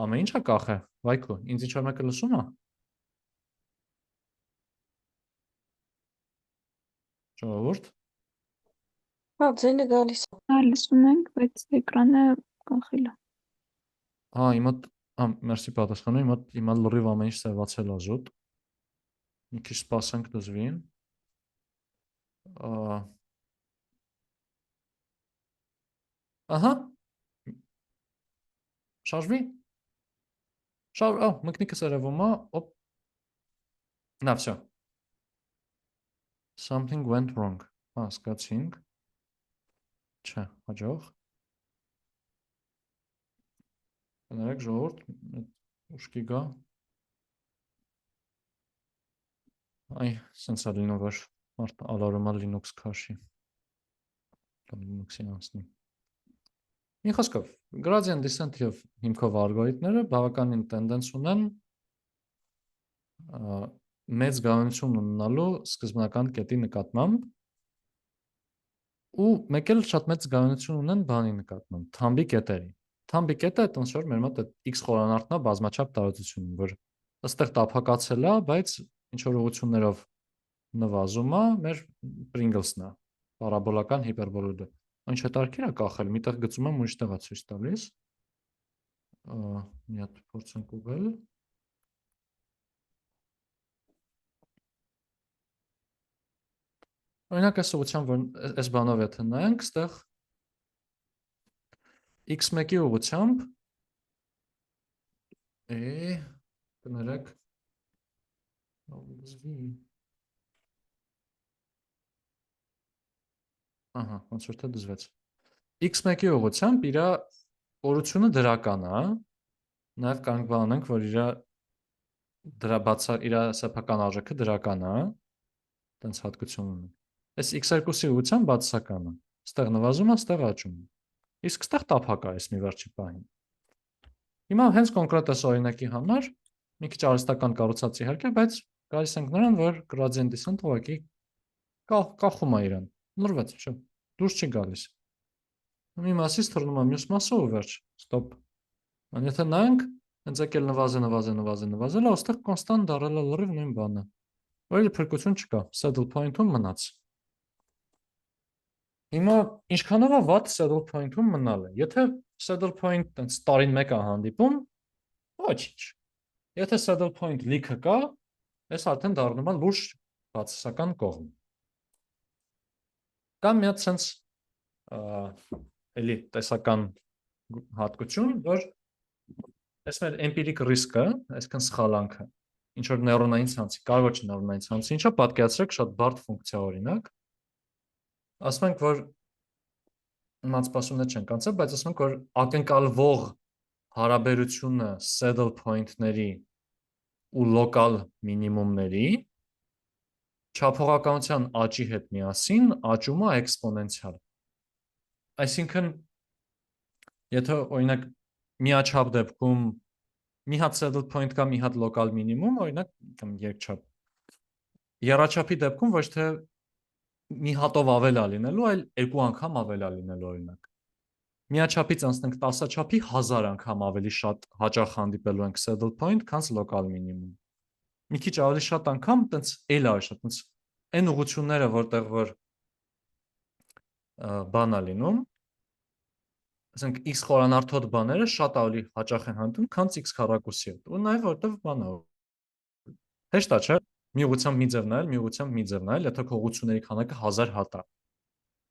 Ամեն ինչը կախ է։ Վայքո, ինձ ինչ-որ մեկը լսում է։ Ժողովուրդ։ Հա, ձայնը գալիս է։ Հա, լսում ենք, բայց էկրանը կախել է։ Հա, մերսի պատասխանում, հիմա լրիվ ամեն ինչ սևացել է զուտ։ Մի քիչ սպասենք դզվի։ Ահա, Շարժվի։ Մկնիկը սերևում է, օպ։ Նա всё։ Something went wrong։ Հասկացինք։ Չէ, հաջող։ Կներեք ժողովուրդ, ուշքի գա։ Այ, սենց է լինում, որ մարդ ալարումա Linux քաշի։ Կամ Linux-ի անցնի։ Մի խոսքով, gradient descent եւ հիմքով ալգորիթմները բավականին տենդենս ունեն մեծ գաղտնիություն ունենալու սկզբնական կետի նկատմամբ ու մեկ էլ շատ մեծ գաղտնիություն ունեն բանի նկատմամբ, թամբի կետերի։ Թամբի կետը այդ ոնց որ մեր մոտ x խորանարդն է բազմաչափ տարածություն, որ ըստեղ տափակացել է, բայց ինչ որ ուղղություններով նվազում է, մեր Pringles-ն է, պարաբոլական հիպերբոլոիդը։ Ինչ հետաքրքիր է կախել, միտեղ գծում եմ ուրիշ տեղ է ցույց տալիս։ Մի հատ փորձենք ուղղել։ Օրինակ այս ուղղությամբ, որ այս բանով եթե նայենք, ստեղ x1-ի ուղղությամբ կներեք Ահա, ոնց որ թե դզվեց։ x1-ի ուղղությամբ իր օրությունը դրական է, նաև կարող բանանք, որ իր սեփական արժեքը դրական է, տենց հատկություն ունի։ Այս x2-ի ուղղությամբ բացասական է։ Ստեղ նվազում է, ստեղ աճում է։ Իսկ ստեղ տափակ է այս մի վերջի պահին։ Հիմա հենց կոնկրետ այս օրինակի համար մի քիչ արհեստական կառուցած իհարկե, բայց գալիս ենք նրան, որ gradient descent ուղղակի կախում է իրան։ Լրվեց, չէ, դուրս չի գալիս։ Մի մասից թռնում է մյուս մասը ու վերջ, ստոպ։ Եթե նայենք, հենց եկել նվազել, այստեղ կոնստանտ դարել է լրիվ նույն բանը։ Որի փրկություն չկա, saddle point-ում մնաց։ Հիմա ինչքանով է վատ saddle point-ում մնալը։ Եթե saddle point տենց տարին մեկ է հանդիպում, ոչինչ։ Եթե saddle point լիքը կա, այս արդեն դառնում է լուրջ բացասական կողմ։ Կամ մի հատ սենց էլի տեսական հատկություն, որ այս մեր empiric risk-ը, այսքան սխալանքը, ինչ որ նեյրոնային ցանցի, կարող չէ նեյրոնային ցանցի, ինչա պատկերացրեք շատ բարդ ֆունկցիա օրինակ։ Ասում ենք, որ նման սպասումներ չենք անցել, բայց ասում ենք, որ ակնկալվող հարաբերությունը saddle point-ների ու local մինիմումների չափողականության աճի հետ միասին աճում է էքսպոնենցիալ։ Այսինքն, եթե օրինակ միաչափ դեպքում մի հատ saddle point կա, մի հատ local minimum, օրինակ կամ երկչափ։ Եռաչափի դեպքում ոչ թե մի հատով ավել է լինելու, այլ երկու անգամ ավել է լինելու օրինակ։ Միաչափից անցնենք 10-չափի 1000 անգամ ավելի շատ հաճախ հանդիպելու ենք saddle point, քան local minimum։ Մի քիչ ավելի շատ անգամ տենց էլ ավելի շատ, տենց այն ուղղությունները, որտեղ որ բան է լինում, ասենք x խորանարդոտ բաները շատ ավելի հաճախ են հանդիպում, քան x քառակուսի հետ։ Ու նաև որտեղ բան է։ Հեշտ է, չէ՞։ Մի ուղղությամբ մի ձև նայել, մի ուղղությամբ մի ձև նայել, եթե քո ուղղությունների քանակը 1000 հատ է։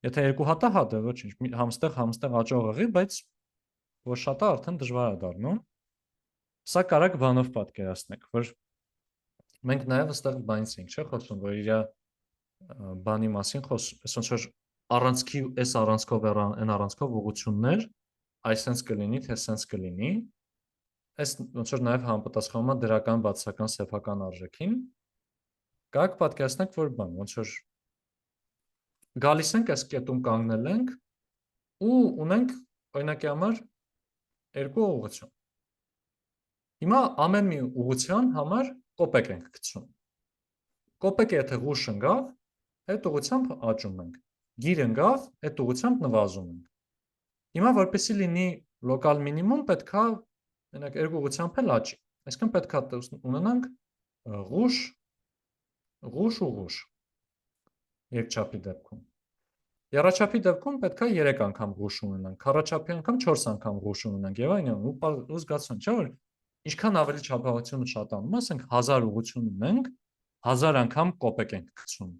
Եթե երկու հատ է, հատ է, ոչինչ, համստեղ աճող եղի, բայց որ շատ է, արդեն դժվար է դառնում։ Սա կարակ բանով պատկերացնեք, որ մենք նաև այստեղ բանից ենք, չէ՞, խոսում, որ իր բանի մասին ոնց որ առանցքի այս առանցքով այն առանցքով ուղղություններ, այսպես կլինի, թե այսպես կլինի։ Այս ոնց որ նաև համապատասխանում է դրական բացասական սեփական արժեքին։ Կարակ պատկերացնենք, որ բան, ոնց որ գալիս ենք այս կետում կանգնել ենք ու ունենք օրինակի համար երկու ուղղություն։ Հիմա ամեն մի ուղղության համար կոպեկ ենք գցում։ Կոպեկը եթե ուշ ընկավ, այդ ուղղությամբ աճում ենք։ Գիր ընկավ, այդ ուղղությամբ նվազում ենք։ Հիմա որպեսզի լինի local minimum, պետքա օրինակ երկու ուղղությամբ էլ աճի։ Այսինքն պետքա ունենանք ղուշ երկչափի դեպքում։ Եռաչափի դեպքում պետքա 3 անգամ ղուշ ունենանք, քառաչափի անգամ 4 անգամ ղուշ ունենանք եւ այնն ու զգացում, չէ՞ որ ինչքան ավելի չափավորությունը շատանում, ասենք 1000 ուղղություն ունենք, 1000 անգամ կոպեկ ենք գցում։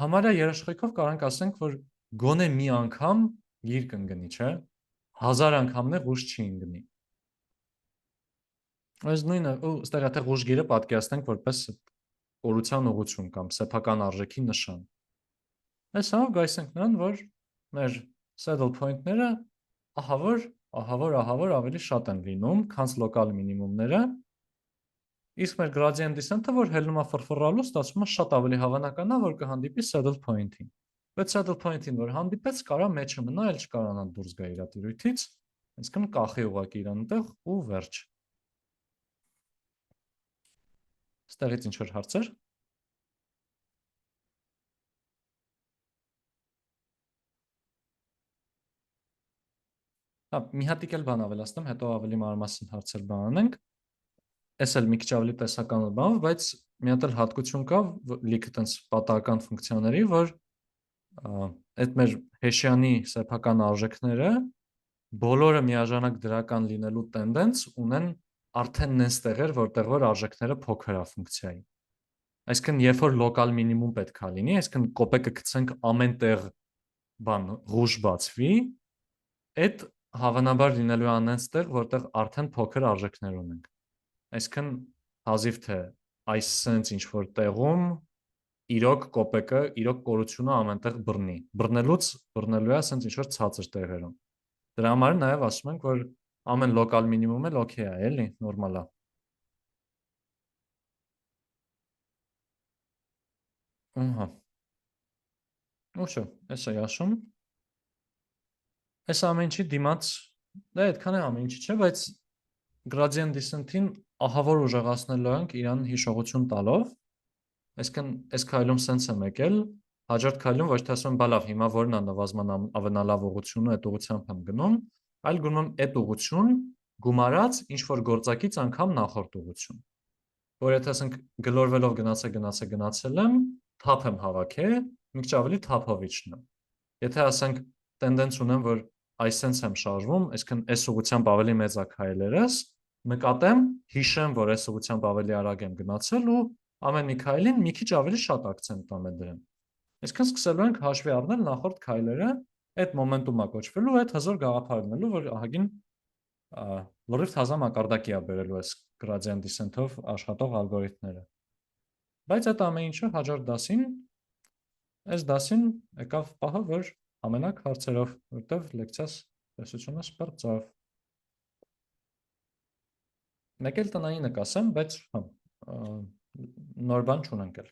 Համարյա երաշխիքով կարող ենք ասենք, որ գոնե մի անգամ գիր կընկնի, չէ՞։ 1000 անգամն է ուժ չի ընկնի։ Այս նույնը, ու ստեղ եթե ուժգիրը պատկերացնենք որպես կորության ուղղություն կամ սեփական արժեքի նշան։ Այս համով գայս ենք նրան, որ մեր saddle point-ները ահավոր ավելի շատ են լինում, քան լոկալ մինիմումները։ Իսկ մեր gradient descent-ը, որ հելնում է ֆրֆռալու, ստացվում է շատ ավելի հավանական է, որ կհանդիպի saddle point-ին։ Բայց saddle point-ին, որ հանդիպեց, կարա մեջը մնա, այլ չկարանա դուրս գա իր տիրույթից, այսինքն կախի ուղղակի իրան տեղ ու վերջ։ Ստեղից ինչ որ հարցեր։ Մի հատիկ էլ բան ավելացնեմ, հետո ավելի մանրամասն հարցեր բանանենք։ Էս էլ մի քիչ ավելի տեսական բան, բայց մի հատ էլ հատկություն կա լիքը տենց պատահական ֆունկցիաների, որ այդ մեր հեշյանի սեփական արժեքները բոլորը միաժամանակ դրական լինելու տենդենց ունեն արդեն նենց տեղեր, որտեղ որ արժեքները փոքր է ֆունկցիայի։ Այսինքն, երբ որ լոկալ մինիմում պետք է լինի, այսինքն կոպեկը գցենք ամեն տեղ բան rouge բացվի, այդ հավանաբար լինելու է անենց տեղ, որտեղ արդեն փոքր արժեքներ ունենք։ Այսինքն, հազիվ թե այս sense ինչ որ տեղում իրոք կոպեկը, իրոք կորությունը ամենտեղ բռնի։ Բռնելու է sense ինչ որ ցածր տեղերում։ Դրա համար նաև ասում ենք, որ ամեն լոկալ մինիմում էլ օքեյ է, էլի, նորմալ է։ Ահա։ Ուշը, էս է ասում։ Այս ամեն ինչի դիմաց, դա այդքան է ամեն ինչի չէ, բայց gradient descent-ին ահավոր ուժեղացնելու ենք իրան հիշողություն տալով, այսինքն այս քայլում sense եմ եկել, հաջորդ քայլում ոչ թե ասում բա լավ, հիմա որն է նվազման ամենալավ ուղղությունը, այդ ուղղությամբ եմ գնում, այլ գնում եմ այդ ուղղություն գումարած ինչ որ գործակից անգամ նախորդ ուղղություն։ Որ եթե ասենք գլորվելով գնացել եմ, թափ եմ հավաքել, մի քիչ ավելի թափով իջնում։ Եթե ասենք տենդենց ունեմ, որ այսպես եմ շարժվում, այսինքն այս ուղղությամբ ավելի մեծ է քայլերս, նկատեմ, հիշեմ, որ այս ուղղությամբ ավելի արագ եմ գնացել ու ամեն մի քայլին մի քիչ ավելի շատ ակցենտ տամ դրան։ Այսինքն սկսելու ենք հաշվի առնել նախորդ քայլերը, այդ մոմենտումա կոչվելու, այդ հզոր գաղափարնելու, որ ահագին լրիվ թազա մակարդակի է բերելու այս gradient descent-ով աշխատող ալգորիթմները։ Բայց այդ ամեն ինչը հաջորդ դասին, այս դասին եկավ պահը, որ ամենակ հարցերով, որտեվ լեկցիաս տեսությունը սպրծավ։ Մեկ էլ տնային կասեմ, բայց նոր բան չունենք էլ։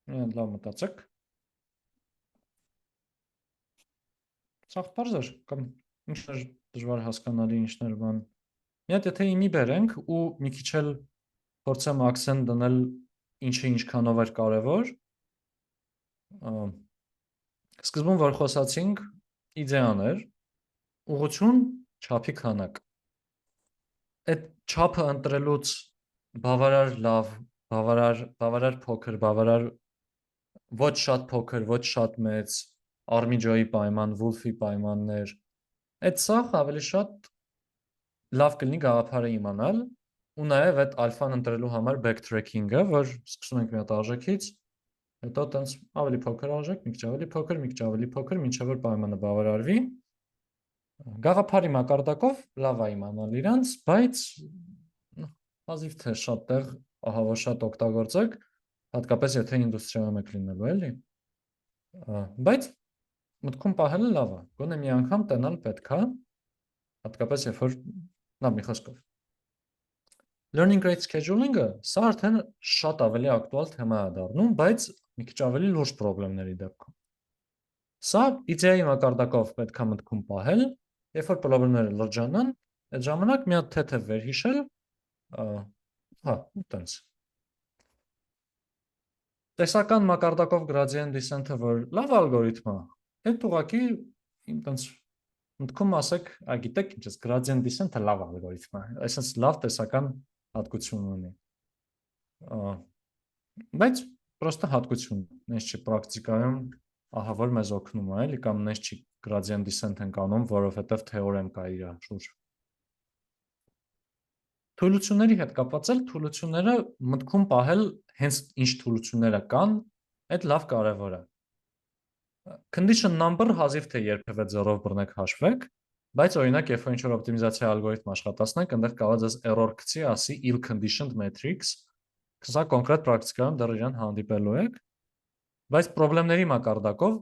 Միան լավ մտածեք։ Սաղ պարզ էր, կամ ինչներ դժվար հասկանալի, ինչներ բան։ Մի հատ եթե իմի բերենք ու մի քիչ էլ փորձեմ ակցենտ դնել ինչը ինչքանով էր կարևոր։ Սկզբում որ խոսացինք, իդեան էր, ուղղություն, չափի քանակ։ Այդ չափը ընտրելուց բավարար լավ, բավարար փոքր, բավարար ոչ շատ փոքր, ոչ շատ մեծ, Արմիջոյի պայման, Վուլֆի պայմաններ, այդ սաղ ավելի շատ լավ կլինի գաղափարը իմանալ, ու նաև այդ ալֆան ընտրելու համար backtracking-ը, որ սկսում ենք մի հատ արժեքից, հետո տենց ավելի փոքր արժեք, մի քիչ ավելի փոքր, մի քիչ ավելի փոքր, մինչև որ պայմանը բավարարվի։ Գաղափարի մակարդակով լավ է իմանալ իրանց, բայց հազիվ թե շատ տեղ ահավոր շատ օգտագործեք, հատկապես եթե ինդուստրիայում եք լինելու, էլի։ Բայց մտքում պահելը լավ է, գոնե մի անգամ տենալ պետք է, հատկապես երբ որ լավ մի խոսքով։ Learning rate scheduling-ը սա արդեն շատ ավելի ակտուալ թեմա է դառնում, բայց մի քիչ ավելի լուրջ խնդիրների դեպքում։ Սա իդեայի մակարդակով պետք է մտքում պահել, երբ որ պրոբլեմները լրջանան, այդ ժամանակ մի հատ թեթև վերհիշել, տենց։ Տեսական մակարդակով gradient descent-ը, որ լավ ալգորիթմ է, այդ ուղղակի տենց մտքում ասեք, գիտեք ինչ է, gradient descent-ը լավ ալգորիթմ է, այսինքն լավ տեսական հատկություն ունի։ Բայց պրոստը հատկություն, նենց չի պրակտիկայում ահավոր մեզ օգնում է, էլի կամ նենց չի gradient descent ենք անում, որովհետև թեորեմ կա իր շուրջ։ Թուլությունների հետ կապված էլ թուլությունները մտքում պահել հենց ինչ թուլությունները կան, այդ լավ կարևոր է։ Condition number հազիվ թե երբևէ 0-ով բռնեք հաշվեք, բայց օրինակ երբ որ ինչ-որ օպտիմիզացիա ալգորիթմ աշխատացնենք, այնտեղ կարող է error գցի, ասի ill conditioned matrix, սա կոնկրետ պրակտիկայում դեռ իրան հանդիպելու եք, բայց խնդիրների մակարդակով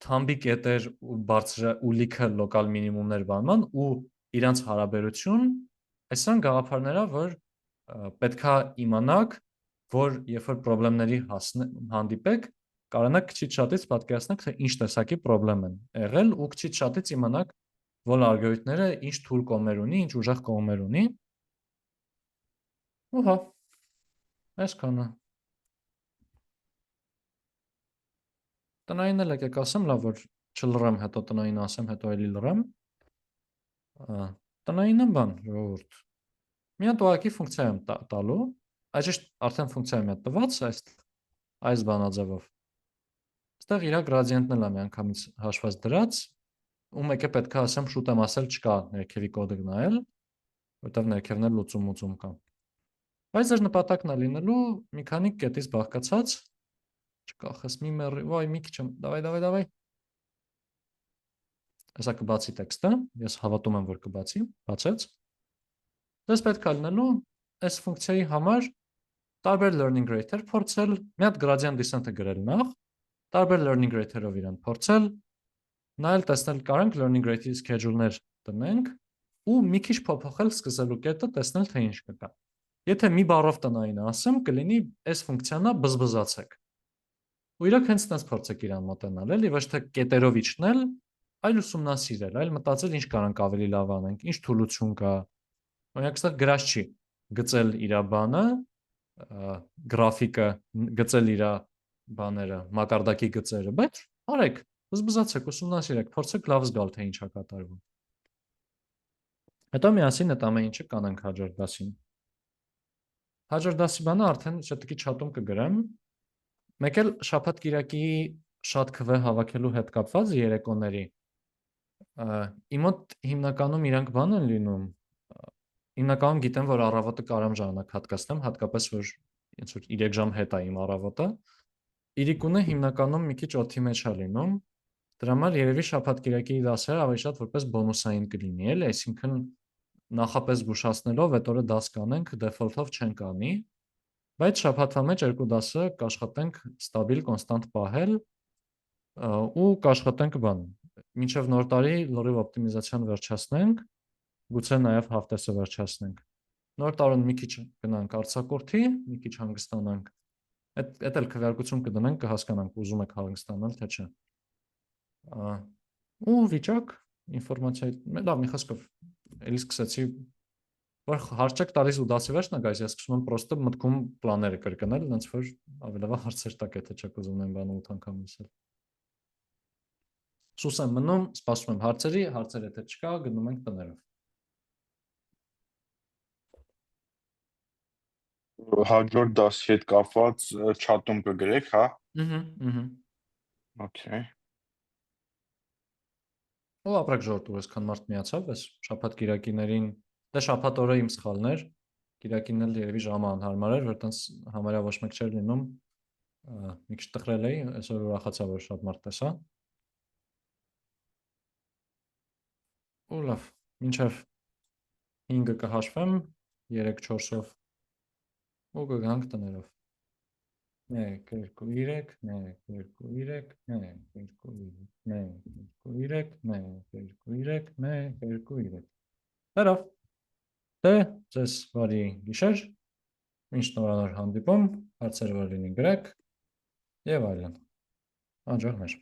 թամբի կետեր ու բարձր ու լիքը լոկալ մինիմումներ բանման ու իրանց հարաբերություն, այսան գաղափարները, որ պետքա իմանաք, որ երբ որ խնդիրների հանդիպեք, կարողանաք քիչ շատից պատկերացնեք, թե ինչ տեսակի խնդիրներ են եղել ու քիչ շատից իմանաք, որ ալգորիթմները ինչ թույլ կողմեր ունի, ինչ ուժեղ կողմեր ունի։ Ու հա, այսքանը։ Տնային էլ եկեք ասեմ, լավ որ չլռեմ, հետո տնային ասեմ, հետո էլի լռեմ։ Տնային եմ բան, ժողովուրդ։ Մի հատ ուղղակի ֆունկցիա եմ տալու, այս արդեն ֆունկցիա եմ տված, այս բանաձևով։ Այստեղ իր գրադիենտն էլ է միանգամից հաշված դրած, ու մեկը պետք է ասեմ շուտ եմ ասել չկա ներքևի կոդը նայել, որտեղ ներքևն էլ լուծում կա։ Բայց ձեր նպատակն է լինելու մի քանի կետից բաղկացած, չկախես մի մեռի, վայ մի քիչ եմ, դավայ։ Հեսա կբացի տեքստը, ես հավատում եմ, որ կբացի, բացեց։ Դες պետք է լինելու այս ֆունկցիայի համար տարբեր learning rate-եր փորձել, մի հատ gradient descent-ը գրել նախ, տարբեր learning rate-երով իրան փորձել, նայել տեսնել կարանք learning rate-ի schedule-ներ տնենք ու մի քիչ փոփոխել սկսելու կետը, տեսնել թե ինչ կգա։ Եթե մի բառով տնային ասեմ, կլինի այս ֆունկցիանա բզբզացեք։ Ու իրոք հենց այդպես փորձեք իրան մոտենալ, էլի ոչ թե կետերով իջնել, այլ ուսումնասիրել, այլ մտածել ինչ կարանք ավելի լավ անենք, ինչ թուլություն կա։ Օրինակ այստեղ գրած չի գծել իր բանը, գրաֆիկը, գծել իր բաները, մակարդակի գծերը, բայց արեք, բզբզացեք, ուսումնասիրեք, փորձեք լավ զգալ թե ինչ է կատարվում։ Հետո միասին այդ ամեն ինչը կանենք հաջորդ դասին։ Հաջորդ դասի բանը արդեն շտկի չաթում կգրեմ։ Մեկ էլ շաբաթ կիրակի շատ քվե հավաքելու հետ կապված երեկոների։ Իմ մոտ հիմնականում իրանք բան են լինում։ Հիմնականում գիտեմ, որ առավոտը կարամ ժամանակ հատկացնեմ, հատկապես որ ինձ որ 3 ժամ հետ է իմ առավոտը։ Իրիկունը հիմնականում մի քիչ օթի մեջ է լինում։ Դրա համար երևի շաբաթ կիրակի դասերը ավելի շատ որպես բոնուսային կլինի, էլի, այսինքն նախապես զգուշացնելով այդ օրը դաս կանենք, դեֆոլթով չենք անի, բայց շաբաթվա մեջ երկու դասը կաշխատենք ստաբիլ, կոնստանտ պահել ու կաշխատենք բան։ Մինչև նոր տարի լրիվ օպտիմիզացիան վերջացնենք, գուցե նաև հաղթեսը վերջացնենք։ Նոր տարուն մի քիչ գնանք արձակուրդի, մի քիչ հանգստանանք։ Այդ էլ քվեարկություն կդնենք, կհասկանանք ուզում եք հանգստանալ, թե չէ։ Ու վիճակ, ինֆորմացիա, լավ, մի խոսքով, էլի սկսեցի, որ հարց չեք տալիս ու դասի վերջն է, guys, ես սկսում եմ պրոստը մտքում պլաները կրկնել, ոնց որ ավելի լավ հարցեր տակ, եթե չեք ուզում այն բանը 8 անգամ լսել։ Սուս եմ մնում, սպասում եմ հարցերի, հարցեր եթե չկա, գնում ենք տներով։ Հաջորդ դասի հետ կապված չաթում կգրեք, հա։ Okay։ Ու ապրեք ժողովուրդ, այսքան մարդ միացավ, այս շաբաթ կիրակիներին, դե շաբաթ օրը իմ սխալներ, կիրակին էլ երևի ժամը անհարմար էր, որ տենց համարյա ոչ մեկ չէր լինում, մի քիչ տխրել էի, այսօր ուրախացա, որ շատ մարդ տեսա։ Ու լավ, մինչև 5-ը կհաշվեմ 3-4-ով ու կգանք տներով։ 1, 2, 3, 1, 2, 3, 1, 2, 3, 1, 2, 3, 1, 2, 3, 1, 2, 3։ Դարավ։ Դե, ձեզ բարի գիշեր, մինչ նորանոր հանդիպում, հարցերը որ լինի գրեք, և այլն։ Անջողներ։